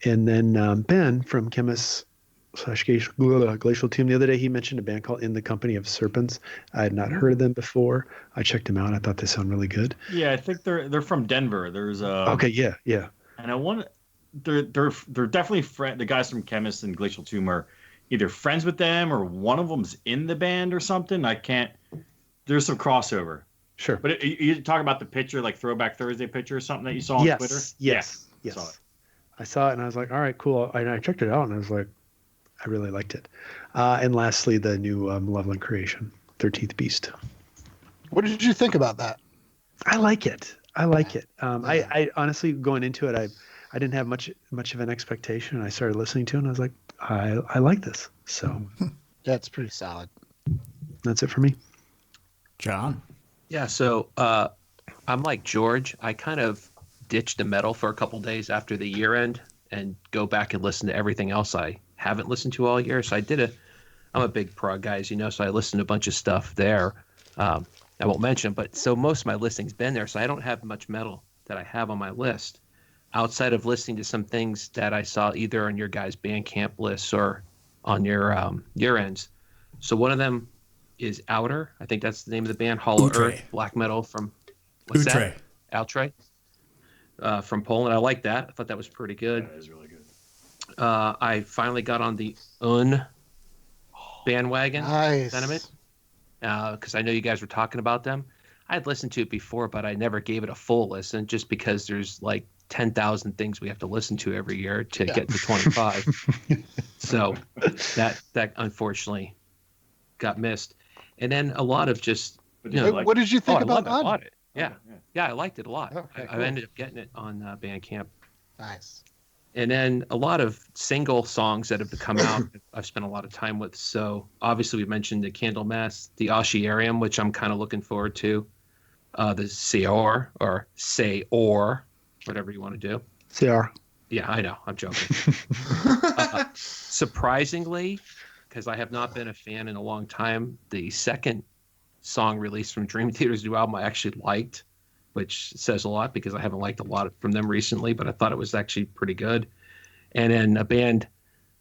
And then Ben from Chemist / Glacial Tomb. The other day he mentioned a band called In the Company of Serpents. I had not heard of them before. I checked them out. I thought they sound really good. Yeah, I think they're from Denver. There's okay, yeah. And I want they're definitely the guys from Chemist and Glacial Tomb are either friends with them or one of them's in the band or something. I can't. There's some crossover. Sure. But you talk about the picture, like Throwback Thursday picture or something that you saw on Twitter? Yes. I saw it and I was like, all right, cool. And I checked it out and I was like, I really liked it. And lastly, the new Malevolent Creation, 13th Beast. What did you think about that? I like it. I honestly, going into it, I didn't have much of an expectation. I started listening to it and I was like, I like this. So that's pretty solid. That's it for me. John? Yeah, so I'm like George. I kind of ditch the metal for a couple days after the year end and go back and listen to everything else I haven't listened to all year. So I'm a big prog guy, as you know, so I listened to a bunch of stuff there. I won't mention it, but so most of my listening's been there. So I don't have much metal that I have on my list outside of listening to some things that I saw either on your guys' Bandcamp lists or on your ends. So one of them is Outer. I think that's the name of the band. Hollow Earth, black metal from what's that? Outre. From Poland. I like that. I thought that was pretty good. That is really good. I finally got on the bandwagon sentiment because I know you guys were talking about them. I'd listened to it before, but I never gave it a full listen just because there's like 10,000 things we have to listen to every year to get to 25. So that unfortunately got missed. And then a lot of just, what did you think about it? I bought it. Yeah, I liked it a lot. Okay, I ended up getting it on Bandcamp. Nice. And then a lot of single songs that have come out, I've spent a lot of time with. So obviously we mentioned the Candlemass, the Oshiarium, which I'm kind of looking forward to. The Seor, or Say-or, whatever you want to do. Seor. Yeah, I know. I'm joking. Surprisingly, because I have not been a fan in a long time, the second song released from Dream Theater's new album I actually liked, which says a lot because I haven't liked a lot from them recently, but I thought it was actually pretty good. And then a band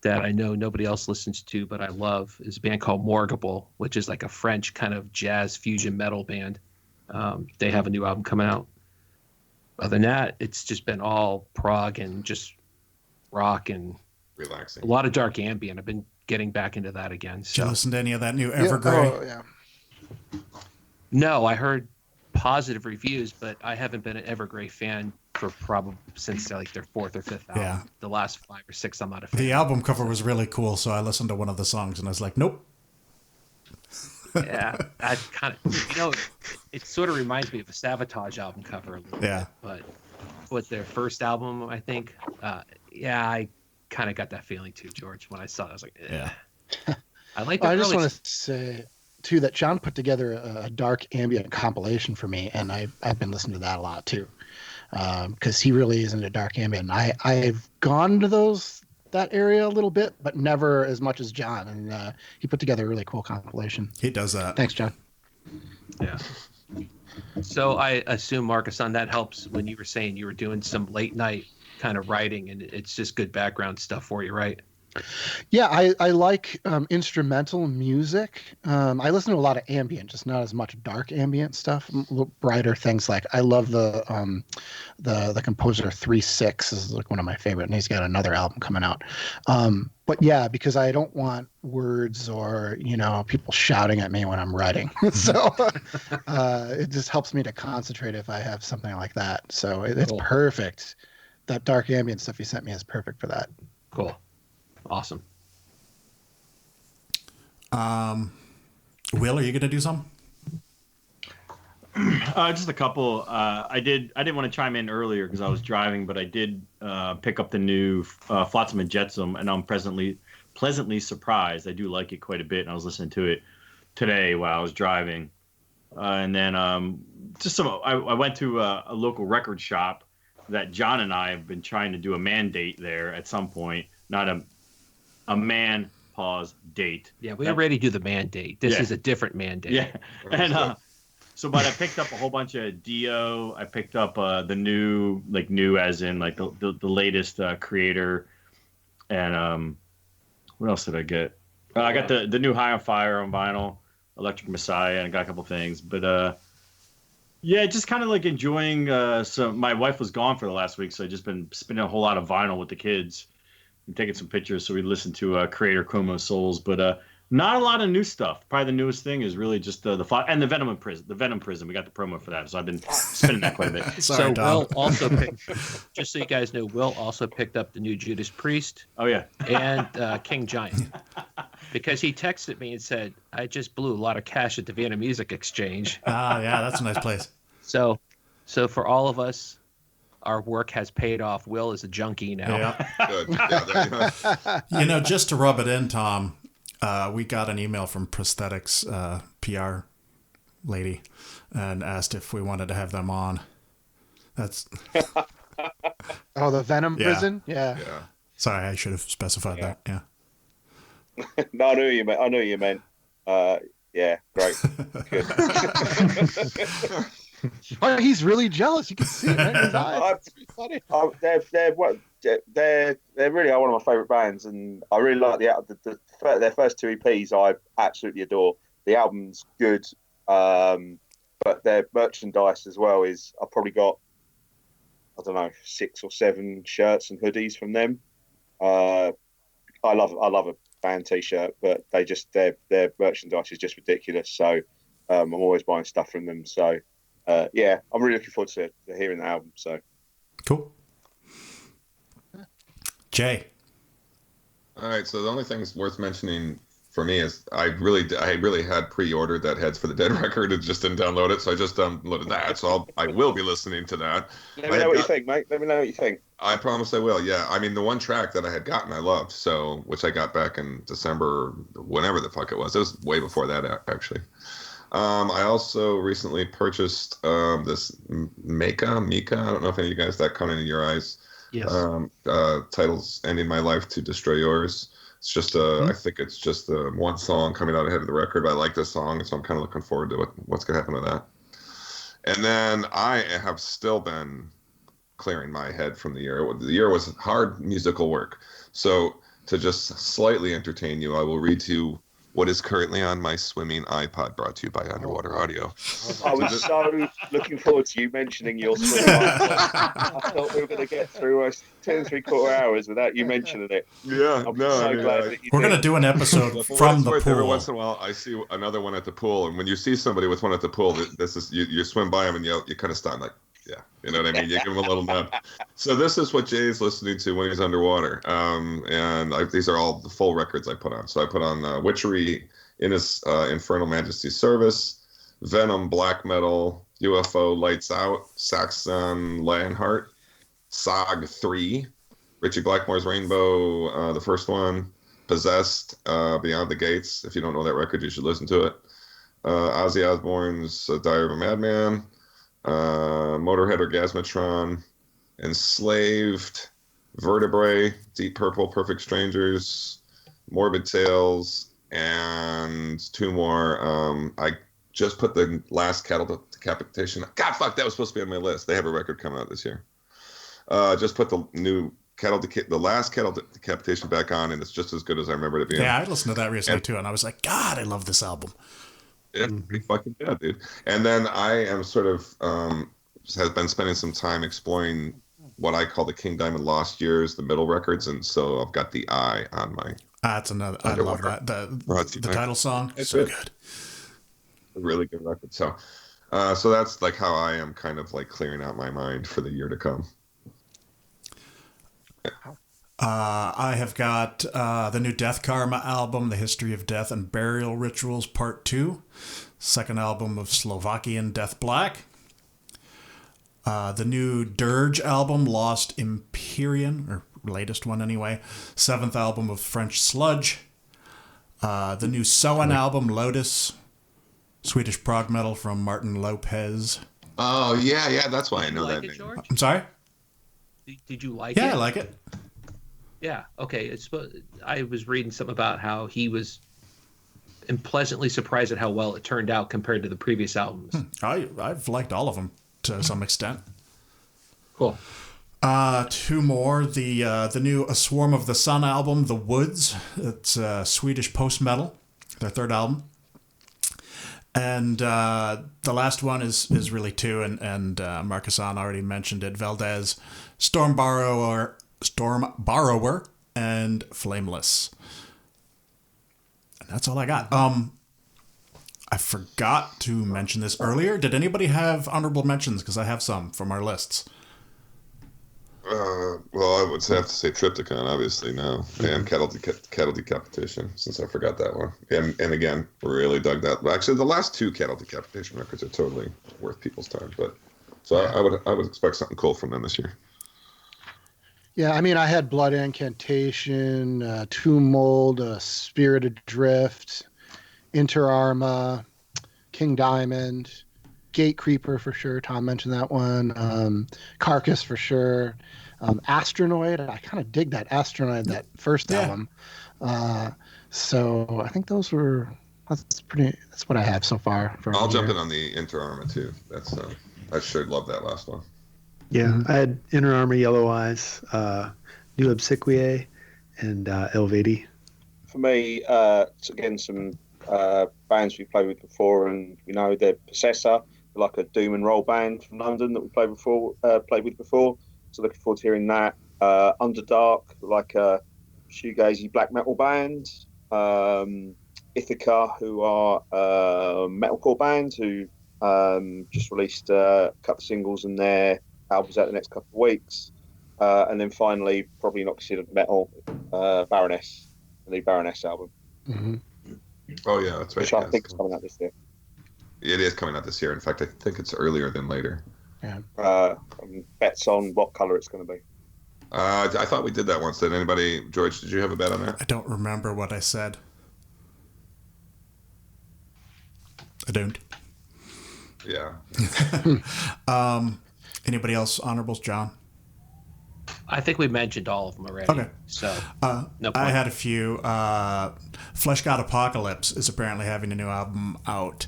that I know nobody else listens to, but I love, is a band called Morgable, which is like a French kind of jazz fusion metal band. They have a new album coming out. Other than that, it's just been all prog and just rock and relaxing. A lot of dark ambient. I've been getting back into that again. So. Did you listen to any of that new Evergrey? Yeah. No, I heard positive reviews, but I haven't been an Evergrey fan for probably since like their fourth or fifth album. Yeah. The last 5 or 6, I'm not a fan. The album cover was really cool, so I listened to one of the songs and I was like, nope. Yeah, I kind of, it sort of reminds me of a Savatage album cover a little bit. But with their first album, I think, I kind of got that feeling too, George. When I saw it, I was like, yeah. I like. I just want to say too that John put together a dark ambient compilation for me, and I've been listening to that a lot too, because he really is into dark ambient. I've gone to that area a little bit, but never as much as John, and he put together a really cool compilation. He does that. Thanks, John. Yeah. So I assume, Markisan, that helps when you were saying you were doing some late night kind of writing, and it's just good background stuff for you, right? Yeah, I like instrumental music. I listen to a lot of ambient, just not as much dark ambient stuff. A little brighter things. Like I love the composer 3-6 is like one of my favorite, and he's got another album coming out. But yeah, because I don't want words or people shouting at me when I'm writing, so it just helps me to concentrate if I have something like that. So it's cool. Perfect. That dark ambient stuff you sent me is perfect for that. Cool. Awesome. Will, are you going to do some? Just a couple. I didn't want to chime in earlier because I was driving, but I did pick up the new Flotsam and Jetsam, and I'm pleasantly surprised. I do like it quite a bit, and I was listening to it today while I was driving. And then I went to a local record shop that John and I have been trying to do a mandate there at some point. Not a man pause date. Yeah, we already do the mandate. This is a different mandate. Yeah, and but I picked up a whole bunch of Dio. I picked up the new as in like the latest creator, and what else did I get? I got the new High on Fire on vinyl, Electric Messiah, and I got a couple things. But just kind of like enjoying. So my wife was gone for the last week, so I just been spinning a whole lot of vinyl with the kids. I'm taking some pictures, so we listened to Creator Como Souls, but not a lot of new stuff. Probably the newest thing is really just the and the Venom Prison. The Venom Prison, we got the promo for that, so I've been spinning that quite a bit. Sorry, Will also picked, just so you guys know, Will also picked up the new Judas Priest. Oh yeah, and King Giant, because he texted me and said, "I just blew a lot of cash at the Vienna Music Exchange." Yeah, that's a nice place. So for all of us. Our work has paid off. Will is a junkie now. Yeah. Good. Yeah, there you go. Just to rub it in, Tom, we got an email from Prosthetics PR lady and asked if we wanted to have them on. That's. Oh, the Venom Yeah. prison. Yeah. Sorry, I should have specified that. Yeah. No, I knew you meant. I knew you meant. Yeah, great. Good. Oh, he's really jealous. You can see it right in his eyes. They're really are one of my favourite bands, and I really like their first two EPs. I absolutely adore. The album's good, but their merchandise as well is. I've probably got, I don't know, 6 or 7 shirts and hoodies from them. I love a band T-shirt, but their merchandise is just ridiculous. So I'm always buying stuff from them. So yeah, I'm really looking forward to hearing the album. So cool. Jay. All right, so the only thing that's worth mentioning for me is I really had pre-ordered that Heads for the Dead record and just didn't download it, so I just downloaded that. So I will be listening to that. Let me know what you think, mate. Let me know what you think. I promise I will. Yeah, I mean the one track that I had gotten I loved, so which I got back in December, whenever the fuck it was. It was way before that actually. I also recently purchased this Mika. I don't know if any of you guys that come into your eyes. Yes. Titles Ending My Life to Destroy Yours. It's just I think it's just one song coming out ahead of the record. But I like this song, so I'm kind of looking forward to what's going to happen with that. And then I have still been clearing my head from the year. The year was hard musical work. So to just slightly entertain you, I will read to you what is currently on my swimming iPod, brought to you by Underwater Audio. I was so looking forward to you mentioning your swimming iPod. I thought we were going to get through 10 3/4 hours without you mentioning it. Yeah, I'm so glad that you We're did. going to do an episode from the pool. Every once in a while, I see another one at the pool, and when you see somebody with one at the pool, this is you swim by them and you kind of stop, like, yeah, you know what I mean? You give them a little nub. So this is what Jay's listening to when he's underwater. These are all the full records I put on. So I put on Witchery, in his Infernal Majesty's Service, Venom, Black Metal, UFO, Lights Out, Saxon, Lionheart, Sog 3, Richie Blackmore's Rainbow, the first one, Possessed, Beyond the Gates. If you don't know that record, you should listen to it. Ozzy Osbourne's Diary of a Madman, Motorhead Orgasmatron, Enslaved, Vertebrae, Deep Purple, Perfect Strangers, Morbid Tales, and 2 more. I just put the last Cattle Decapitation. God, fuck, that was supposed to be on my list. They have a record coming out this year. Just put the new the last Cattle Decapitation back on, and it's just as good as I remember it being. Yeah, I listened to that recently too, and I was like, God, I love this album. It's pretty fucking good, dude. And then I am sort of has been spending some time exploring what I call the King Diamond Lost Years, the middle records, and so I've got the Eye on my. That's another. I love that. The title song. It's so good. A really good record. So that's like how I am kind of like clearing out my mind for the year to come. I have got the new Death Karma album, The History of Death and Burial Rituals, Part 2. Second album of Slovakian Death Black. The new Dirge album, Lost Empyrean, or latest one anyway. 7th album of French Sludge. The new Soen album, Lotus. Swedish prog metal from Martin Lopez. Oh, yeah, that's why I know that name. George? I'm sorry? Did you like it? Yeah, I like it. Yeah, okay. I was reading something about how he was pleasantly surprised at how well it turned out compared to the previous albums. I've liked all of them to some extent. Cool. 2 more. The new A Swarm of the Sun album, The Woods. It's Swedish post-metal, their 3rd album. And the last one is really 2, and Markisan already mentioned it. Valdez, Storm Borrower, and Flameless. And that's all I got. I forgot to mention this earlier. Did anybody have honorable mentions? Because I have some from our lists. Well, I would have to say Triptychon, obviously, now. And Cattle Decapitation, since I forgot that one. And again, really dug that. Actually, the last 2 Cattle Decapitation records are totally worth people's time. But so I would expect something cool from them this year. Yeah, I mean, I had Blood Incantation, Tomb Mold, Spirit Adrift, Inter Arma, King Diamond, Gatecreeper for sure. Tom mentioned that one. Carcass for sure. Astronoid. I kind of dig that Astronoid, that first album. So I think that's what I have so far. I'll jump in on the Inter Arma too. That's I sure love that last one. Yeah, I had Inner Armor, Yellow Eyes, New Obsequiae, and Elvedi. For me, again, some bands we played with before, and we know they're Possessor, like a doom and roll band from London that we played with before. So looking forward to hearing that. Underdark, like a shoegazy black metal band. Ithaca, who are a metalcore band who just released a couple of singles and their albums out the next couple of weeks. And then finally, probably not considered metal, Baroness, the Baroness album. Mm-hmm. Oh yeah, that's right. Which I think is coming out this year. It is coming out this year. In fact, I think it's earlier than later. Yeah. Bets on what color it's going to be. I thought we did that once. Did anybody, George? Did you have a bet on that? I don't remember what I said. I don't. Yeah. Anybody else honorables, John? I think we mentioned all of them already. Okay. So no point. I had a few. Flesh God Apocalypse is apparently having a new album out.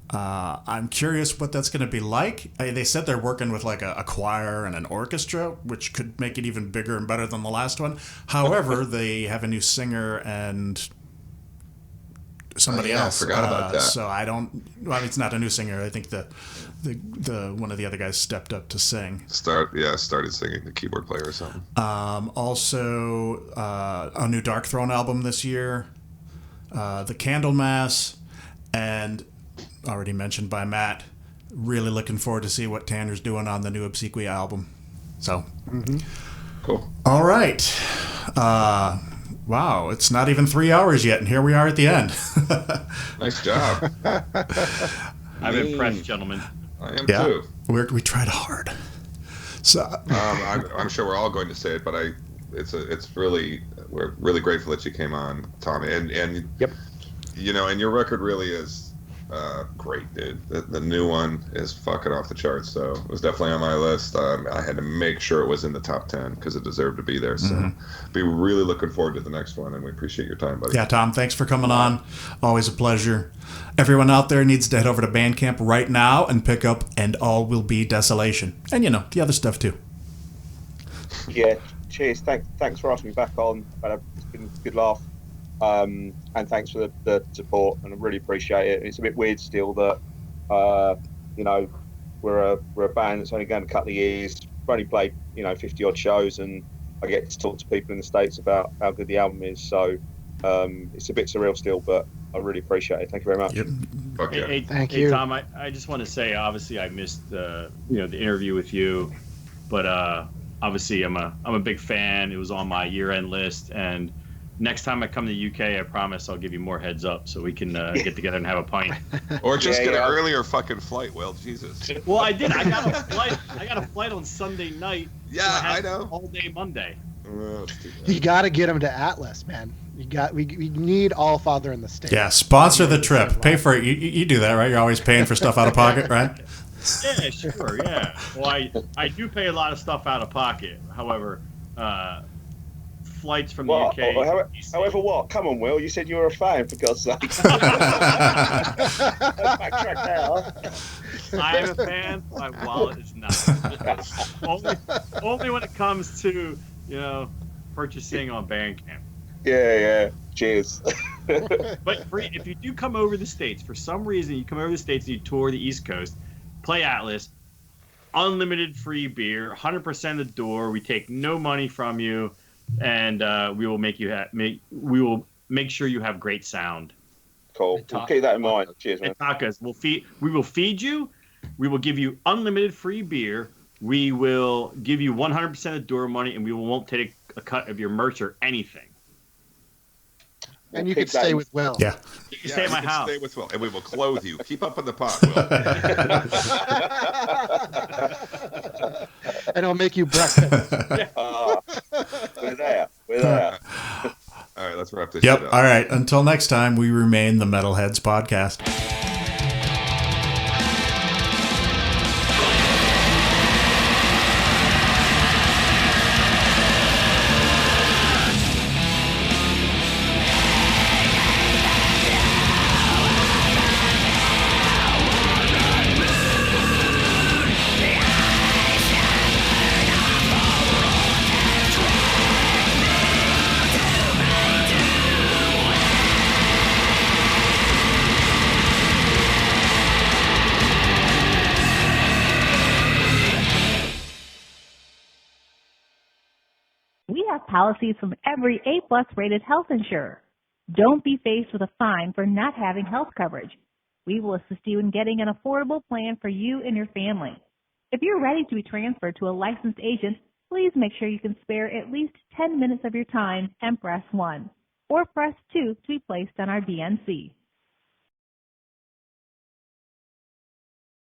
I'm curious what that's going to be like. They said they're working with like a choir and an orchestra, which could make it even bigger and better than the last one. However, they have a new singer and somebody else. I forgot about that. So I don't. Well, it's not a new singer. I think the one of the other guys stepped up to sing. Started singing, the keyboard player or something. Also, a new Dark Throne album this year. The Candlemass, and already mentioned by Matt. Really looking forward to see what Tanner's doing on the new Obsequiae album. So, Cool. All right. Wow, it's not even 3 hours yet, and here we are at the end. Nice job. I'm impressed, gentlemen. I am too. We tried hard. So I'm sure we're all going to say it, but we're really grateful that you came on, Tom, and yep. You know, and your record really is great, dude. The new one is fucking off the charts, so it was definitely on my list. I had to make sure it was in the top 10 because it deserved to be there. So be really looking forward to the next one, and we appreciate your time, buddy. Yeah, Tom, thanks for coming on. Always a pleasure. Everyone out there needs to head over to Bandcamp right now and pick up And All Will Be Desolation. And, the other stuff, too. Yeah, cheers. Thanks for asking me back on. It's been a good laugh. And thanks for the support, and I really appreciate it. It's a bit weird still that, we're a band that's only going a couple of years. We've only played, 50 odd shows, and I get to talk to people in the States about how good the album is. So it's a bit surreal still, but I really appreciate it. Thank you very much. Yep. Okay. Thank you, Tom. I just want to say, obviously, I missed the interview with you, but obviously, I'm a big fan. It was on my year-end list, and next time I come to the UK, I promise I'll give you more heads up so we can get together and have a pint. Or just get an earlier fucking flight. Well, Jesus. Well, I did. I got a flight on Sunday night. Yeah, so I know. All day Monday. You got to get him to Atlas, man. We need Allfather in the States. Yeah, sponsor the trip. Pay for it. You do that, right? You're always paying for stuff out of pocket, right? Yeah, sure, yeah. Well, I do pay a lot of stuff out of pocket. However, flights from the UK. However, what? Come on, Will. You said you were a fan, for God's sake. Backtrack now. I am a fan. My wallet is not. Only when it comes to purchasing on Bandcamp. Yeah. Cheers. But if you do come over the States, for some reason you come over the States and you tour the East Coast, play Atlas, unlimited free beer, 100% of the door. We take no money from you, and we will make sure you have great sound. Cool. We'll keep that in mind. Cheers, man. Tacos. We will feed you. We will give you unlimited free beer. We will give you 100% of the door money, and we won't take a cut of your merch or anything. And you can stay with Will. Yeah. You can stay at my house. Stay with Will, and we will clothe you. Keep up in the pot, Will. And I'll make you breakfast. We're there. All right, let's wrap this shit up. All right. Until next time, we remain the Metalheads podcast. have policies from every A-plus rated health insurer. Don't be faced with a fine for not having health coverage. We will assist you in getting an affordable plan for you and your family. If you're ready to be transferred to a licensed agent, please make sure you can spare at least 10 minutes of your time and press 1, or press 2 to be placed on our DNC.